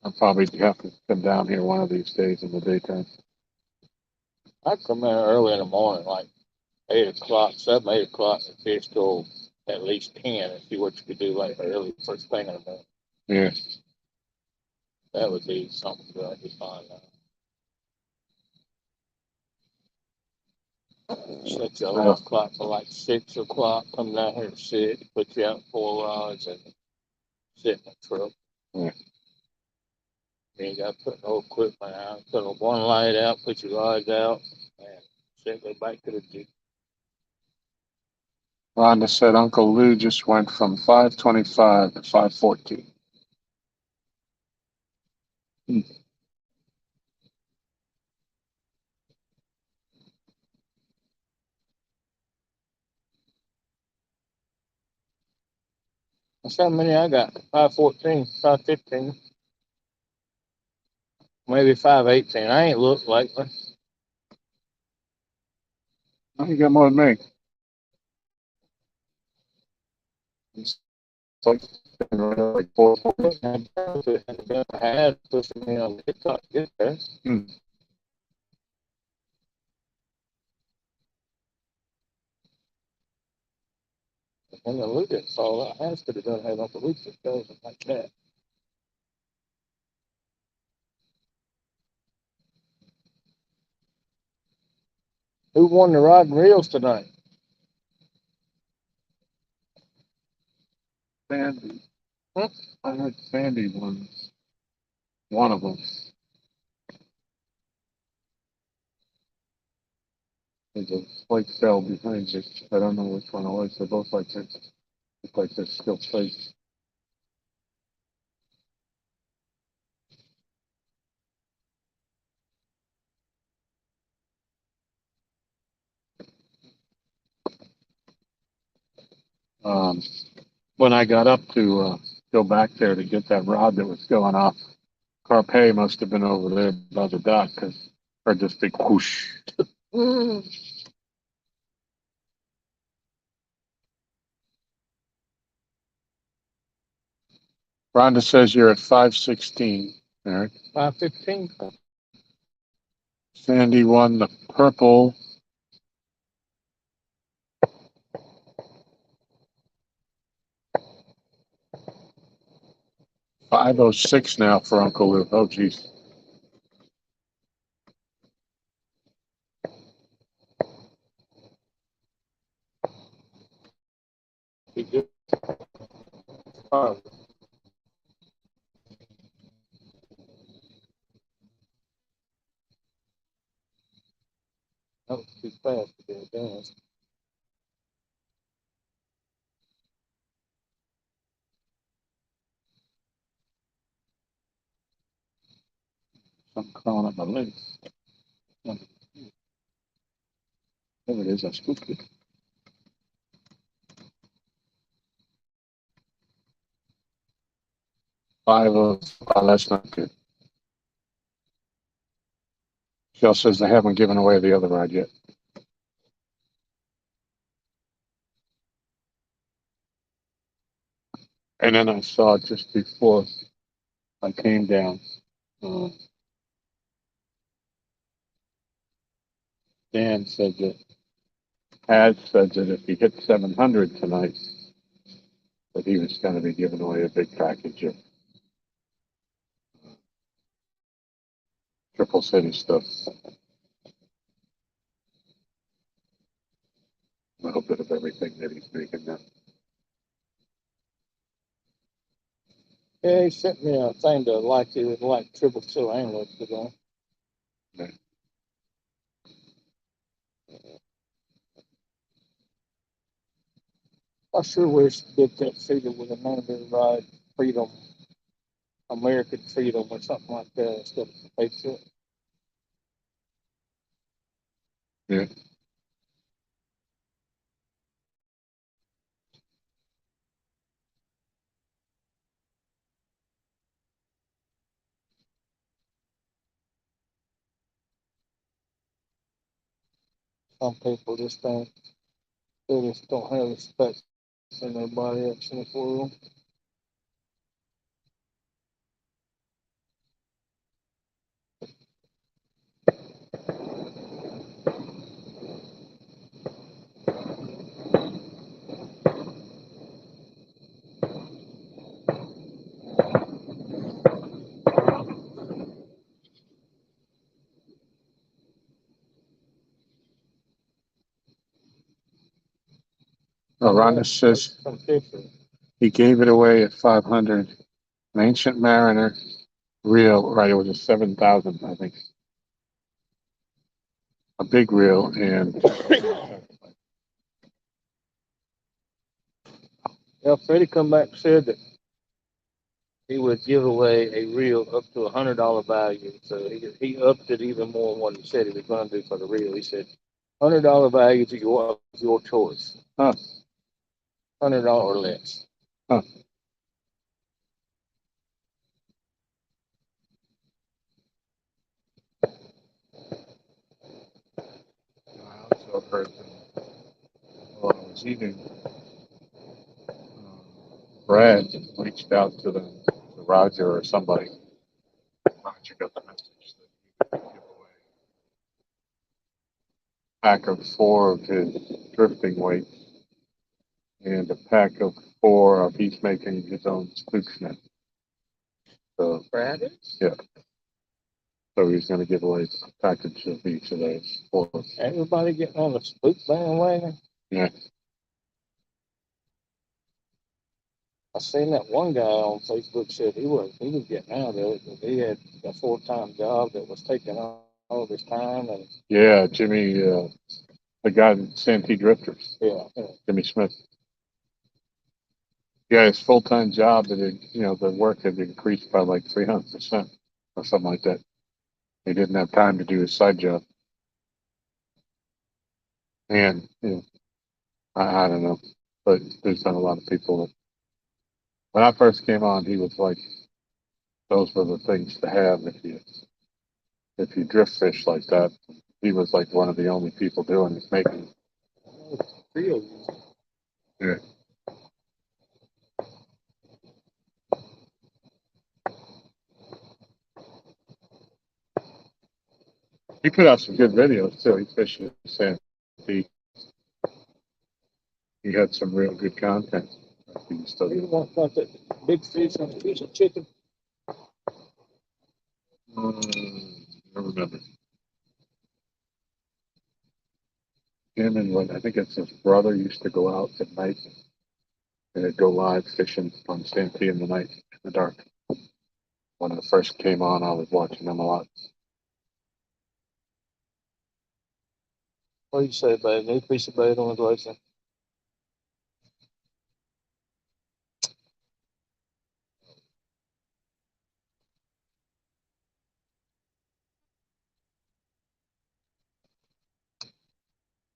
I'll probably have to come down here one of these days in the daytime.
I'd come in early in the morning, like 8 o'clock, 7, 8 o'clock, and fish till at least 10 and see what you could do like early first thing in the morning.
Yeah.
That would be something that I'd be fine now. Set your alarm clock for like 6 o'clock, come down here and sit, put you out 4 rods and sit in the truck.
Yeah.
Then you got to put no equipment out, put one light out, put your rods out, and sit, go back to the Jeep.
Rhonda said Uncle Lou just went from 525 to 514.
That's how many I got. 514, 515, maybe 518. I ain't looked lately.
Oh, you got more than me. It's like 440.
I had pushing me on TikTok to get there. And the Lou didn't fall out. I could have done had Uncle Lou just goes like that. Who won the rod and reels tonight?
Sandy.
Huh?
I heard Sandy won one of them. There's a white cell behind it. I don't know which one it was. They're both like this. Look like they're still placed. When I got up to go back there to get that rod that was going off, Carpe must have been over there by the dock because I heard this big whoosh. Rhonda says you're at 516, Eric.
515.
Sandy won the purple. $506 now for Uncle Lou. Oh, geez.
He did. Oh, that was too fast to be a dance.
Something crawling up my legs. There it is. I scooped it. Oh, that's not good. Shell says they haven't given away the other ride yet. And then I saw just before I came down, Dan said that said that if he hit 700 tonight, that he was going to be giving away a big package of Triple City stuff. A little bit of everything that he's making now.
Yeah, he sent me a thing to like he would like triple two anglers today.
Okay.
I sure wish to get that figure with a name of the ride, Freedom, American Freedom, or something like that instead of Patriot.
Yeah.
Some people just don't, they just don't have respect for nobody else in the world.
Rhonda says
Some fishing.
he gave it away at 500. An ancient mariner reel, right? It was a 7,000, I think. A big reel, and
Yeah, Freddie come back and said that he would give away a reel up to $100 value. So he upped it even more than what he said he was going to do for the reel. He said $100 value to your choice.
huh,
$100 or less.
huh. I also heard that while I was eating, Brad reached out to Roger or somebody. Roger got the message that he would give away a pack of 4 of his drifting weights and a pack of 4 of he's making his own spook net. So
Brad?
yeah, so he's going to give away a package of each of those 4.
Everybody getting on the spook bandwagon.
Yeah.
I seen that one guy on Facebook said he was getting out of it because he had a full-time job that was taking all of his time and
Yeah, Jimmy, the guy in Santee Drifters,
yeah.
Jimmy Smith. Yeah, his full time job, the work had increased by like 300% or something like that. He didn't have time to do his side job. And, I don't know, but there's been a lot of people that, when I first came on, he was like, those were the things to have if you drift fish like that. He was like one of the only people doing it, making.
Real.
Yeah. He put out some good videos too. He fished in Santee. He had some real good content. He used to-
You want that big fish and a piece of chicken?
I remember him and what I think it's his brother used to go out at night and they'd go live fishing on Santee in the night in the dark. When it first came on, I was watching them a lot.
What do you say, babe? New piece of bait on the glacier?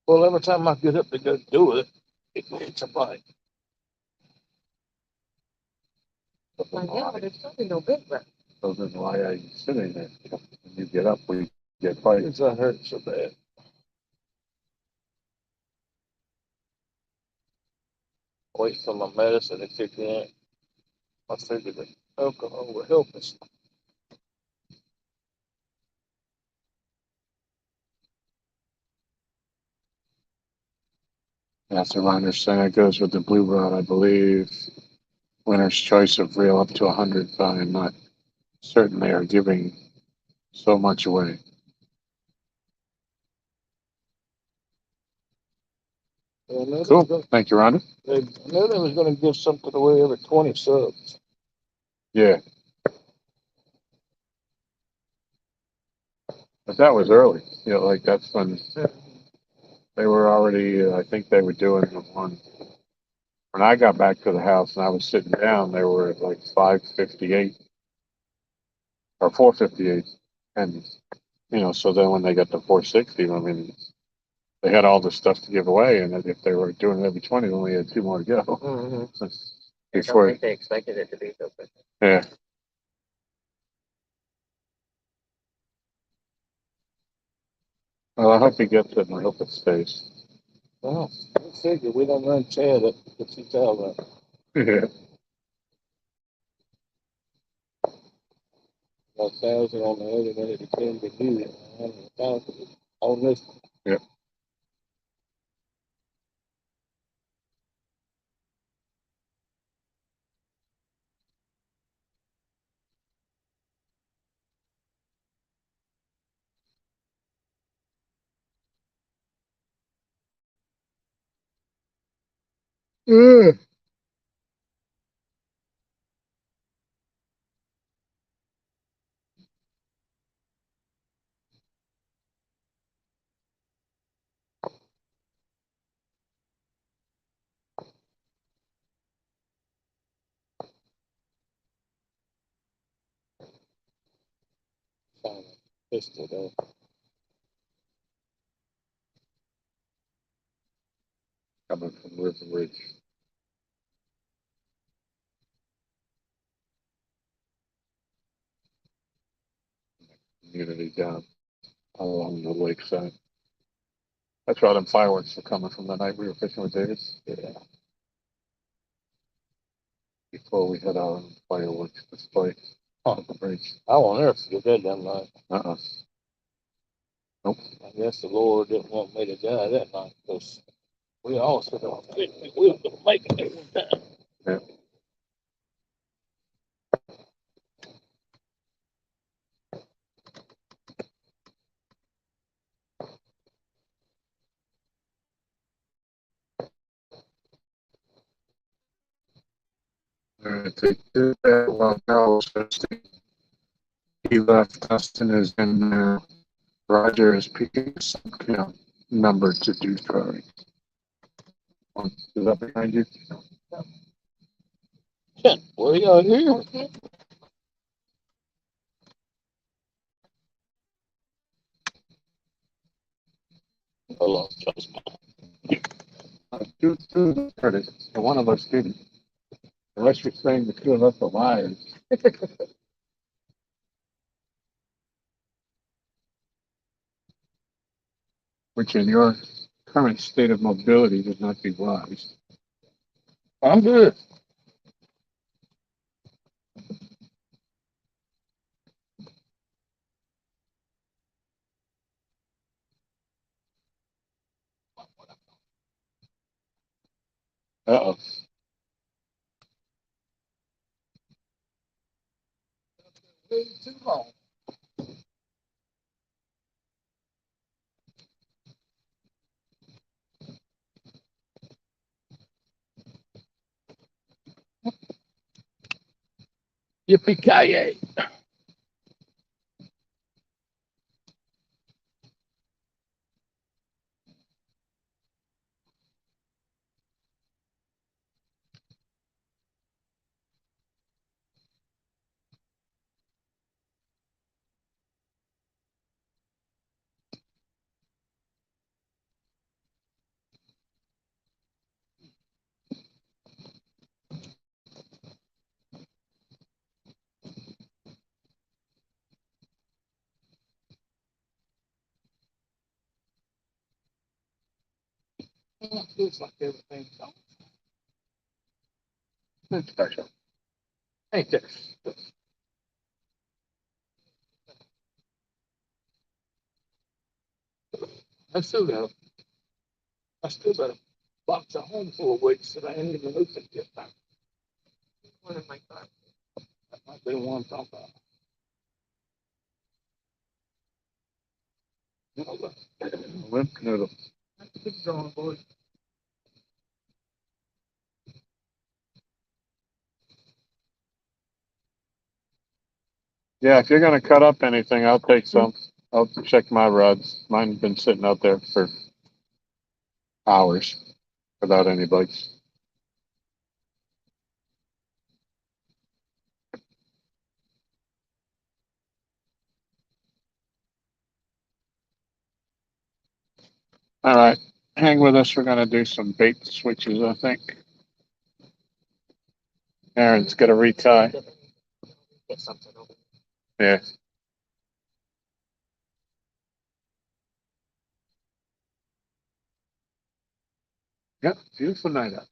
Well, every time I get up to go do it, it's a bite.
Yeah, but it's probably no good, but
So then why are you sitting there? When you get up, we get fights.
It's not hurt so bad. Wait for my medicine to kick in. I figured that alcohol would help us.
That's a Reiner Senna goes with the blue rod, I believe. Winner's choice of reel up to 100, but I'm not certain they are giving so much away. Cool. Thank you, Rhonda.
I knew they was going to give something away every 20 subs.
Yeah. But that was early. Like that's when they were already, I think they were doing the one. When I got back to the house and I was sitting down, they were at like 558 or 458. And, so then when they got to 460, I mean, they had all this stuff to give away. And if they were doing it every 20, they only had 2 more to go.
mm-hmm. I don't
Before,
think they expected it to be so quick.
yeah. Well, I hope he gets it and I hope it stays.
Well, we figured we don't run Chad up to 2,000.
Yeah.
1,000 on the other one, it depends on you. 1,000 on this.
Yep.
Yeah.
Pistol though.
Coming from River Ridge. Community down along the lakeside. That's why them fireworks were coming from the night we were fishing with David.
Yeah.
Before we had our fireworks display on the bridge.
I won't ever forget that damn night.
Uh-uh. Nope.
I guess the Lord didn't want me to die that night because we all said we were gonna make it every time.
Yeah. They did that while Carol was hosting. He left. Gaston is in there. Roger is picking some number to do drawing. Is that behind you?
Shit, what do you got here? I lost trust.
Two heard it, and one of us didn't. The rest were saying the two of us are liars. Which in your current state of mobility would not be wise.
I'm good.
Uh-oh.
Too long.
Yippee-ki-yay.
Looks like everything's on.
That's special.
Ain't that? I still got a box at home full of weights that I ain't even opened yet.
One of my thoughts.
That might be the one I'm talking about. You know, but
Limp noodle.
that's a good drawing board.
Yeah, if you're gonna cut up anything, I'll take some. I'll check my rods. Mine's been sitting out there for hours without any bites. All right, hang with us. We're gonna do some bait switches, I think. Aaron's gonna retie.
Get something over.
Yeah. Yep, beautiful night out.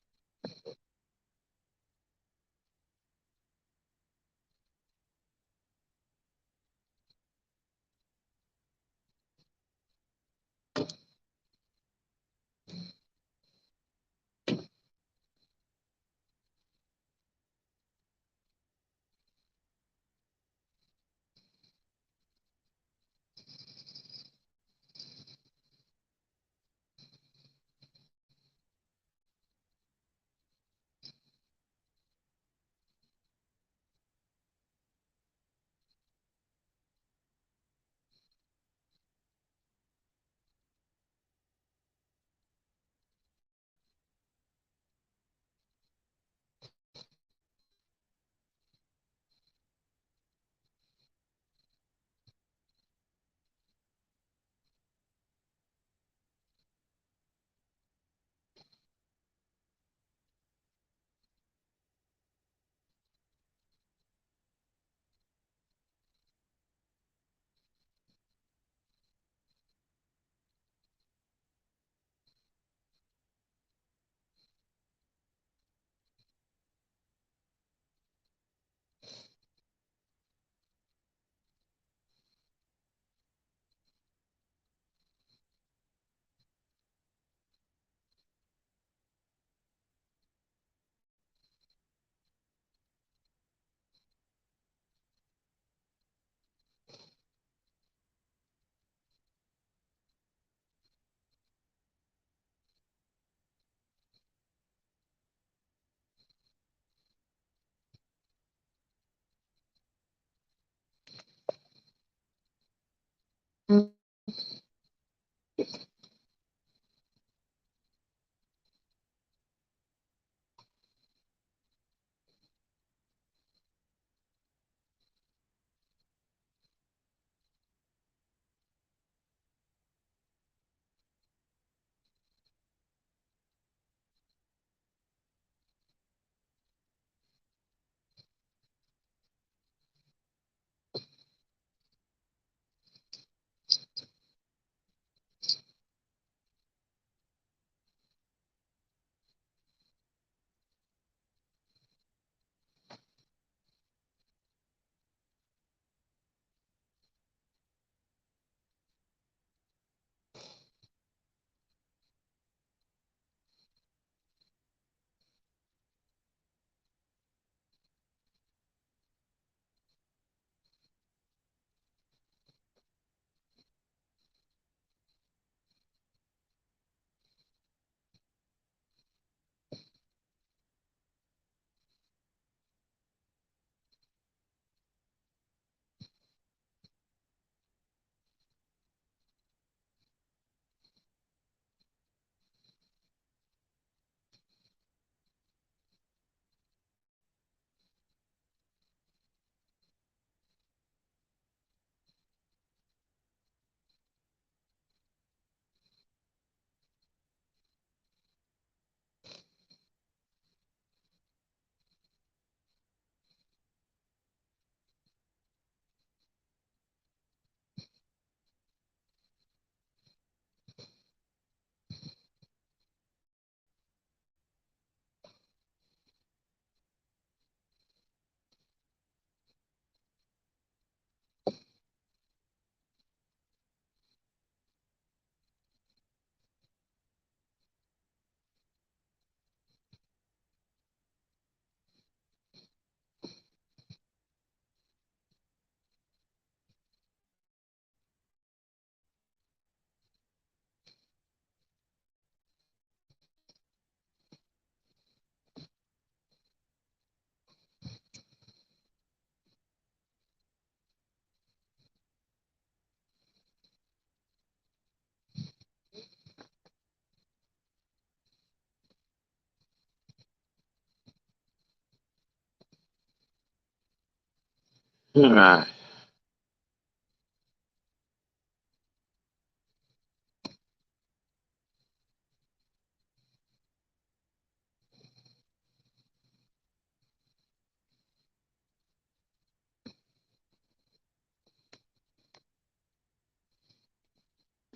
All right.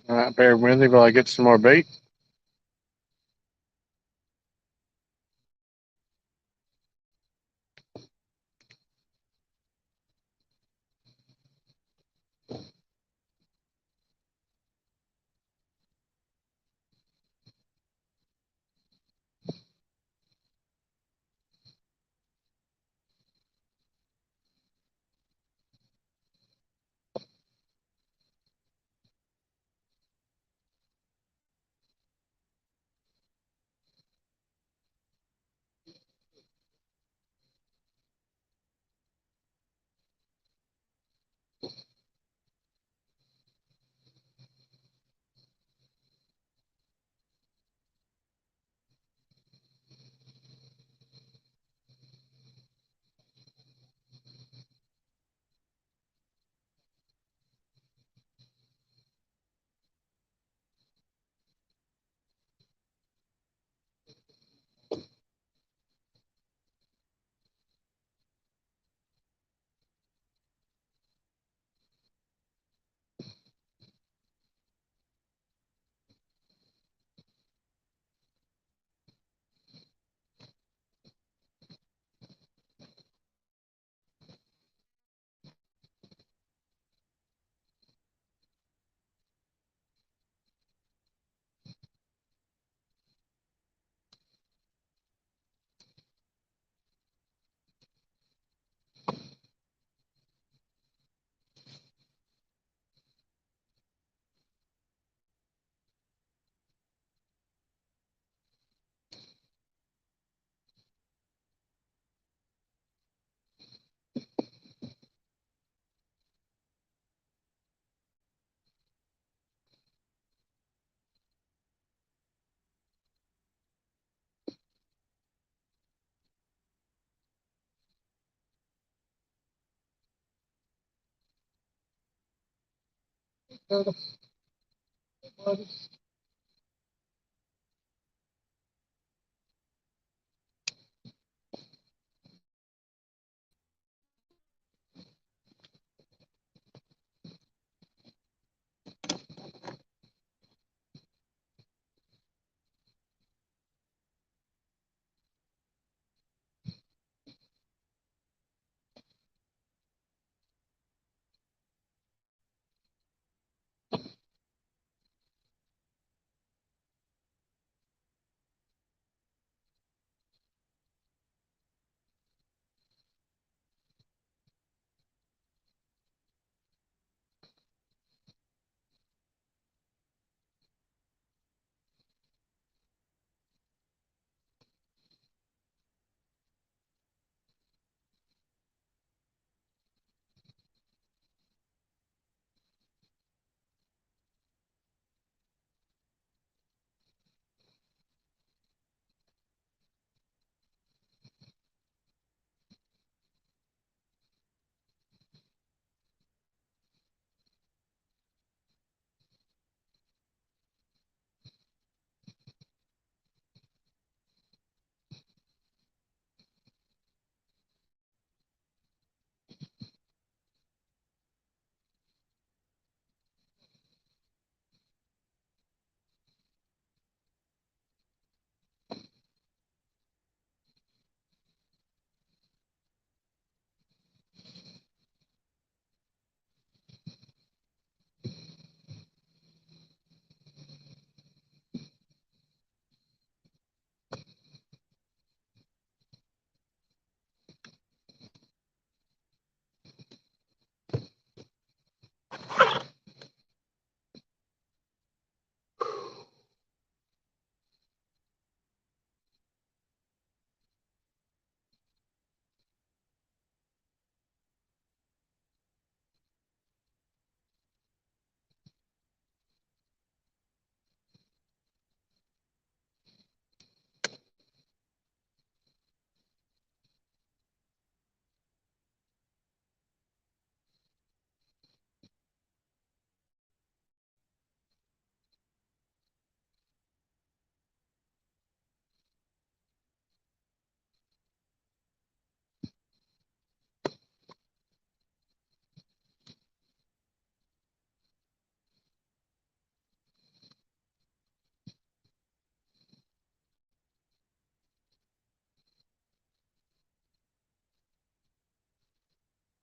All right, bear with me while I get some more bait.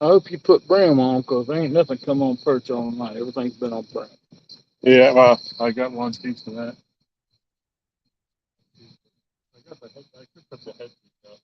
I hope you put brim on, cause ain't nothing come on perch all night. Everything's been on brim.
Yeah, well, I got one piece of that. I got the head. I could put the head piece up.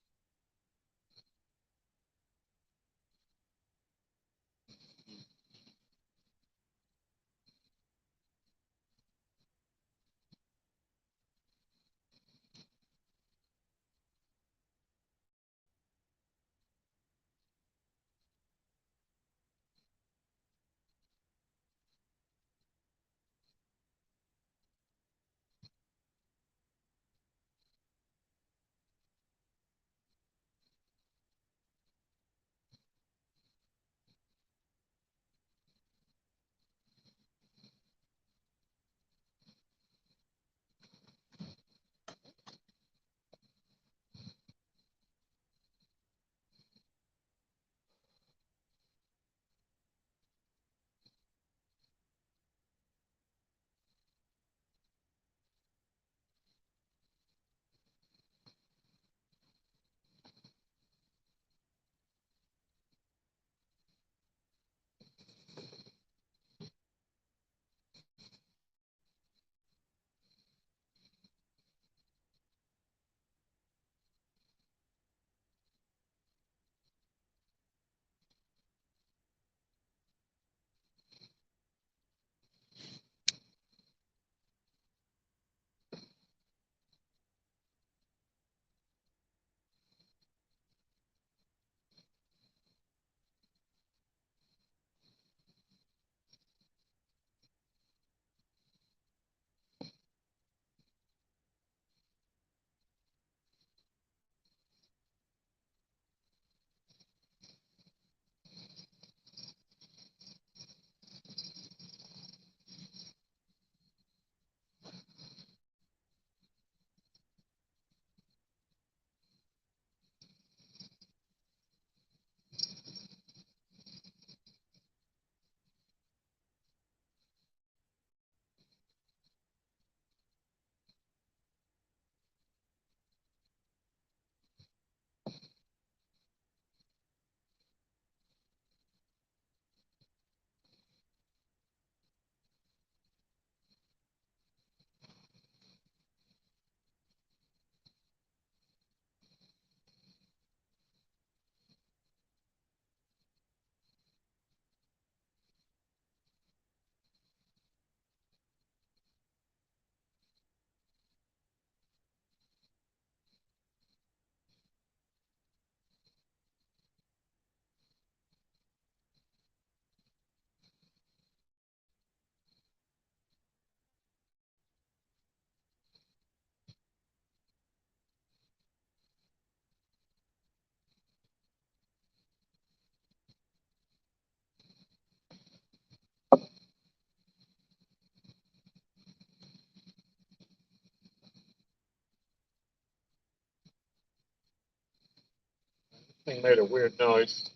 Thing made a weird noise.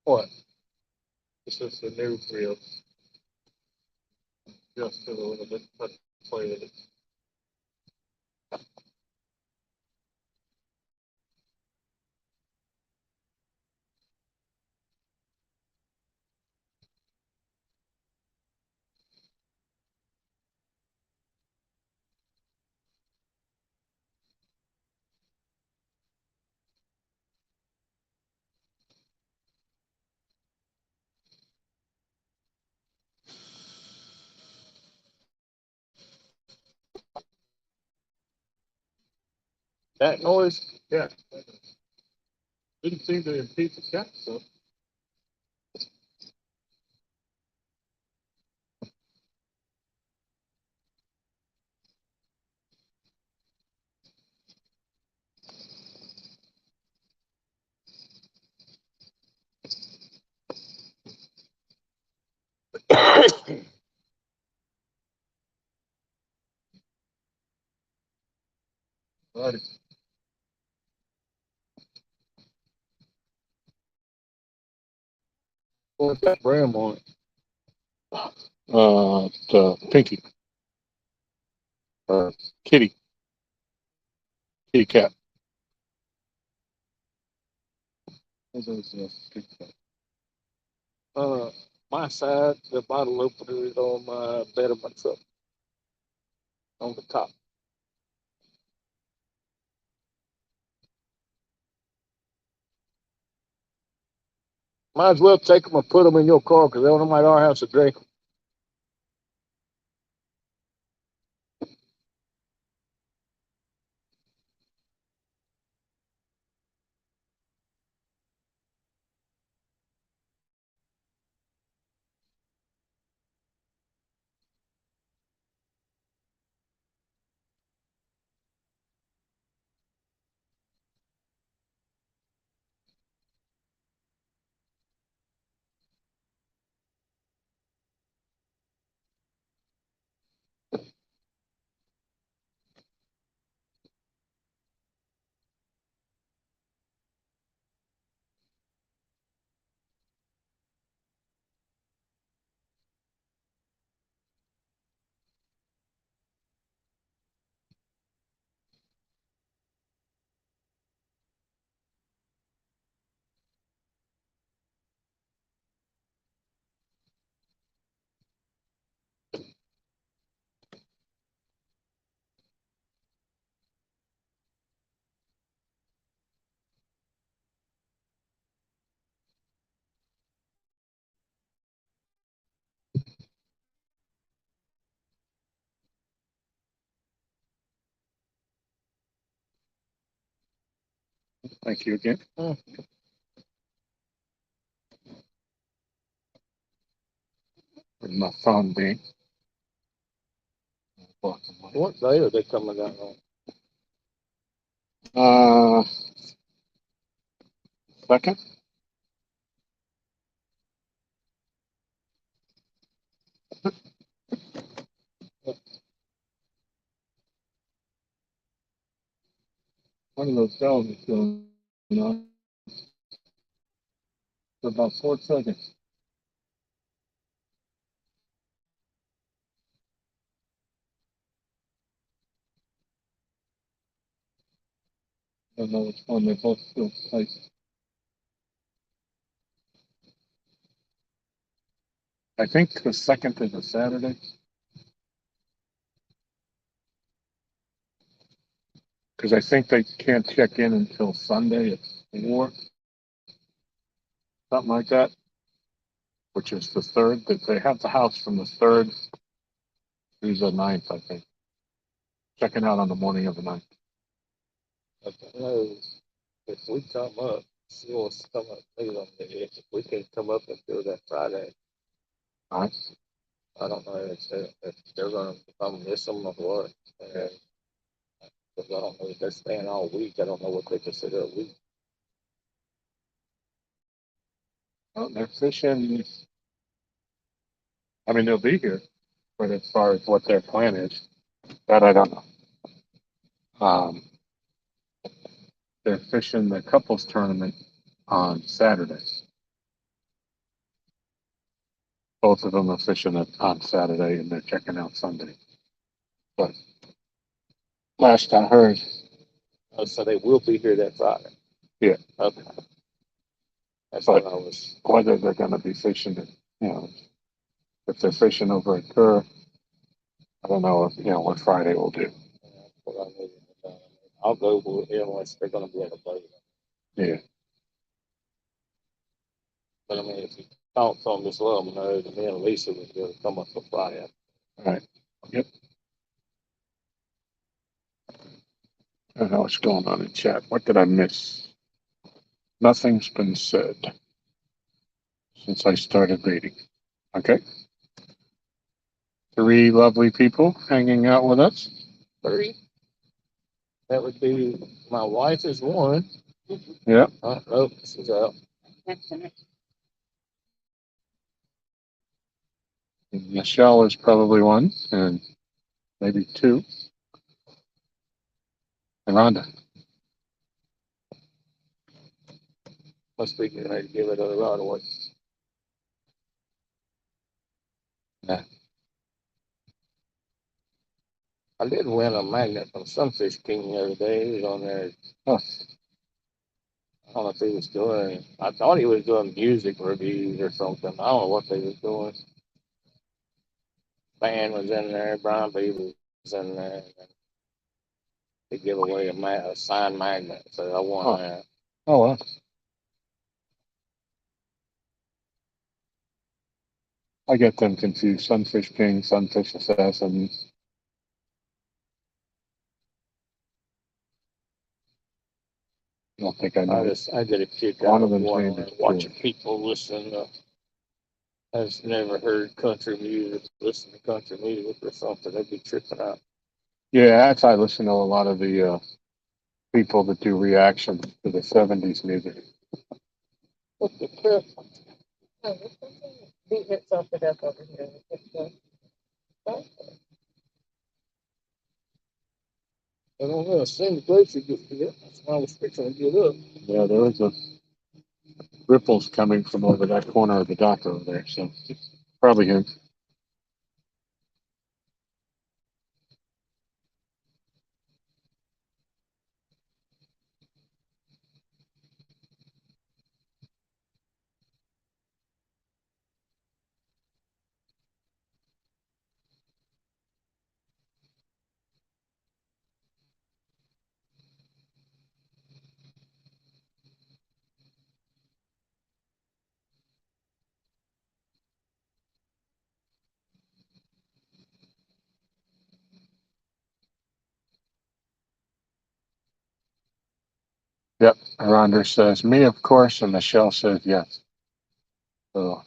What?
This is the new reel. Just a little bit. Let's play with it.
That noise?
Yeah. Didn't seem to impede the cat, so. Alrighty.
What's that brim on it?
Pinky. Kitty. Kitty cat.
What is this? My side, the bottle opener is on my bed of my truck, on the top. Might as well take them and put them in your car because they don't at our house to drink 'em.
Thank you again.
Mm.
With my phone being.
What day are they coming down on?
Second. One of those bells is going on for about 4 seconds. I don't know which one they both still place. I think the second is a Saturday. Because I think they can't check in until Sunday at 4, something like that, which is the third. That they have the house from the third through the 9th, I think. Checking out on the morning of the 9th.
I don't know if we come up, she wants to come up later on the if we can come up and do that Friday.
All right.
I don't know if they're gonna if I'm miss them or what. And, 'cause I don't know if they're staying all week. I don't know what they consider a week.
Well, they're fishing. I mean, they'll be here, but as far as what their plan is, that I don't know. They're fishing the couples tournament on Saturday. Both of them are fishing it on Saturday, and they're checking out Sunday. But last I heard,
So they will be here that Friday.
yeah.
Okay. That's
But
what I was.
whether they're going to be fishing it, if they're fishing over at Kerr, I don't know if, what Friday will do.
What I needed to know. I'll go with it unless they're gonna be at a boat.
Yeah.
But I mean, if you talk to them, just let them know that me and Lisa would be able to come up for Friday.
All right. Yep. I don't know what's going on in chat. What did I miss? Nothing's been said since I started reading. Okay. 3 lovely people hanging out with us.
3. That would be my wife is one.
Yeah.
Oh, she's out.
Michelle is probably 1, and maybe 2. And Rhonda.
Must be getting ready to give it a right away.
Yeah.
I did win a magnet from Sunfish King the other day. He was on there.
Oh.
don't know if he was doing. I thought he was doing music reviews or something. I don't know what they was doing. Band was in there. Brian B was in there. And they give away a signed magnet. So I won that.
Oh, well. I get them confused. Sunfish King, Sunfish Assassin. I don't think I know.
I get a kick
One
out
of
of
them's named is
watching people listen to. Has never heard country music, listen to country music or something. They'd be tripping out.
Yeah, that's I listen to a lot of the people that do reactions to the '70s music.
What the crap?
Oh, this person beat himself to death over here.
I don't know. Same place you get to. That's why I was fixing to get up.
Yeah, there was a ripples coming from over that corner of the dock over there, so probably him. Yep, Ronder says me, of course, and Michelle says yes. So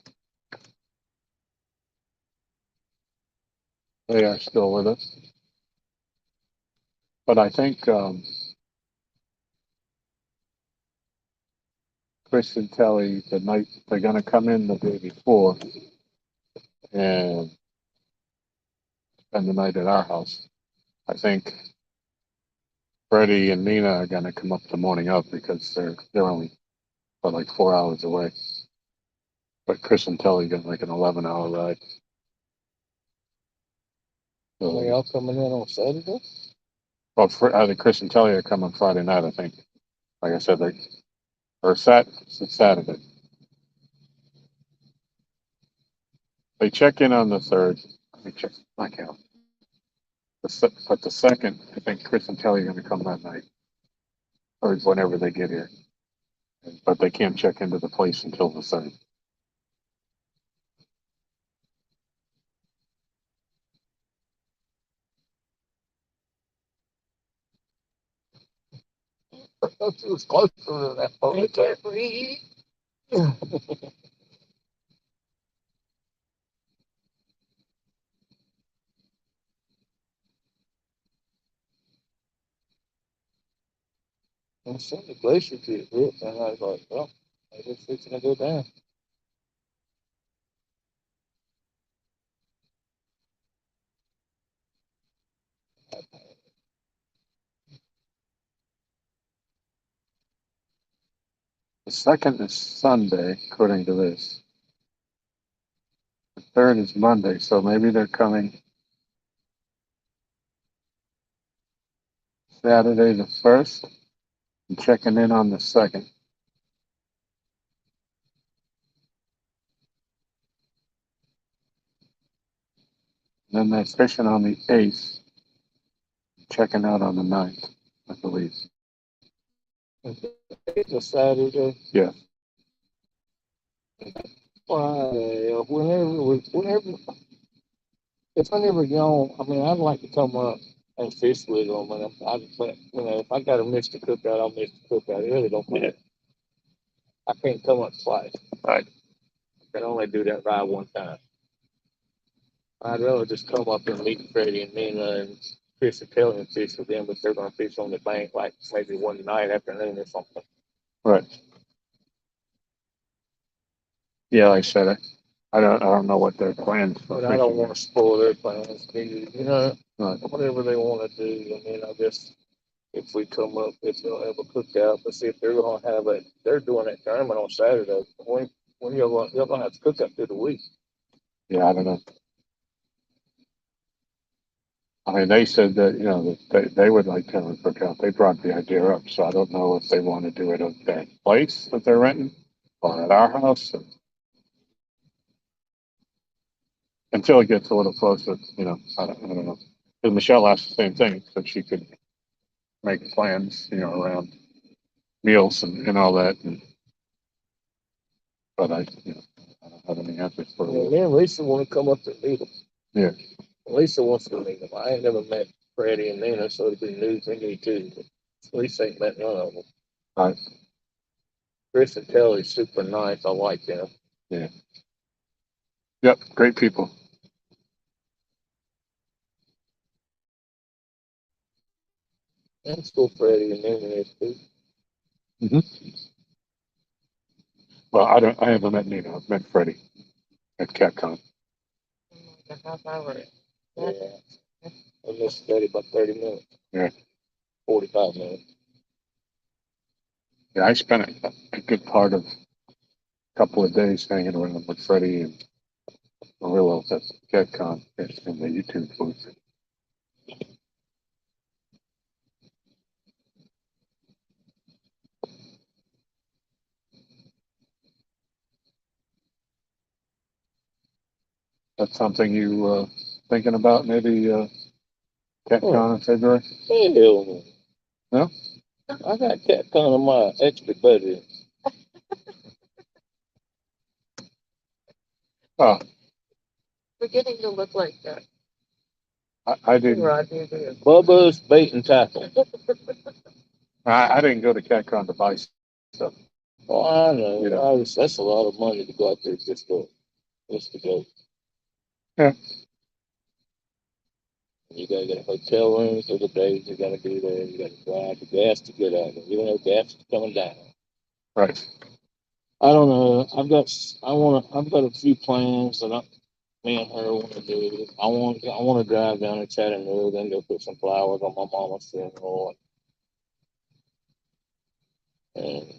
they are still with us, but I think Chris and Telly the night they're going to come in the day before and spend the night at our house. I think Freddie and Nina are going to come up the morning of because they're only like 4 hours away. But Chris and Telly got like an 11-hour ride.
So y'all coming in on Saturday?
Well, the Chris and Telly are coming Friday night, I think. Like I said, it's Saturday. They check in on the 3rd. Let me check my calendar. But the 2nd, I think Chris and Telly are going to come that night, or whenever they get here. But they can't check into the place until the 3rd.
I thought you was closer to that
They
public.
can't breathe.
I seen the glacier get hit, and I was like, well, maybe it's fixing to go down.
The 2nd is Sunday, according to this. The 3rd is Monday, so maybe they're coming Saturday the 1st and checking in on the 2nd. Then they're fishing on the 8th, checking out on the 9th, I believe.
It's a Saturday.
Yeah.
Friday, whenever, if I never go, I mean, I'd like to come up and fish with them. And if I got to miss the cookout, I'll miss the cookout. It really don't matter. I can't come up twice.
Right.
I can only do that ride one time. I'd rather just come up and meet Freddie and Nina and Chris and Kelly and fish with them, but they're going to fish on the bank like maybe one night afternoon or something.
Right. Yeah, like I said, I don't know what their plans for
But I don't
fishing
want
are.
to spoil their plans. You know,
Right.
whatever they want to do. I mean, I guess if we come up, if they'll have a cookout, but see if they're going to have they're doing that tournament on Saturday. When you're going to have to cook up through the week.
Yeah, I don't know. I mean, they said that, that they would like to have a cookout. They brought the idea up, so I don't know if they want to do it at that place that they're renting or at our house. Until it gets a little closer, I don't know. Because Michelle asked the same thing, so she could make plans, around meals and all that. But I don't have any answers for
Yeah,
her.
me and Lisa want to come up and meet them.
Yeah.
Lisa wants to meet them. I ain't never met Freddie and Nina, so it'd be new for me too. But Lisa ain't met none of them.
Right.
Chris and Kelly's super nice. I like them.
Yeah. Yep. Great people.
That's cool, Freddie and Nina is too.
Well, I haven't met Nina. I've met Freddie at CatCon.
Like a half hour.
Yeah. I missed Freddie about 30 minutes.
Yeah.
45 minutes.
Yeah, I spent a good part of a couple of days hanging around with Freddie and Marillo at CatCon in the YouTube booth. That's something you thinking about, maybe CatCon in February?
Hell no.
No?
I got CatCon on my extra budget.
Oh,
Beginning to look like that.
I didn't.
Rodney did.
Bubba's Bait and Tackle.
I didn't go to CatCon to buy stuff.
Oh, I know.
You know.
That's a lot of money to go out there just to go.
Yeah.
You gotta get a hotel room for the days you gotta be there. You gotta drive the gas to get out there. You know, gas is coming down.
Right.
I don't know. I've got a few plans that me and her want to do. I want to drive down to Chattanooga and go put some flowers on my mama's funeral. And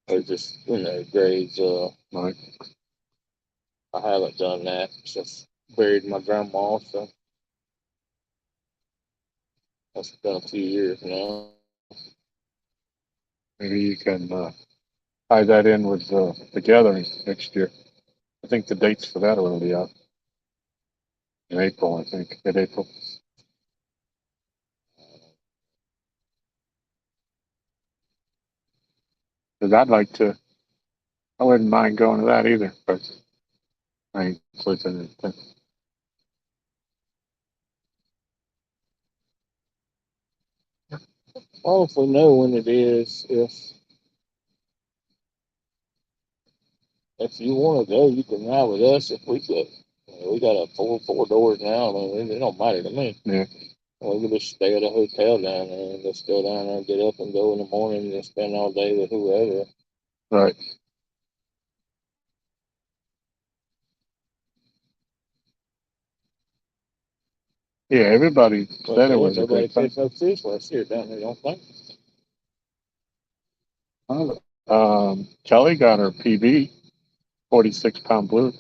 or just, graves.
Right.
I haven't done that since buried my grandma, so that's been a few years now.
Maybe you can tie that in with the gathering next year. I think the dates for that will be out in April. I think mid-April. Because I wouldn't mind going to that either, but I ain't looking at it.
Well, if we know when it is, if you want to go, you can ride with us. If we go, we got a four doors now. I mean, it don't matter to me.
Yeah.
We can just stay at a hotel down there and just go down there and get up and go in the morning and spend all day with whoever.
Right. Yeah, everybody said it was a
Nobody
great time.
catch no fish last year down there, don't think.
Kelly got her PB, 46-pound blue.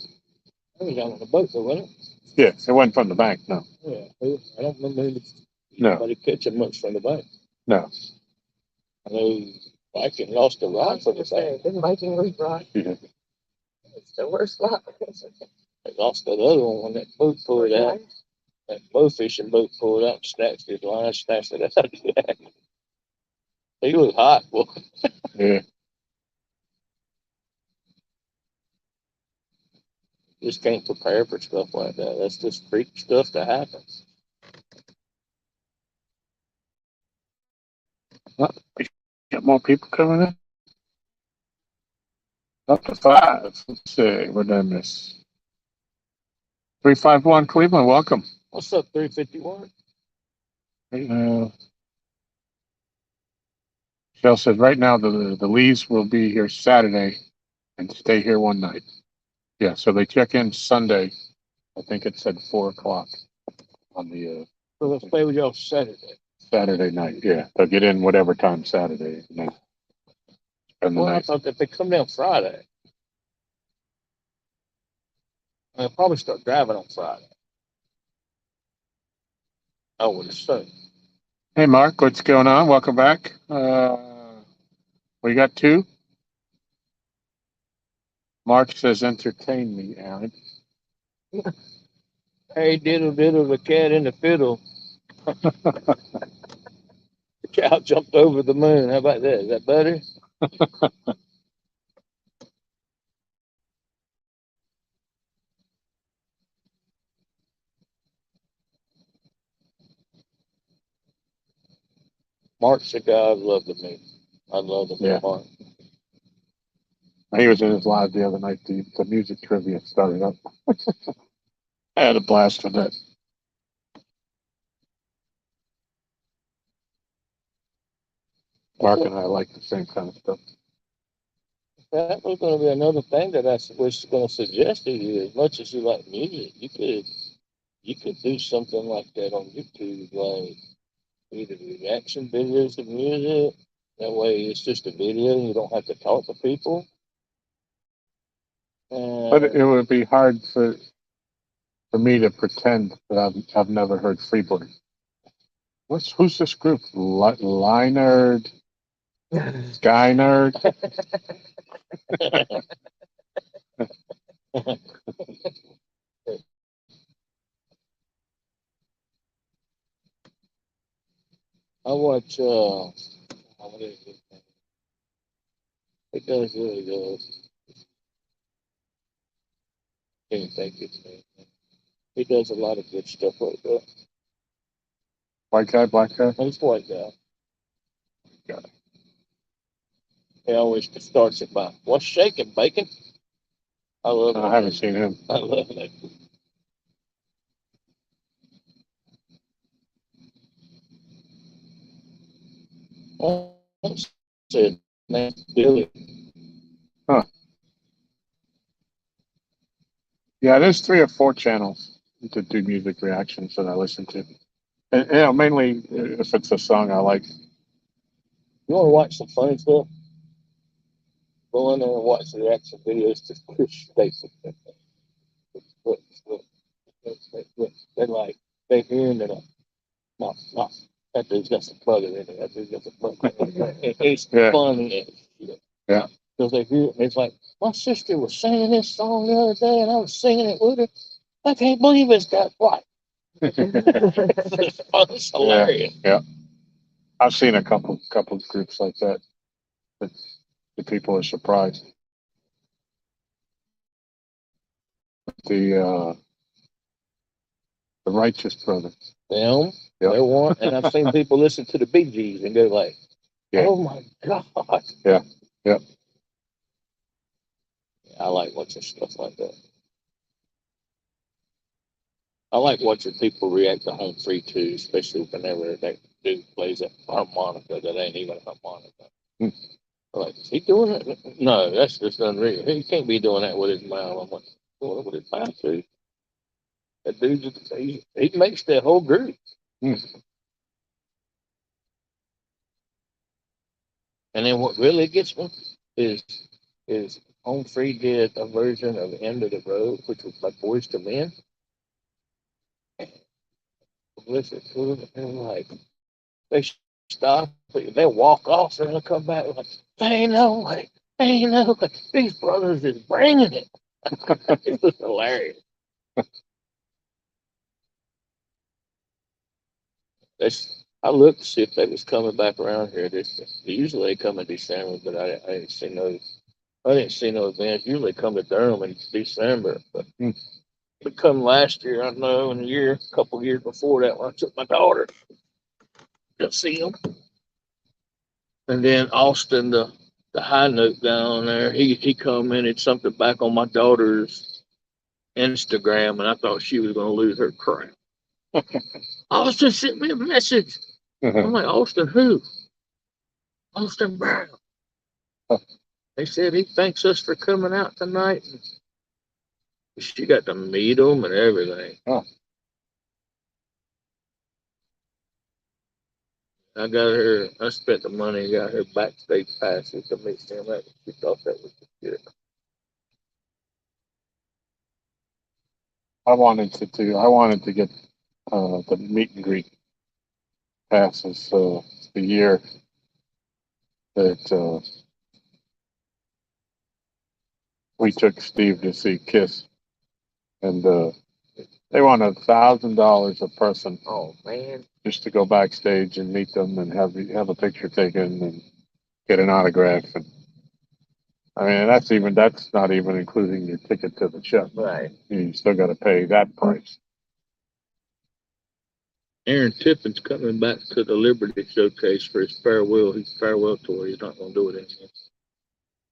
I was down on the boat, though, wasn't it?
Yeah, it went from the bank. No.
Yeah, I don't remember
No.
anybody catching much from the bank.
No.
I know Viking lost a rod from the bank.
Didn't Viking lose rod?
Yeah.
It's the worst luck.
They lost that other one when that boat pulled out. That bow fishing boat pulled out and snatched his line, snatched it out of the back. He was hot, boy.
Yeah.
Just can't prepare for stuff like that. That's just freak stuff that happens.
Well, we got more people coming in. Up to 5. Let's see. What did I miss? 351 Cleveland. Welcome.
What's up, 351?
Shell said right now the Lees will be here Saturday and stay here one night. Yeah, so they check in Sunday. I think it said 4:00 on the
So let's play with y'all Saturday.
Saturday night. Yeah, they'll get in whatever time Saturday. And then spend the
Well, I
night.
thought that they come down Friday. I'll probably start driving on Friday. I would assume.
Hey, Mark, what's going on? Welcome back. We got two. Mark says, entertain me, Aaron.
Hey, diddle diddle, the cat in the fiddle. The cow jumped over the moon. How about that? Is that better? Mark's the guy I love to meet. I love to meet
Yeah.
Mark.
He was in his live the other night. The music trivia started up. I had a blast with that. Mark and I like the same kind of stuff.
That was going to be another thing that I was going to suggest to you. As much as you like music, you could do something like that on YouTube, like either reaction videos to music. That way, it's just a video, and you don't have to talk to people.
But it would be hard for me to pretend that I've never heard Freebird. Who's this group? Linerd, Guy Nerd.
I watch. What is it? It does really good. Can't think it's name. He does a lot of good stuff like that.
White guy, black guy.
He's a white guy.
Got it.
He always starts it by, "What's shaking, bacon?" I love
I
it.
haven't seen him.
I love that. Oh, said name's Billy.
Huh. Yeah, there's 3 or 4 channels to do music reactions that I listen to. And, mainly if it's a song I like.
You want to watch some funny stuff? Go in there and watch the reaction videos to Chris Stapleton. Look, look, look. They're like, they're hearing it. No, that dude's got some plug in it. That dude's got some plug in it. It's
Yeah.
funny.
Yeah.
Because they hear it, it's like, my sister was singing this song the other day and I was singing it with her. I can't believe it's that white. It's hilarious.
Yeah. I've seen a couple groups like that. But the people are surprised. The Righteous Brothers.
Them,
Yep.
they're one. And I've seen people listen to the Bee Gees and go like,
Yeah.
oh my God.
Yeah. Yeah.
I like watching stuff like that. I like watching people react to Home Free too, especially whenever that dude plays a harmonica that ain't even a harmonica.
Hmm.
Like, is he doing it? No, that's just unreal. He can't be doing that with his mouth. I'm like, doing it with his mouth too. That dude just, he makes that whole group.
Hmm.
And then what really gets me is Home Free did a version of End of the Road, which was by Boys to Men. Listen to it, and like they stop, they walk off, and they'll come back like, ain't no way, ain't no way. These brothers is bringing it. It's just hilarious. I looked to see if they was coming back around here. Usually they come in December, but I didn't see no. I didn't see no events. Usually come to Durham in December, but they come last year. I know, and a couple years before that, when I took my daughter to see them. And then Austin, the high note down there, he commented something back on my daughter's Instagram, and I thought she was going to lose her crap. Austin sent me a message. I'm like, Austin who? Austin Brown. They said he thanks us for coming out tonight. She got to meet him and everything.
Oh.
I spent the money and got her backstage passes to meet him. She thought that was good.
I wanted to do. I wanted to get the meet and greet passes the year that we took Steve to see Kiss, and they wanted $1,000 a person
Oh man.
just to go backstage and meet them and have a picture taken and get an autograph. And I mean, that's not even including your ticket to the show.
Right.
You still got to pay that price.
Aaron Tippett's coming back to the Liberty Showcase for his farewell tour. He's not going to do it anymore.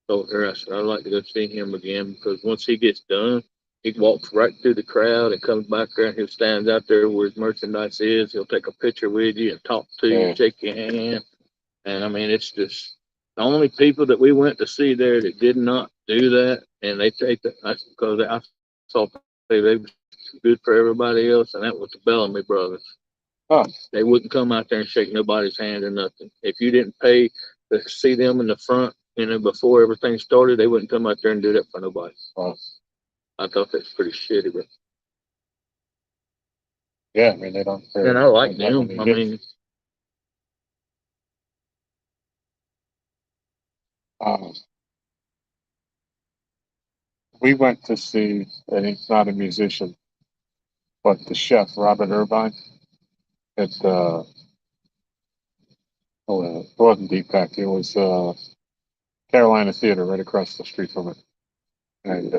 Told her, I said, I'd like to go see him again because once he gets done, he walks right through the crowd and comes back there and he stands out there where his merchandise is. He'll take a picture with you and talk to you,
Yeah.
shake your hand. And I mean, it's just the only people that we went to see there that did not do that. And they take that because I saw they was good for everybody else. And that was the Bellamy brothers.
Huh.
They wouldn't come out there and shake nobody's hand or nothing. If you didn't pay to see them in the front, before everything started, they wouldn't come out there and do that for nobody.
Wow.
I thought that's pretty shitty, but
Yeah, I mean they don't.
and I like them. I mean,
we went to see, and he's not a musician, but the chef Robert Irvine at it wasn't Deepak, it was Carolina Theater right across the street from it, and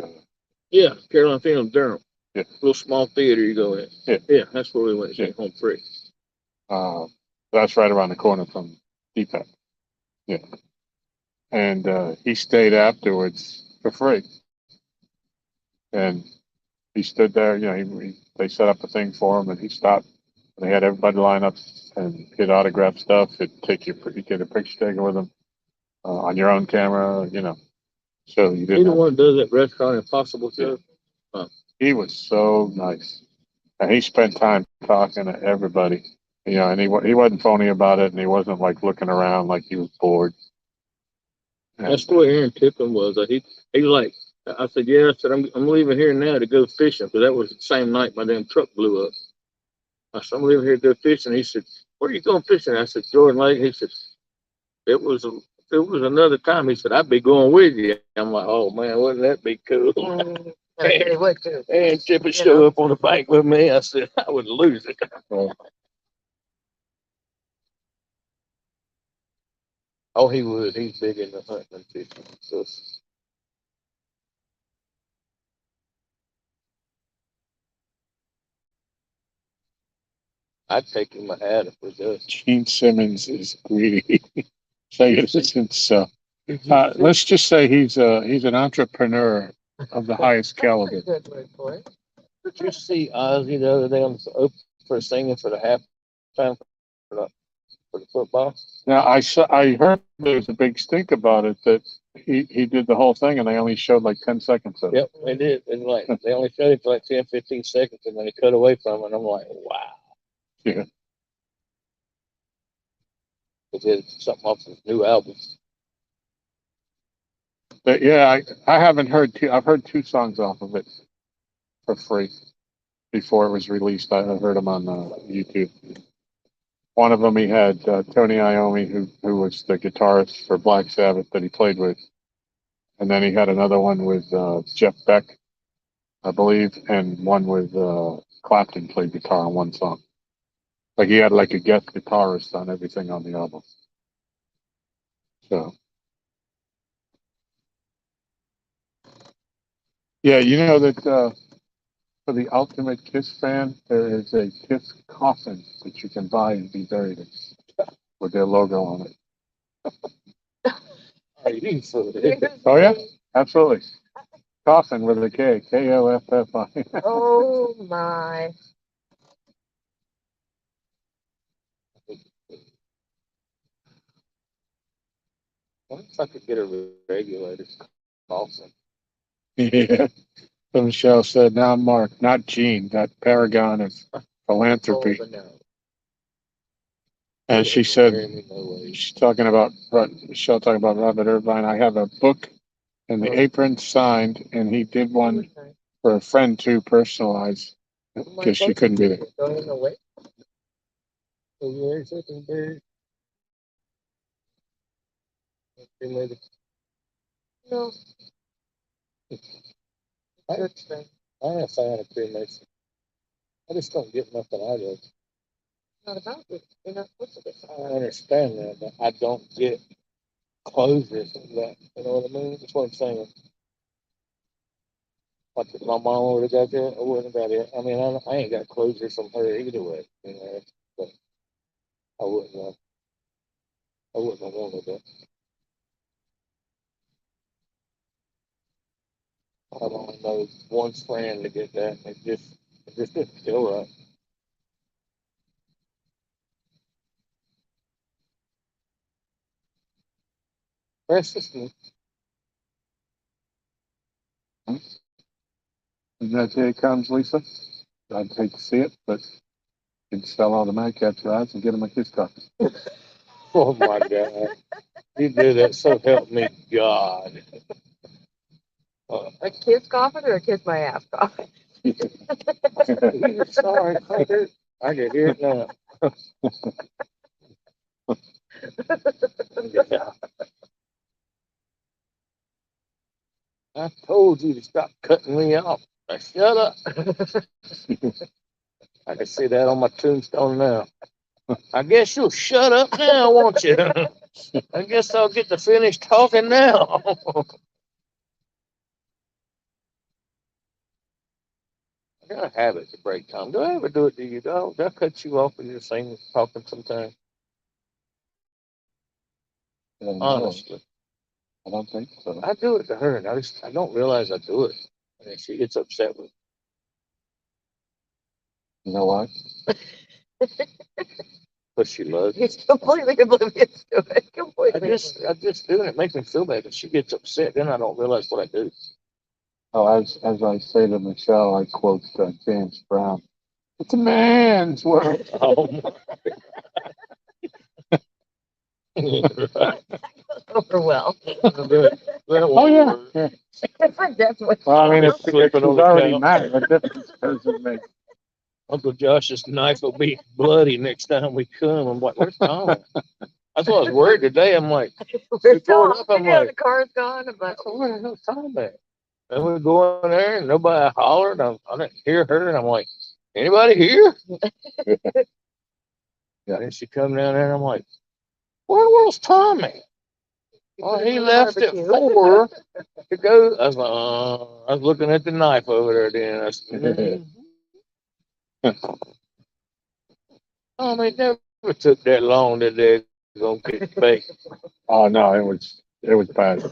yeah, Carolina Film Durham.
Yeah.
Little small theater you go in. Yeah, that's where we went to see Home Free.
That's right around the corner from Deepak. Yeah, and he stayed afterwards for free, and he stood there. You know, they set up a thing for him, and he stopped. And they had everybody line up and get autograph stuff. You get a picture taken with him on your own camera. You know, so you didn't.
He the one that does that Restaurant Impossible show.
Yeah. He was so nice, and he spent time talking to everybody. You know, and he wasn't phony about it, and he wasn't like looking around like he was bored. And
That's the way Aaron Tippin was. He like, I said, yeah. I said, I'm leaving here now to go fishing because that was the same night my damn truck blew up. I said, I'm leaving here to go fishing. He said, where are you going fishing? I said, Jordan Lake. He said, it was another time. He said, I'd be going with you. I'm like, oh man, wouldn't that be cool?
They would too.
And Tippin show up on the bank with me. I said, I would lose it. Oh, he would. He's big into hunting and fishing. So I'd take him a hat if it was us.
Gene Simmons is greedy. So let's just say he's an entrepreneur of the highest caliber.
Good word for it.
Did you see Ozzy the other day on for singing for the halftime for the football?
Now I heard there was a big stink about it that he did the whole thing and they only showed like 10 seconds of it.
Yep, they did. And like they only showed it for like 10, 15 seconds and then they cut away from it. And I'm like, wow.
Yeah.
They did something off his new album.
But yeah, I haven't heard I've heard 2 songs off of it for free before it was released. I heard them on YouTube. One of them he had Tony Iommi, who was the guitarist for Black Sabbath that he played with, and then he had another one with Jeff Beck, I believe, and one with Clapton played guitar on one song. Like he had like a guest guitarist on everything on the album. So yeah, you know that for the ultimate Kiss fan, there is a Kiss coffin that you can buy and be buried in with their logo on it. Oh yeah, absolutely. Coffin with a K, Koffi.
Oh my.
What if I could get a regulator coffin?
Yeah. So Michelle said, now Mark, not Gene, that paragon of philanthropy. As she said, she's talking about Michelle talking about Robert Irvine. I have a book and the apron signed, and he did one for a friend to personalize because she couldn't be there.
Going away. No. Good thing.
I'm a fan of cremation. I just don't get nothing out of it.
Not about it. You're not supposed to get
I understand that, but I don't get closure from that. You know what I mean? That's what I'm saying. Like if my mom would have got there, I wouldn't have got it. I mean, I ain't got closure from her either way. You know, but I wouldn't have. I wouldn't have wanted that. I've only known one friend to get that, and it just didn't feel right. That's just me.
And that's how it comes, Lisa. I'd hate to see it, but you can sell all the Mad Catz rides and get them a kiss copy.
Oh my God. You do that, so help me God.
a kiss coffin or a kiss my ass coffin?
Sorry, I can hear it now. Yeah. I told you to stop cutting me off. Now, shut up. I can see that on my tombstone now. I guess you'll shut up now, won't you? I guess I'll get to finish talking now. I got a habit to break time. Do I ever do it to you, dog? Do I cut you off when you're saying talking sometimes? Honestly.
I don't think so.
I do it to her, and I don't realize I do it. And she gets upset with me.
You know why?
But she loves it.
He's completely oblivious to it. Completely.
I just do, and it makes me feel bad. But she gets upset, then I don't realize what I do.
Oh, as I say to Michelle, I quote James Brown. It's a man's world.
Oh my. Right.
Over well.
Oh yeah. Yeah.
That's what.
Well, I mean, if
Sleeping
she's
on the
already
couch.
mad, what difference does it make?
Uncle Josh's knife will be bloody next time we come. I'm like, where's Tom? That's why I was worried today. I'm like,
We're
going
Tom.
up, I'm
Yeah,
like,
the car's gone. I'm like,
where the hell's Tom at? And we go in there and nobody hollered. I didn't hear her. And I'm like, anybody here?
Yeah.
And she come down there and I'm like, where the world's Tom at? Well, he left at 4 to go. I was like, I was looking at the knife over there then. I said, oh, it never took that long that they're going to get baked.
Oh no, it was bad.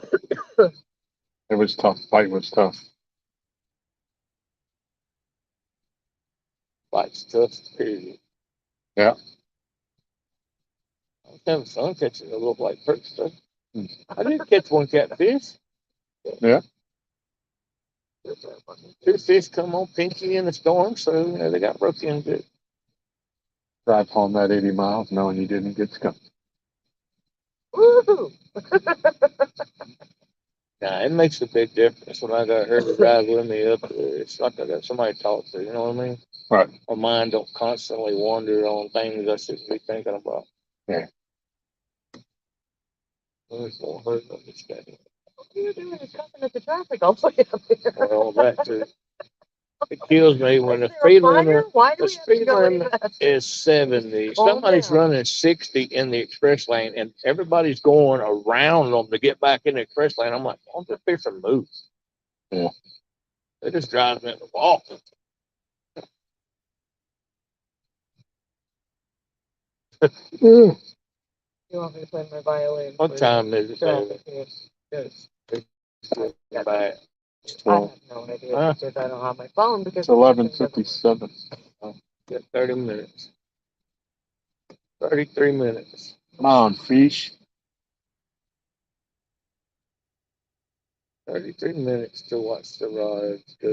It was tough. Fight was tough.
Fight's tough, period.
Yeah.
I was having fun catching a little white perch stuff. I did catch one catfish.
Yeah.
2 fish come on Pinky in the storm, so you know, they got broke in good.
Drive home that 80 miles knowing you didn't get skunked.
woohoo!
Nah, it makes a big difference when I got her to ride with me up there. It's like I got somebody to talk to, you know what I mean?
Right.
My mind don't constantly wander on things I shouldn't be thinking about.
Yeah.
It's gonna hurt understanding.
What are you doing? It's stopping at the traffic all the way up here.
Well, that too. It kills me when the
Is there a
speed
fire?
limit
Why do
the
we have to
speed
go any
limit
faster?
is 70.
Calm
Somebody's
down.
running 60 in the express lane, and everybody's going around them to get back in the express lane. I'm like, don't this person move?
Yeah.
They just drive me at the wall.
You want me to play my violin?
What time is it, baby?
Traffic.
Yes. It's
Yeah.
bad.
I have no idea because I don't have my phone because
It's 11:57.
Got 30 minutes. 33 minutes.
Come on, fish.
33 minutes to watch the rides go.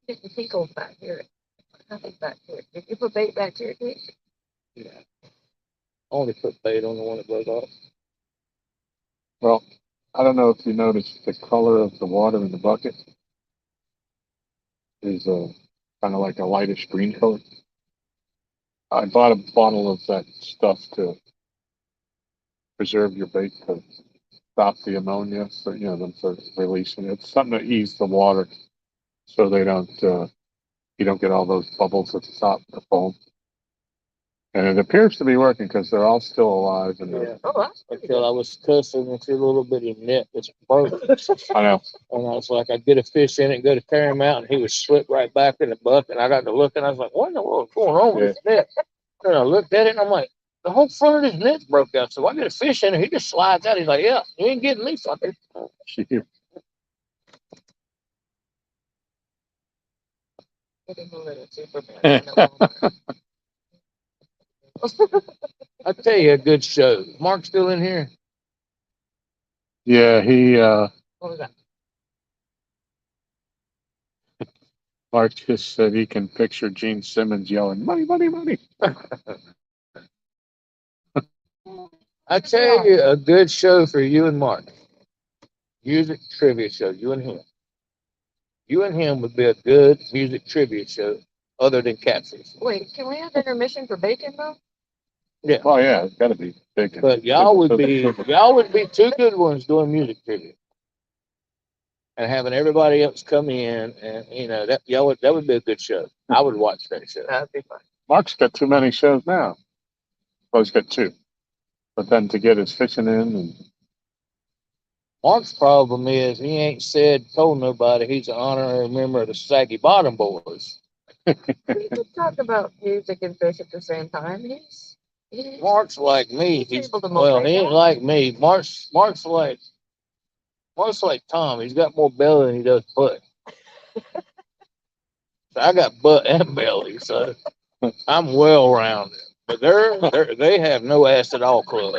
Getting tinkles back here. Nothing back here. Did you put bait back here, Dick?
Yeah. I only put bait on the one that blows off.
Well, I don't know if you noticed the color of the water in the bucket is kind of like a lightish green color. I bought a bottle of that stuff to preserve your bait to stop the ammonia for them for releasing it. It's something to ease the water so they don't you don't get all those bubbles at the top of the foam. And it appears to be working because they're all still alive. And
Yeah.
Oh, that's pretty
Until
good.
I was cussing and see a little bitty net that's broke.
I know.
And I was like, I'd get a fish in it, go to carry him out, and he would slip right back in the bucket. And I got to look, and I was like, what in the world's going on with this net? And I looked at it, and I'm like, the whole front of his net's broke out. So I get a fish in it, he just slides out. He's like, yeah, you ain't getting me, fucker.
Getting a little Superman.
I tell you, a good show. Mark's still in here.
Yeah,
What was that?
Mark just said he can picture Gene Simmons yelling, money, money, money.
I tell you, a good show for you and Mark. Music trivia show, you and him. You and him would be a good music trivia show, other than Catfish.
Wait, can we have intermission for bacon though?
Yeah,
Oh yeah, it's got to be big.
but y'all would be two good ones doing music trivia, and having everybody else come in, and that would be a good show. I would watch that show.
That'd be fun.
Mark's got too many shows now. Well, he's got two, but then to get his fishing in and
Mark's problem is he ain't told nobody he's an honorary member of the Saggy Bottom Boys.
We could talk about music and fish at the same time. He's
Mark's like me.
He's able to
He ain't
multitask.
like me. Mark's like Tom. He's got more belly than he does butt. So I got butt and belly, so I'm well rounded. But they have no ass at all club.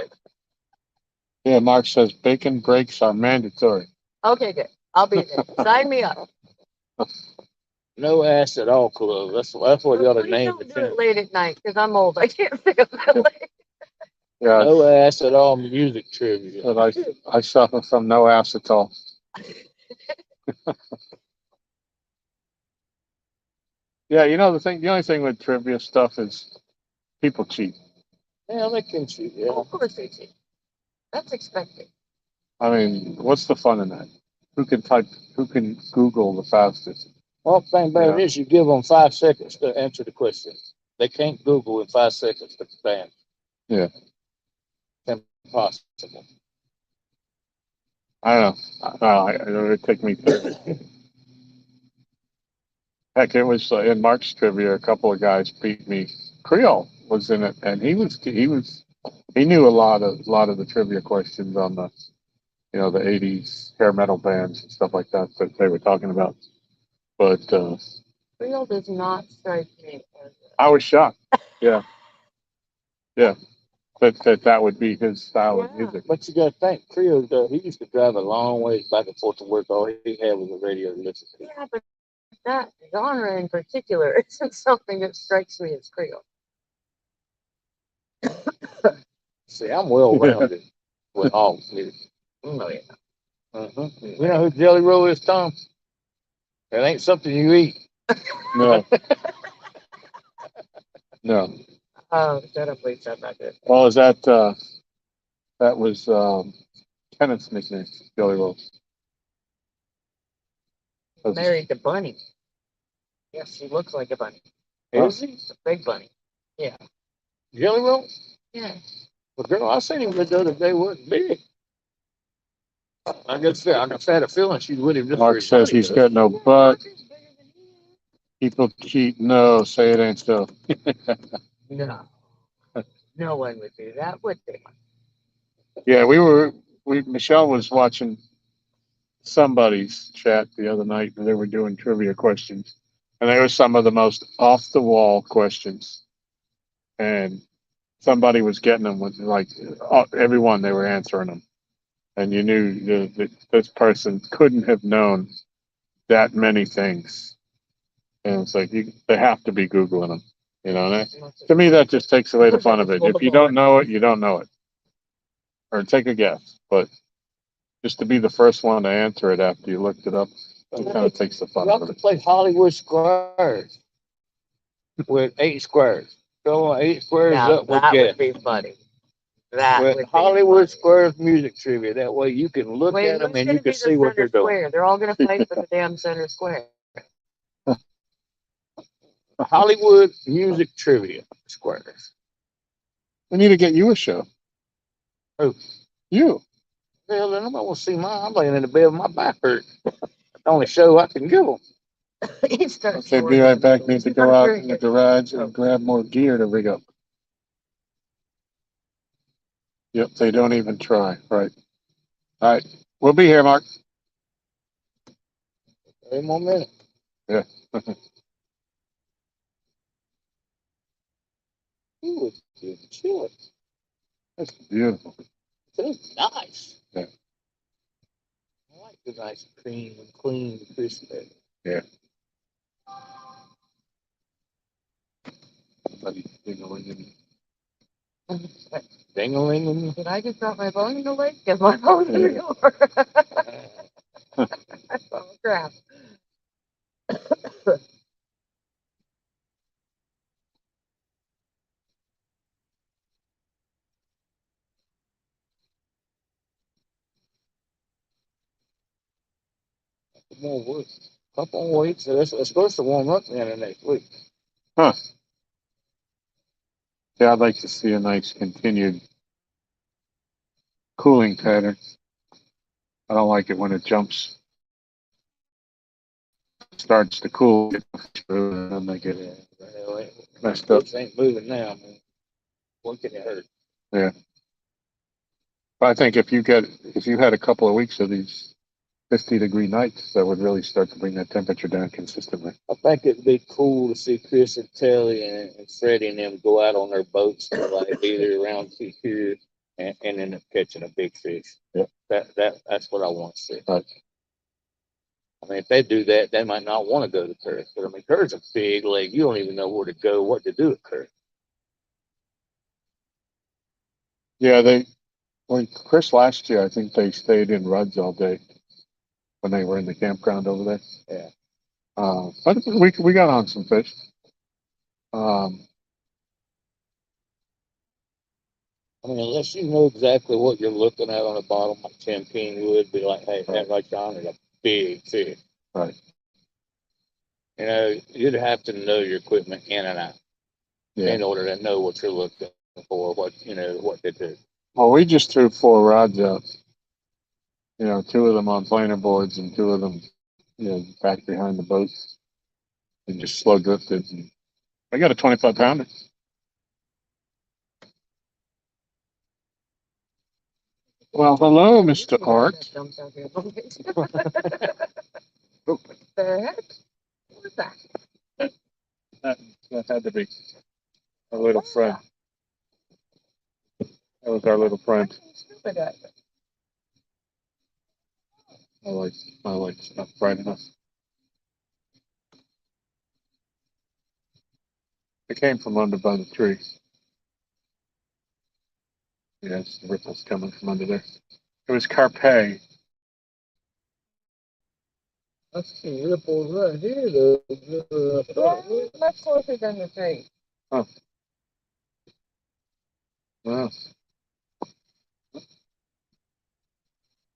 yeah, Mark says bacon breaks are mandatory.
Okay, good. I'll be there. Sign me up.
No ass at all club. That's what you ought to
Please
name
don't
the
do it
channel.
late at night because I'm old. I can't stay up that late.
Yeah,
No ass at all music trivia.
but I suffer from no acetol. Yeah, the only thing with trivia stuff is people cheat.
Yeah, they can shoot.
Oh,
Yeah.
of course they do. That's expected.
I mean, what's the fun in that? Who can Google the fastest?
Well, the thing about it is, you give them 5 seconds to answer the question. They can't Google in 5 seconds to stand.
Yeah.
Impossible.
I don't know. It would take me 30. Heck, it was in Mark's trivia. A couple of guys beat me. Creole was in it, and he knew a lot of the trivia questions on the the '80s hair metal bands and stuff like that they were talking about. But
Real does not strike me as
I was shocked. Yeah, yeah, that would be his style of music.
But you got to think, Creole, he used to drive a long ways back and forth to work. All he had was a radio to listen to.
yeah, but that genre in particular isn't something that strikes me as Creole.
See, I'm well rounded with all music.
Oh yeah.
You know who Jelly Roll is, Tom? It ain't something you eat.
No, no.
Oh, shut up, Lisa. I'm not good.
Well, is that was Kenneth's nickname, Jelly Roll.
Married to Bunny. Yes, she looks like a bunny.
Is he?
It's a big bunny. Yeah.
Jelly Roll?
Yeah.
Well, girl, I seen him the other day. Wasn't big. I guess I had a feeling she's with him. Just
Mark says he's got no butt. People cheat. No, say it ain't so.
No. No one would do that, would they?
Yeah, Michelle was watching somebody's chat the other night, and they were doing trivia questions, and they were some of the most off the wall questions, and somebody was getting them with like everyone they were answering them, and you knew that this person couldn't have known that many things, and it's like they have to be googling them, And to me, that just takes away the fun of it. If you don't know it, you don't know it, or take a guess. But Just to be the first one to answer it after you looked it up, it kind of takes the fun
Y'all
out of
could
it.
play Hollywood squares with 8 squares. Fill 8 squares
Now
up with
that
guess.
would be funny. That
With
would
Hollywood
be funny.
squares music trivia. That way you can look
Wait,
at them
who's
and
going
you
to
can
be the
see what
center
they're doing.
square? They're all going to fight for the damn center square.
Hollywood music trivia squares.
We need to get you a show.
Who?
You.
Hell, then I'm gonna see mine. I'm laying in the bed with my back hurt. That's the only show I can give them.
He starts
Okay, be right back. Need to go out in the garage
Oh.
and grab more gear to rig up. Yep, they don't even try. Right. All right. We'll be here, Mark.
3 more minutes.
Yeah.
Ooh, it's good chili.
That's beautiful.
It's nice.
Yeah.
I like the nice cream and clean crispy.
Yeah. Somebody ding-a-ling-a-ling.
Ding-a-ling.
Did I just drop my phone in the lake? Because my phone's in the door. Oh, crap.
More weeks. Couple more weeks. It's supposed to warm up the end of next week.
Huh. Yeah, I'd like to see a nice continued cooling pattern. I don't like it when it jumps, starts to cool, and then they get messed up.
Boots ain't moving now, man. What can it hurt?
Yeah. But I think if you had a couple of weeks of these 50-degree nights, that would really start to bring that temperature down consistently.
I think it'd be cool to see Chris and Telly and Freddie and them go out on their boats to like either around here and end up catching a big fish.
Yeah.
That's what I want to see.
Right.
I mean, if they do that, they might not want to go to Curry. But I mean, Curry's a big lake. You don't even know where to go, what to do at Curry.
Yeah, when Chris last year, I think they stayed in Rudd's all day when they were in the campground over there.
Yeah.
But we got on some fish.
I mean, unless you know exactly what you're looking at on the bottom, like Tim King would be like, hey, that right down is a big fish.
Right.
You know, you'd have to know your equipment in and out in order to know what you're looking for, what to do.
Well, we just threw 4 rods out. 2 of them on planer boards and 2 of them, back behind the boat, and just slow drifted. And I got a 25-pounder. Well, hello, Mr. Art.
The heck? What is that?
That had to be our little friend. That was our little friend. I like stuff bright enough. It came from under by the tree. Yes, the ripples coming from under there. It was carpe.
I see ripples right here, though.
Much closer than the tree.
Oh. Wow.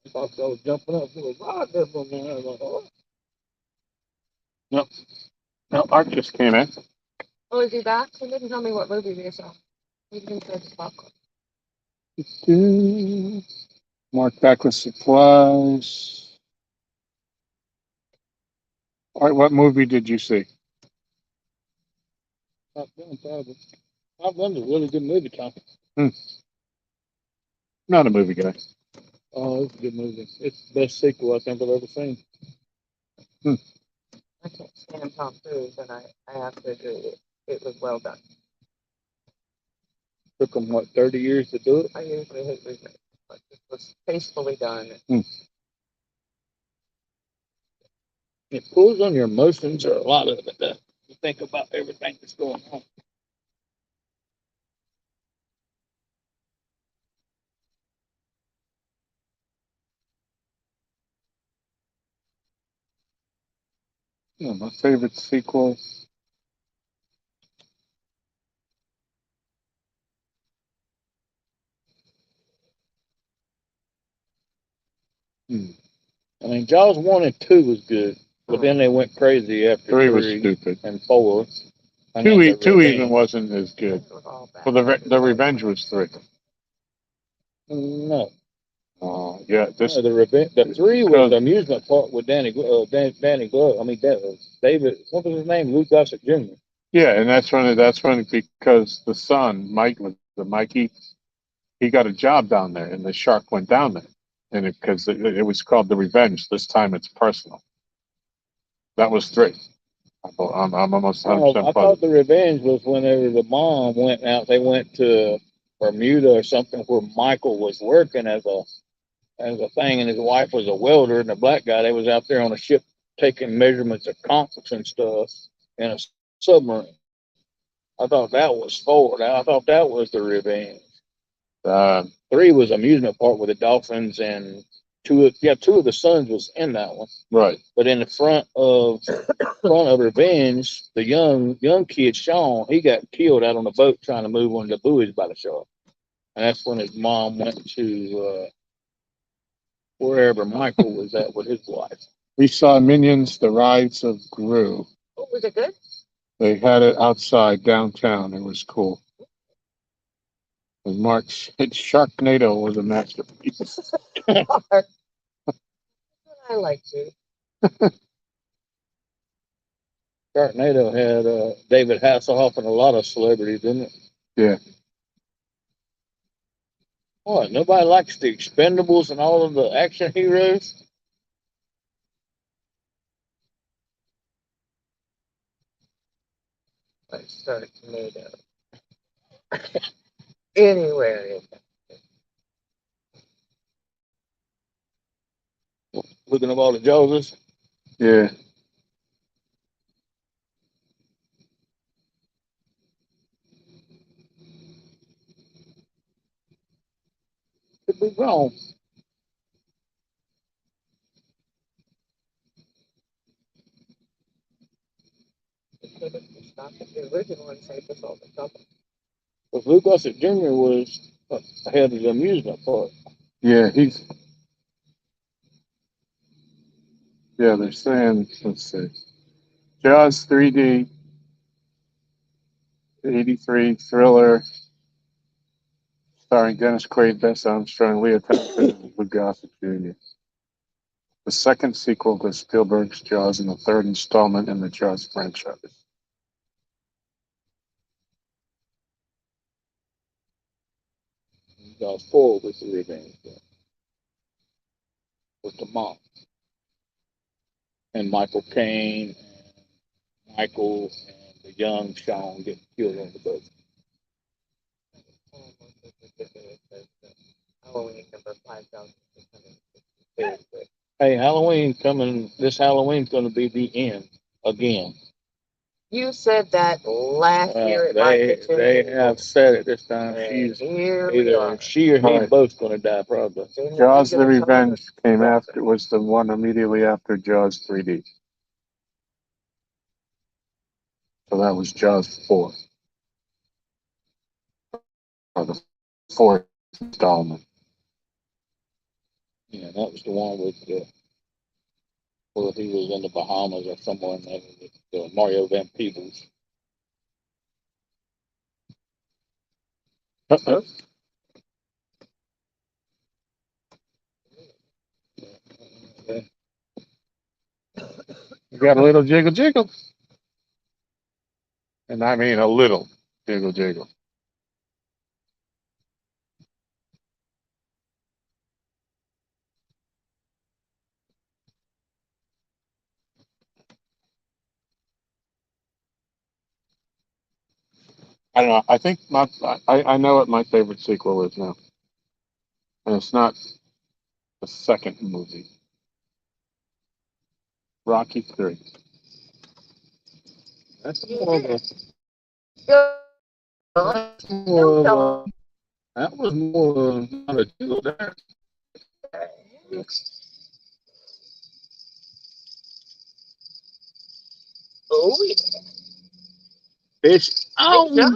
I thought I was jumping up to a rod there for a minute. I was like, oh.
No, Art just came in.
Oh, is he back? He didn't tell me what movie we saw. He didn't say the popcorn.
Mark back with supplies. All right, what movie did you see?
Top Gun, probably. Top Gun's a really good movie, Tom.
Not a movie guy.
Oh, it's a good movie. It's the best sequel I think I've ever seen.
I can't stand Tom Cruise, and I have to agree. It was well done.
Took them, 30 years to do it?
I usually hate remakes, but it was tastefully done.
It pulls on your emotions, or a lot of it. You think about everything that's going on.
Yeah, my favorite sequel. Hmm.
I mean, Jaws 1 and 2 was good, but then they went crazy after
3 was
3
stupid.
and 4. And
2,
then the
two even
Revenge.
wasn't as good.
It was all bad.
Well, the Revenge was 3.
No,
Yeah, this
no, the Revenge. The 3 was
because
the amusement park with Danny Glover. I mean, David. What was his name? Luke Gossett Jr.
yeah, and that's when because the son Mike was the Mikey, he got a job down there, and the shark went down there, and because it was called the Revenge. This time it's personal. That was 3. I'm almost 100
Oh, I
percent
thought
positive.
the Revenge was whenever the mom went out. They went to Bermuda or something where Michael was working as a thing, and his wife was a welder, and the black guy. They was out there on a ship taking measurements of comets and stuff in a submarine. I thought that was 4. I thought that was the Revenge.
Uh,
3 was amusement park with the dolphins and two of the sons was in that one.
right.
But in the front of Revenge, the young kid Sean, he got killed out on the boat trying to move one of the buoys by the shark, and that's when his mom went to wherever Michael was at with his wife.
We saw Minions: The Rise of Gru.
Oh, was it good?
They had it outside downtown. It was cool. And Mark said Sharknado was a masterpiece.
I liked you.
Sharknado had David Hasselhoff and a lot of celebrities, didn't it?
Yeah.
What? Nobody likes the Expendables and all of the action heroes.
Like Sharknado. Anywhere.
Looking at all the Joseph.
Yeah.
Could be wrong.
The original one saved us all the trouble.
But Luke Gossett Jr. was head of the amusement park.
Yeah, they're saying, let's see. Jaws 3D, 83 thriller, starring Dennis Quaid, Bess Armstrong, Leah Thompson, and Luke Gossett Jr. The second sequel to Spielberg's Jaws and the third installment in the Jaws franchise.
Jaws 4 was the revenge with the mom and Michael Caine and Michael and the young Sean getting killed on the boat.
Halloween number 5,662.
Hey, Halloween coming. This Halloween's going to be the end again.
You said that last year at my kitchen.
They have said it this time. She's
Here we
either
are.
she or he
Right.
both going to die probably.
Jaws the Revenge came after, was the one immediately after Jaws 3D. So that was Jaws 4. Or the fourth installment.
Yeah, that was the one with where he was in the Bahamas or somewhere in there with Mario Van Peebles.
Uh-oh. You got a little jiggle jiggle. And I mean a little jiggle jiggle. I don't know. I think I know what my favorite sequel is now. And it's not the second movie. Rocky 3.
That's more of a that was more not a deal there.
Oh, yeah.
Fish
Oh,
on!
no.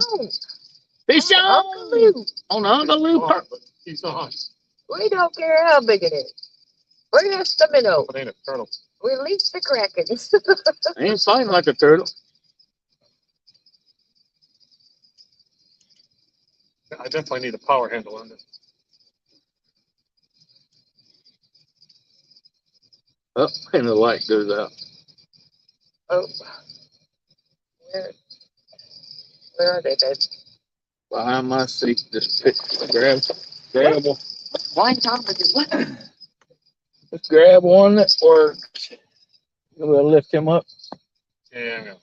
Fish
Uncle
on!
Lou.
On Uncle Lou Park.
He's on.
We don't care how big it is. Bring us the minnow.
It ain't a turtle.
Release the krakens.
Ain't fighting like a turtle.
I definitely need a power handle on this.
Oh, and the light goes out.
Oh, where are they, babe?
Behind my seat, just grab them.
Wine top is it?
Just grab one that works. We'll lift him up.
Yeah.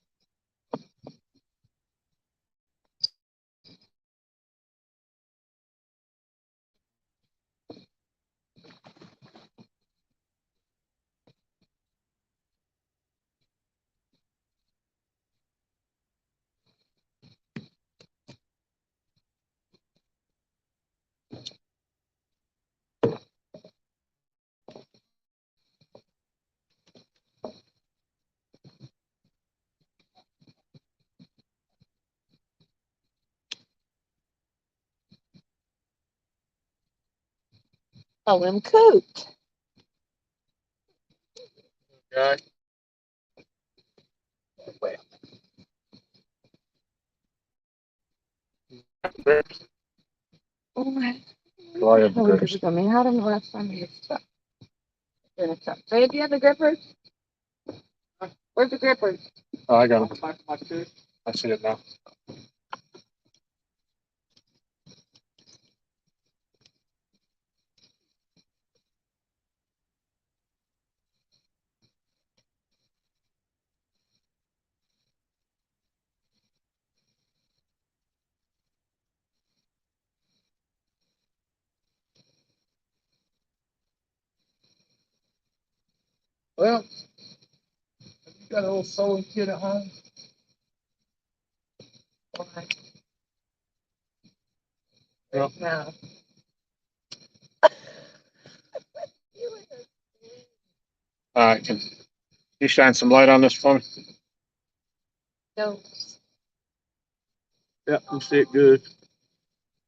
Oh, him coot.
Guy.
Oh, my.
Do I have the
Oh,
grips?
I mean, how do you last time you stuck? In a truck. Babe, do you have the grippers? Where's the grippers?
Oh, I got it. I see it now.
Well, you got a little sewing kit at home?
Yep.
No.
All right, can you shine some light on this for me?
No.
Yep, you see it good.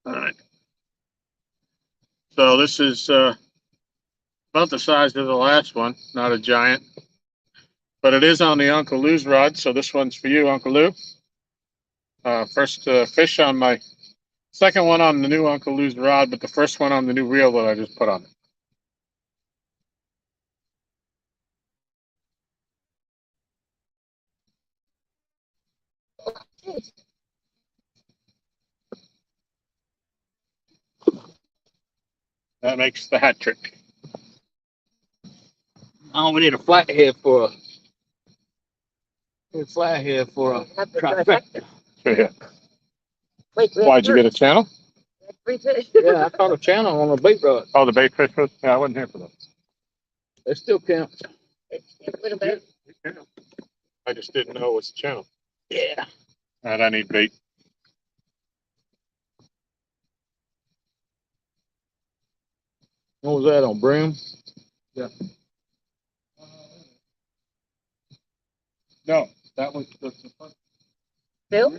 All right. So this is about the size of the last one, not a giant, but it is on the Uncle Lou's rod. So this one's for you, Uncle Lou. First fish on my second one on the new Uncle Lou's rod, but the first one on the new reel that I just put on it. That makes the hat trick.
Oh, we need a flathead for a
Have the
trifecta.
Yeah.
Wait, we
Why'd you get a channel?
Yeah, I caught a channel on a bait rod.
Oh, the bait fish was? Yeah, I wasn't here for that.
They still count.
A little bit.
I just didn't know it was a channel.
Yeah.
And I need bait.
What was that on Brim?
Yeah. No, that was the first.
Bill?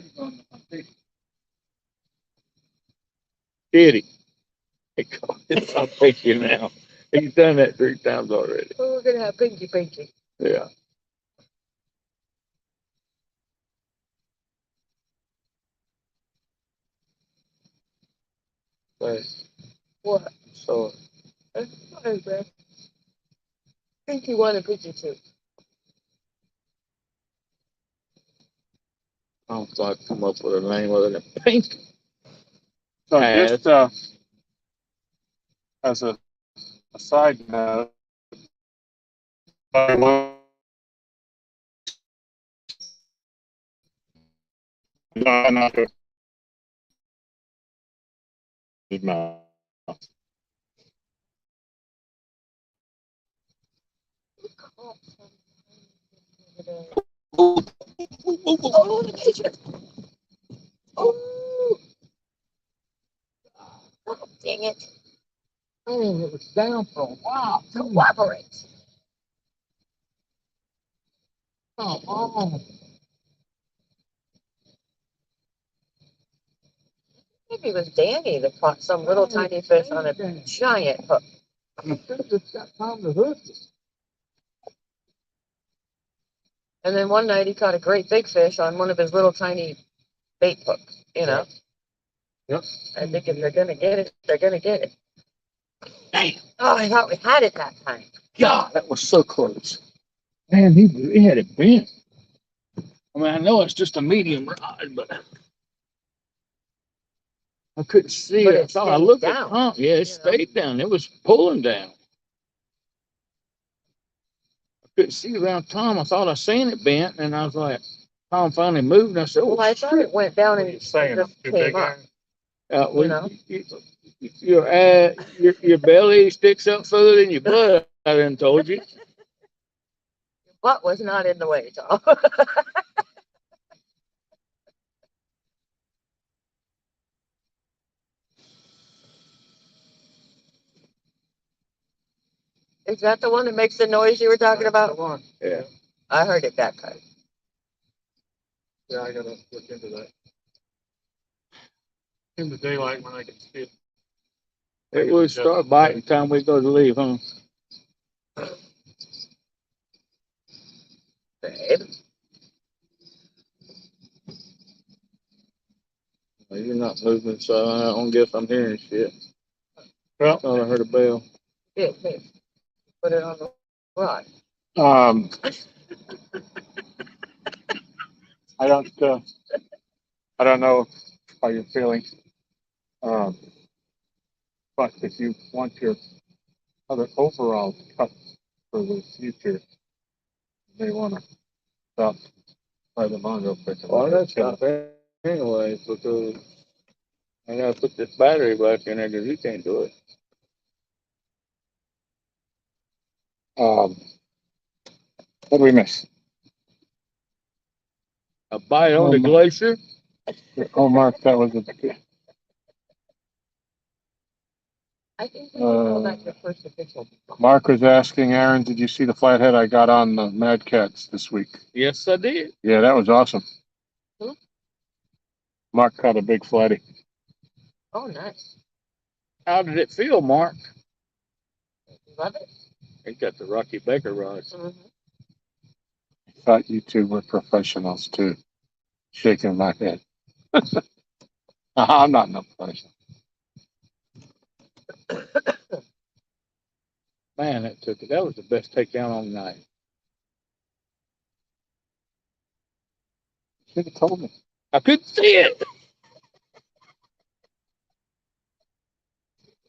Kitty. I'll take you now. He's done that 3 times already.
Oh, we're gonna have pinky.
Yeah. But,
What?
so
That's fine, man. Pinky 1 and pinky 2.
I don't know if I come up with a name other than Pink.
So just as a side note, I want not to his mouth.
Oh, the picture. Oh, dang it.
Oh, it was down for a while.
Cooperate.
Come on.
Maybe it was Danny that caught some little tiny fish on a giant hook.
You should have just got Tom to hook it.
And then one night he caught a great big fish on one of his little tiny bait hooks, you know.
Yep.
I think if they're gonna get it, they're gonna get it.
Damn.
Oh, I thought we had it that time.
God, that was so close. Man, he had it bent. I mean, I know it's just a medium rod, but I couldn't see
But
it.
it
So I
stayed
looked
down,
at Tom. Yeah, it
you know.
stayed down. It was pulling down. I couldn't see around Tom. I thought I seen it bent, and I was like, Tom finally moved, and I said, "Oh,
Well, I thought it went down
What
and
are you saying? I'm
just
too
came
big,
up.
Aaron?
You know?
your belly sticks up further than your butt." I done told you.
Butt was not in the way, Tom. Is that the one that makes the noise you were talking
That's the
about?
one.
Yeah.
I heard it that time.
Yeah, I gotta look into that. In the daylight when I can see it.
It would start biting time we go to leave, huh?
Babe.
Well, you're not moving, so I don't guess I'm hearing shit.
Well,
Thought I heard a bell.
Yeah, put it on the rod.
um, I don't know how you're feeling. Um, but if you want your other overall cut for the future, you may want to stop by the mom real quick.
Well, that's stop anyways, because I gotta put this battery back in there because you can't do it.
What do we miss?
A bite on the
Um,
glacier?
Oh, Mark, that was a.
I think we can call that your first official.
Mark was asking Aaron, did you see the flathead I got on the Mad Cats this week?
Yes, I did.
Yeah, that was awesome.
Hmm?
Mark caught a big flatty.
Oh, nice.
How did it feel, Mark?
Love it.
He got the Rocky Baker rods.
Mm-hmm.
Thought you two were professionals too. Shaking my head. I'm not no professional.
Man, that took it. That was the best takedown on the night.
Should have told me.
I couldn't see it.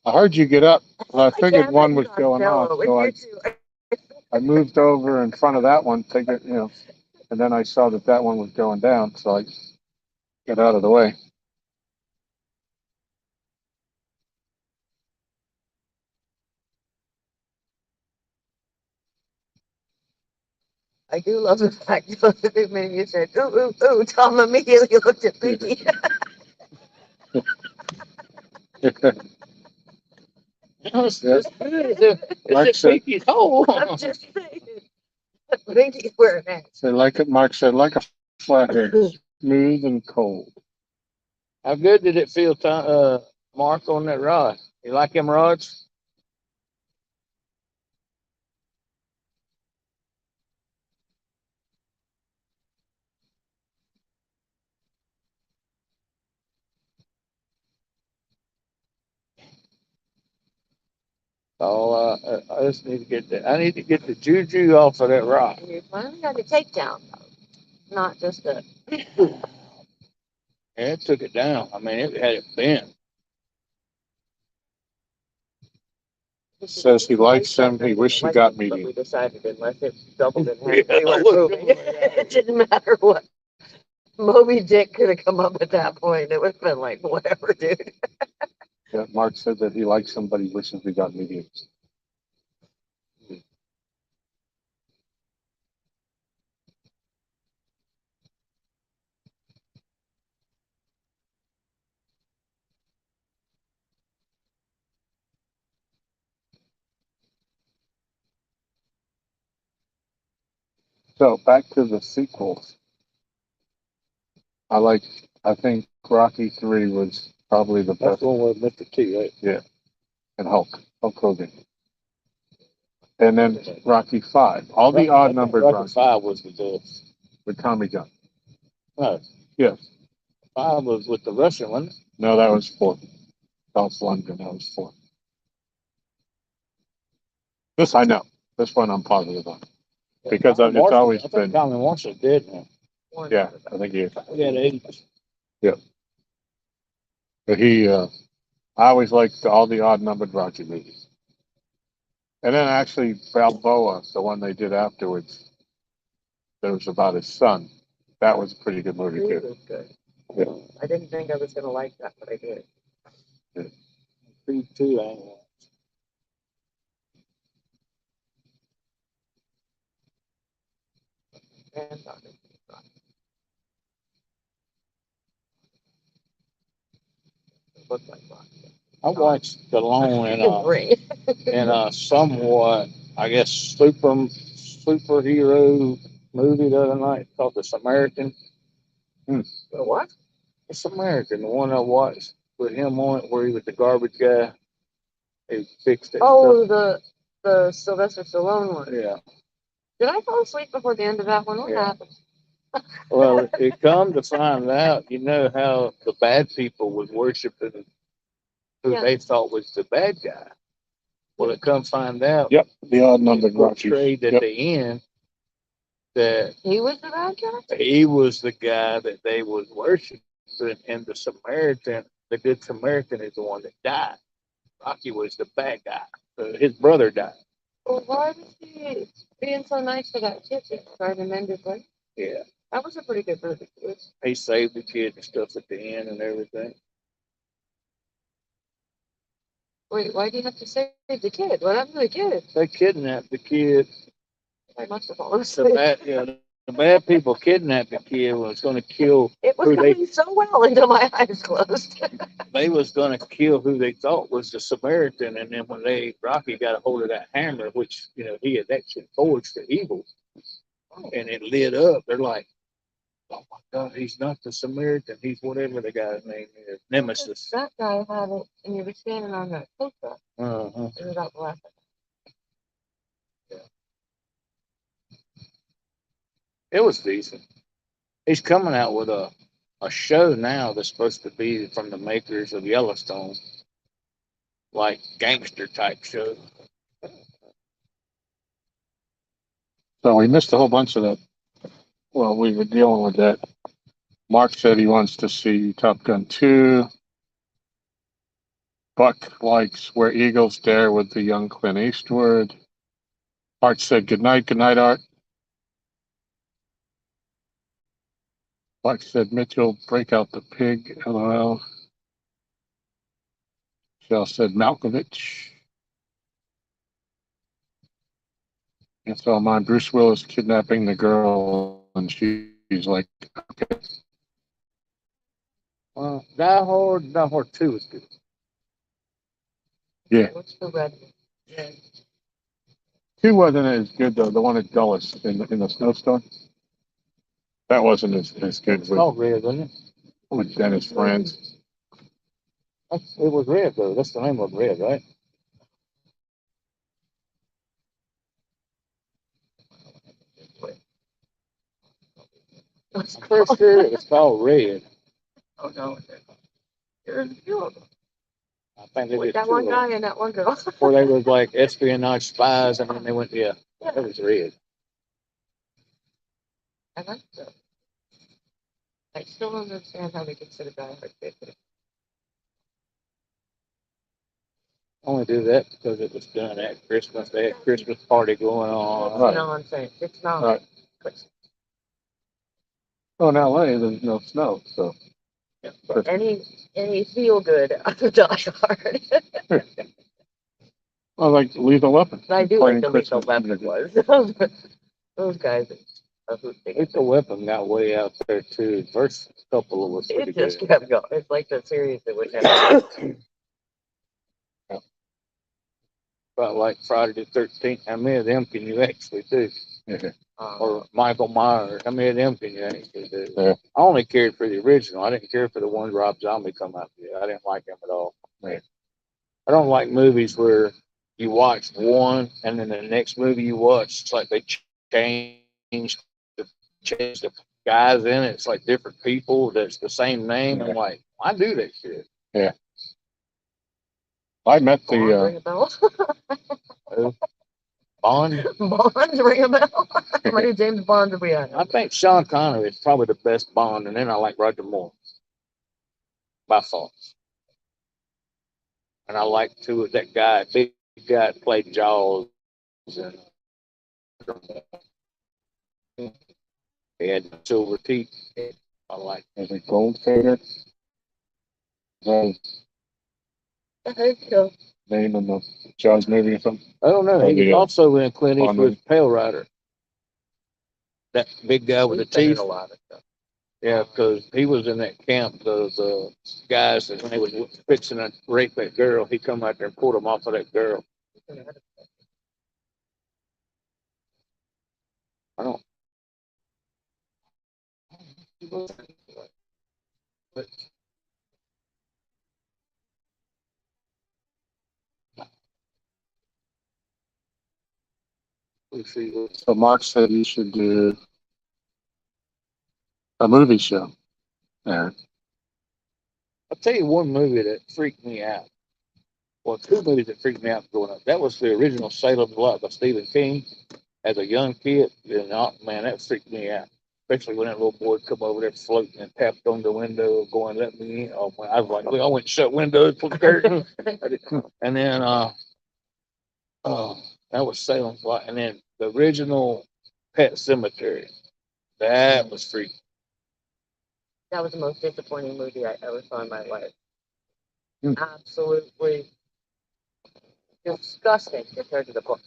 I heard you get up. Well, I figured
can't
one
let
was
you
going off,
Costello with
so
you two.
I moved over in front of that one, and then I saw that that one was going down, so I got out of the way.
I do love the fact that when you said, ooh, ooh, ooh, Tom immediately looked at Pinky.
It's just
said-
Pinky's hole.
I'm just saying. Pinky's wearing that.
So like it, Mark said, like a flathead, smooth and cold.
How good did it feel, Mark, on that rod? You like them rods? Oh, I just need to get that. I need to get the juju off of that rock.
And you finally got a takedown, though. Not just a.
And it took it down. I mean, it had it bent.
Says he likes them. He wish he got
But we
medium.
decided unless it doubled in half,
Yeah,
we weren't
look,
moving. It didn't matter what. Moby Dick could have come up at that point. It would have been like, whatever, dude.
Yeah, Mark said that he likes them, but he wishes we got mediums. So back to the sequels. I think Rocky 3 was Probably the
That's
best.
the one with Mr. T, right?
And Hulk Hogan. And then Rocky 5. All the
I
odd
think
numbered
Rocky
Rocky
5 was with the
with Tommy John.
no
Yes.
5 was with the Russian one.
No, that was 4. Dolph Lundgren, that was 4. This I know. This one I'm positive on. Because
Tommy
it's
Marshall,
always
I think
been.
Tommy Marshall did now.
Yeah, I think he is.
He had 80.
But I always liked all the odd numbered Rocky movies. And then actually Balboa, the one they did afterwards, that was about his son. That was a pretty good movie
It
too.
was good.
Yeah.
I didn't think I was gonna like that, but I did.
Creed 2, I ain't watched.
Granddaughter. It looked like Rocky.
I watched Stallone
Great.
in a somewhat, I guess, superhero movie the other night called The Samaritan.
What?
The Samaritan, the one I watched with him on it, where he was the garbage guy. He fixed it.
Oh, the Sylvester Stallone one.
Yeah.
Did I fall asleep before the end of that one? What
Yeah.
happened?
Well, it come to find out, you know how the bad people was worshiping who
Yeah.
they thought was the bad guy. Well, it come find out
Yep, the odd
it's
numbered Rocky.
portrayed at
Yep.
the end that
He was the bad guy?
he was the guy that they was worshiping, and the Samaritan, the good Samaritan, is the one that died. Rocky was the bad guy. His brother died.
Well, why was he being so nice to that kid that tried to mend his leg?
Yeah,
That was a pretty good movie.
he saved the kid and stuff at the end and everything.
Wait, why do you have to save the kid? What happened to the kid?
They kidnapped the kid.
I must have fallen
The
asleep.
bad, yeah, the bad people kidnapped the kid. Was going to kill.
It was
who they-
going so well until my eyes closed.
They was going to kill who they thought was the Samaritan, and then when Rocky got a hold of that hammer, which he had actually forged the evil, and it lit up. They're like, "Oh my God, he's not the Samaritan. He's whatever the guy's name is, Nemesis."
That guy had it, and you were standing on that tow truck.
Uh-huh.
It was out the last.
It was decent. He's coming out with a show now that's supposed to be from the makers of Yellowstone, like gangster type show.
So we missed a whole bunch of that. Well, we were dealing with that. Mark said he wants to see Top Gun 2. Buck likes Where Eagles Dare with the young Clint Eastwood. Art said good night, Art. Buck said Mitchell, break out the pig, LOL. Shell said Malkovich. And so mine, Bruce Willis kidnapping the girl, and she's like, okay.
Die Hard 2 is good.
Yeah.
What's the red one? Yeah.
2 wasn't as good though. The one at Dulles in the snowstorm. That wasn't as good
It's called Red, wasn't it?
with Dennis Franz.
It was Red though. That's the name of Red, right?
What's
I'm pretty sure it's called Red.
Oh no. There's a few of them.
I think they
With
did
that
2
one
of them.
guy and that one girl.
Where they was like espionage spies, and then they went, yeah, that was Red.
I like that. I still don't understand how they consider Die Hard 50.
Only do that because it was done at Christmas. They had Christmas party going on.
It's
Right.
nonsense. It's not.
Right. Oh, in LA, there's no snow, so.
Yeah, but any feel good out of Die Hard.
I like Lethal Weapon.
I do
Playing
like the Lethal
Christmas
Weapon
music.
was. Those guys.
Lethal Weapon got way out there too. The first couple was pretty
It just
good.
kept going. It's like the series that would have.
About like Friday the 13th. How many of them can you actually do?
Yeah.
or Michael Myers. How many of them can you actually do?
Yeah.
I only cared for the original. I didn't care for the ones Rob Zombie come out with. I didn't like him at all.
Right.
I don't like movies where you watch one and then the next movie you watch, it's like they changed the change the guys in it. It's like different people that's the same name. I'm like, I do that shit.
Yeah. I met
Bond
the
ring a bell.
Bond.
Bond ring a bell. How many James Bonds have we had?
I think Sean Connery is probably the best Bond, and then I like Roger Moore by far. And I like too that guy, big guy that played Jaws, and he had silver teeth. I like.
was it Goldfinger?
I think so.
Name in the Jaws movie or something.
I don't know.
Oh,
He was
yeah.
also in Clint
Bond
Eastwood's
movie.
Pale Rider. That big guy with the
He's been in
teeth.
a lot of stuff.
Yeah, because he was in that camp. The guys that when they was fixing to rape that girl, he come out there and pulled them off of that girl. I don't. But let's see.
So Mark said you should do a movie show. Aaron.
I'll tell you one movie that freaked me out. Well, two movies that freaked me out growing up. That was the original Salem's Lot by Stephen King. As a young kid, and man, that freaked me out. Especially when that little boy come over there floating and tapped on the window, going, "Let me in." Oh, man, I was like, "Look, I went and shut windows, put curtains." And then, that was Salem's Lot. And then the original Pet Cemetery. That was freaky.
That was the most disappointing movie I ever saw in my life.
Hmm.
Absolutely disgusting compared to the book.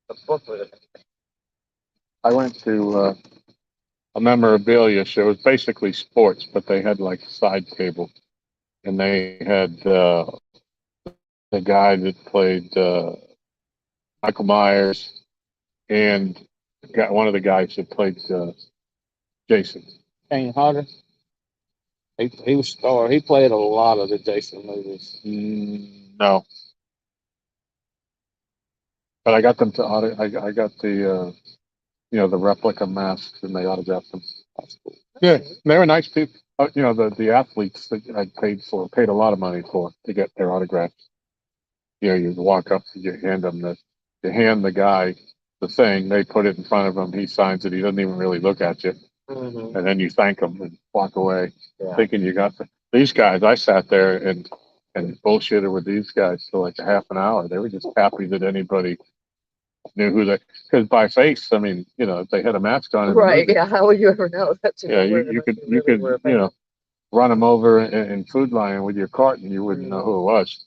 The book was amazing.
I went to a memorabilia show. It was basically sports, but they had like a side table, and they had the guy that played Michael Myers and got one of the guys that played Jason.
Kane Hodder. He was star. He played a lot of the Jason movies.
No, but I got them to I got the the replica masks and they autographed them. Yeah, they were nice people. The athletes that I paid a lot of money for to get their autographs. You walk up, you hand them you hand the guy the thing, they put it in front of him, he signs it, he doesn't even really look at you,
Mm-hmm.
and then you thank him and walk away,
Yeah.
thinking you got these guys. I sat there and bullshitted with these guys for like a half an hour. They were just happy that anybody knew who they, because by face, I mean, if they had a mask on in the
Right,
movie,
yeah. How would you ever know that's who
yeah,
they were
you
unless
could
really were a fan?
run them over in Food Lion with your cart and you wouldn't know who it was.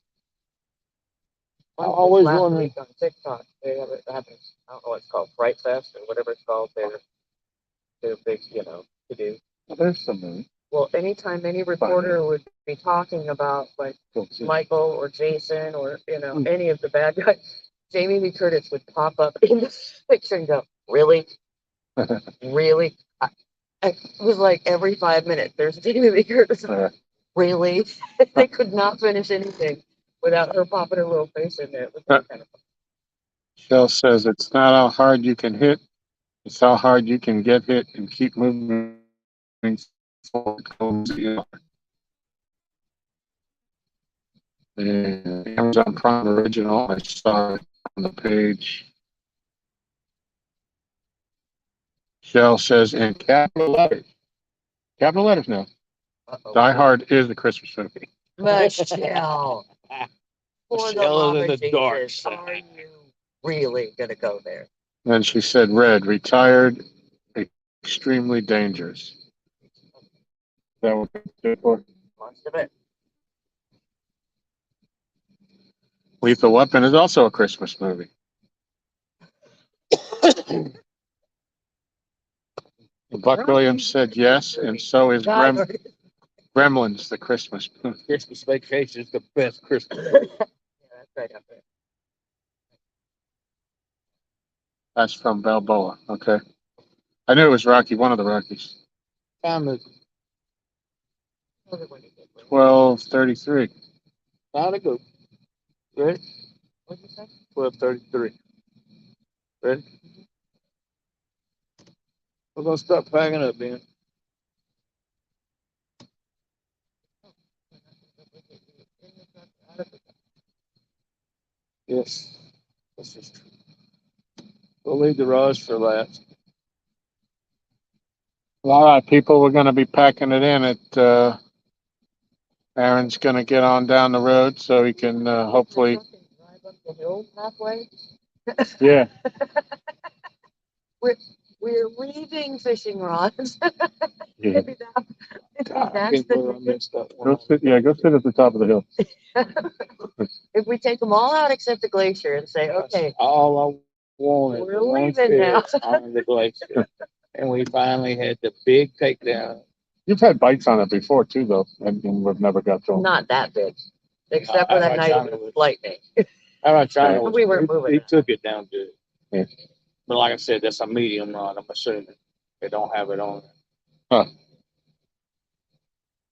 I always
Last
wondered.
week on TikTok, they have it happens. I don't know what it's called, Fright Fest or whatever it's called. They're big, to do.
Well, there's some movie.
Well, anytime any reporter would be talking about like Michael or Jason or any of the bad guys, Jamie Lee Curtis would pop up in the picture and go, "Really, really?" It was like every 5 minutes. There's Jamie Lee Curtis. Really? They could not finish anything without her popping her little face in there. It was kind of fun.
Shell says it's not how hard you can hit, it's how hard you can get hit and keep moving forward. The Amazon Prime original, I saw it on the page. Shell says in capital letters. Capital letters now. Die Hard is the Christmas movie.
Michelle, for the
Michelle
love
is in
of
the dark
Jesus,
side.
are you really gonna go there?
Then she said red, retired, extremely dangerous. Is that what it's good for?
Most of it.
Lethal Weapon is also a Christmas movie. Buck Williams said yes, and so is Gremlins, the Christmas movie.
Christmas Vacation is the best Christmas.
Yeah, that's right up there.
That's from Balboa. Okay. I knew it was Rocky, one of the Rockies.
Time is
Tell me when you get there.
12:33.
time to go. Ready?
What'd you say?
12:33. Ready? We're gonna start packing up, Ben. Yes. This is true. We'll leave the Raj for last.
All right, people, we're going to be packing it in. Aaron's going to get on down the road so he can hopefully.
Drive up the hill halfway.
Yeah.
We're leaving fishing rods.
Yeah.
Maybe
God, I
that's
can't believe I
the.
missed that one.
Go sit at the top of the hill.
If we take them all out except the glacier and say,
That's
okay,
all I wanted.
we're
One
leaving now.
fish on the glacier. And we finally had the big takedown.
You've had bites on it before too, though, and we've never got to them.
Not that big, except for
I
that
like
night
China
of
was-
lightning.
How about China?
We weren't moving
He
it.
took it down good.
Yeah.
But like I said, that's a medium rod. I'm assuming they don't have it on.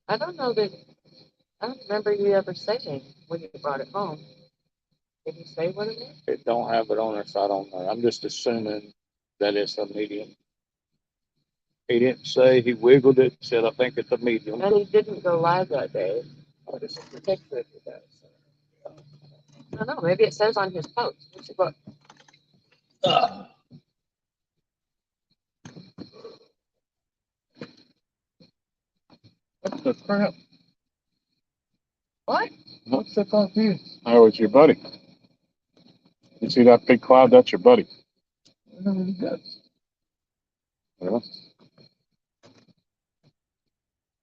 I don't know that. I don't remember you ever saying when you brought it home. Did you say what it is?
It don't have it on there, so I don't know. I'm just assuming that it's a medium. He didn't say. He wiggled it. Said, "I think it's a medium."
And he didn't go live that day.
I just picture it with that.
I don't know. Maybe it says on his post. We should look.
What the crap?
What?
What's that on here? Oh, it's your buddy. You see that big cloud? That's your buddy. Yeah.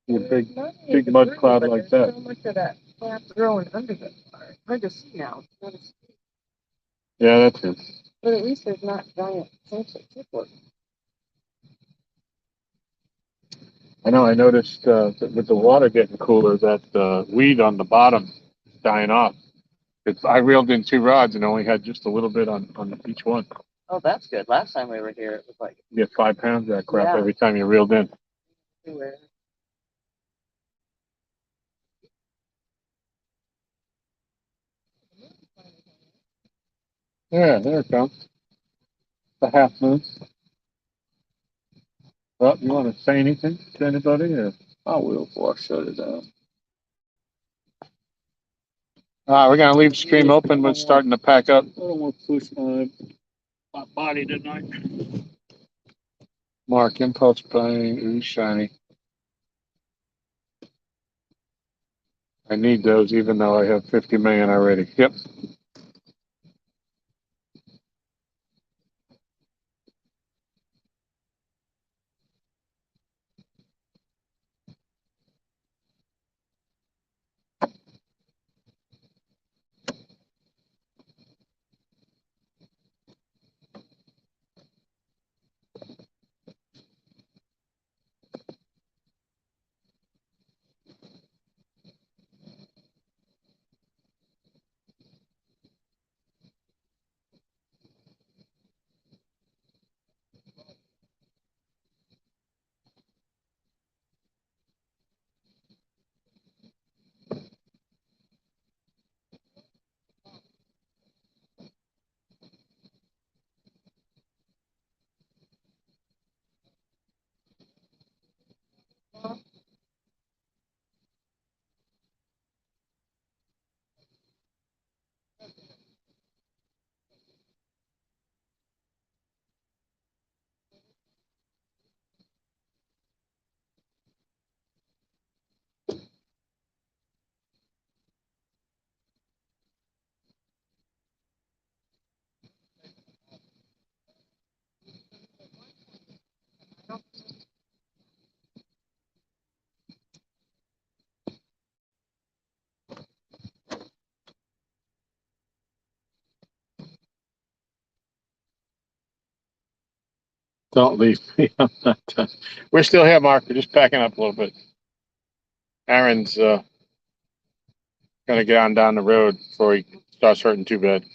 Your big mud cloud
but
like
there's
that.
so much of that crap growing under the car. Hard to see now.
Yeah, that's it.
But at least there's not giant sunset people.
I know. I noticed that with the water getting cooler, that weed on the bottom is dying off. I reeled in 2 rods and only had just a little bit on each one.
Oh, that's good. Last time we were here, it was like
You get 5 pounds of that crap
Yeah.
every time you reeled in.
everywhere.
Yeah, there it comes. The half moon. Well, you want to say anything to anybody? Or?
I will before I shut it down.
We're gonna leave the stream open. We're starting to pack up.
I don't want to push my body tonight.
Mark, impulse buying, ooh, shiny. I need those, even though I have 50 million already. Yep. Don't leave me. I'm not done. We're still here, Mark. We're just packing up a little bit. Aaron's gonna get on down the road before he starts hurting too bad.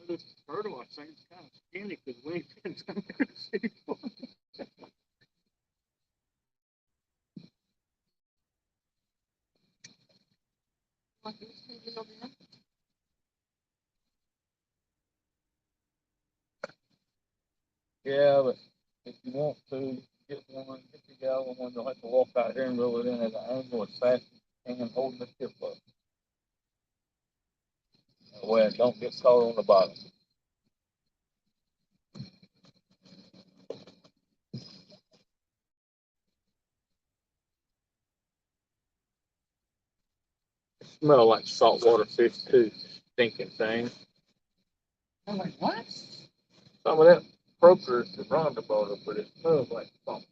This fertilizer thing's kind of skinny because we ain't been down there to see one. Yeah, but if you want to get one, get the gallon one, you'll have to walk out here and roll it in at an angle as fast as you can, holding the tip up. That way it don't get caught on the bottom. It smell like saltwater fish too, stinking thing.
I'm like, what?
Some of that proper is the Rhonda butter, but it smells like salt.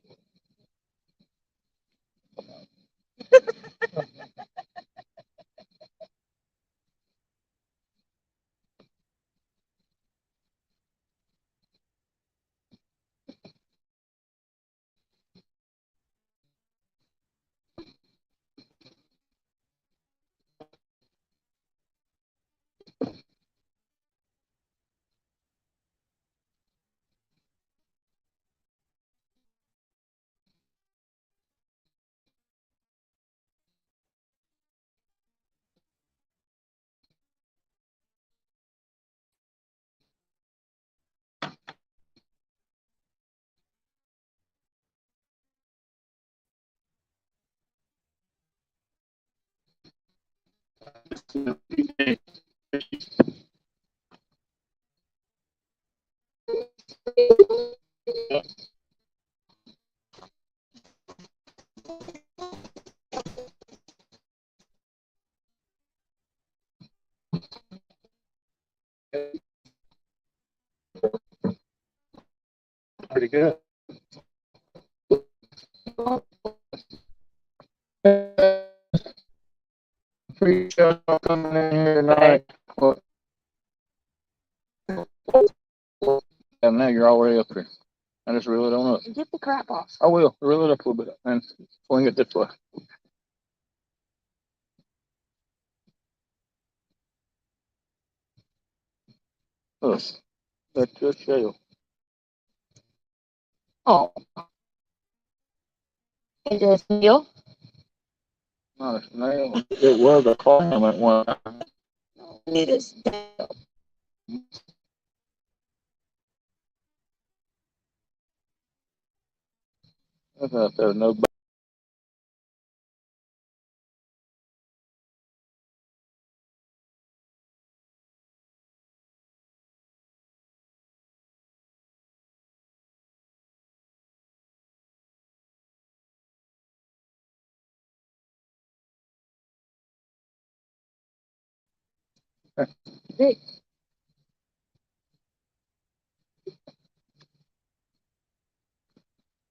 Pretty good.
Appreciate y'all coming in here tonight. Well, and now you're already up here. I just reel it on up.
Get the crap off.
I will reel it up a little bit and swing it this way. Look, that's your shell. Oh,
Is it a snail?
not a snail. It was a clam at one time.
It is.
That's out there, no.
Big.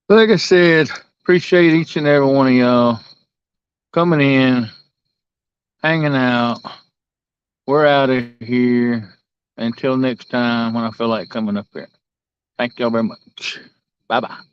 Like I said, appreciate each and every one of y'all coming in, hanging out. We're out of here. Until next time when I feel like coming up here. Thank y'all very much. Bye bye.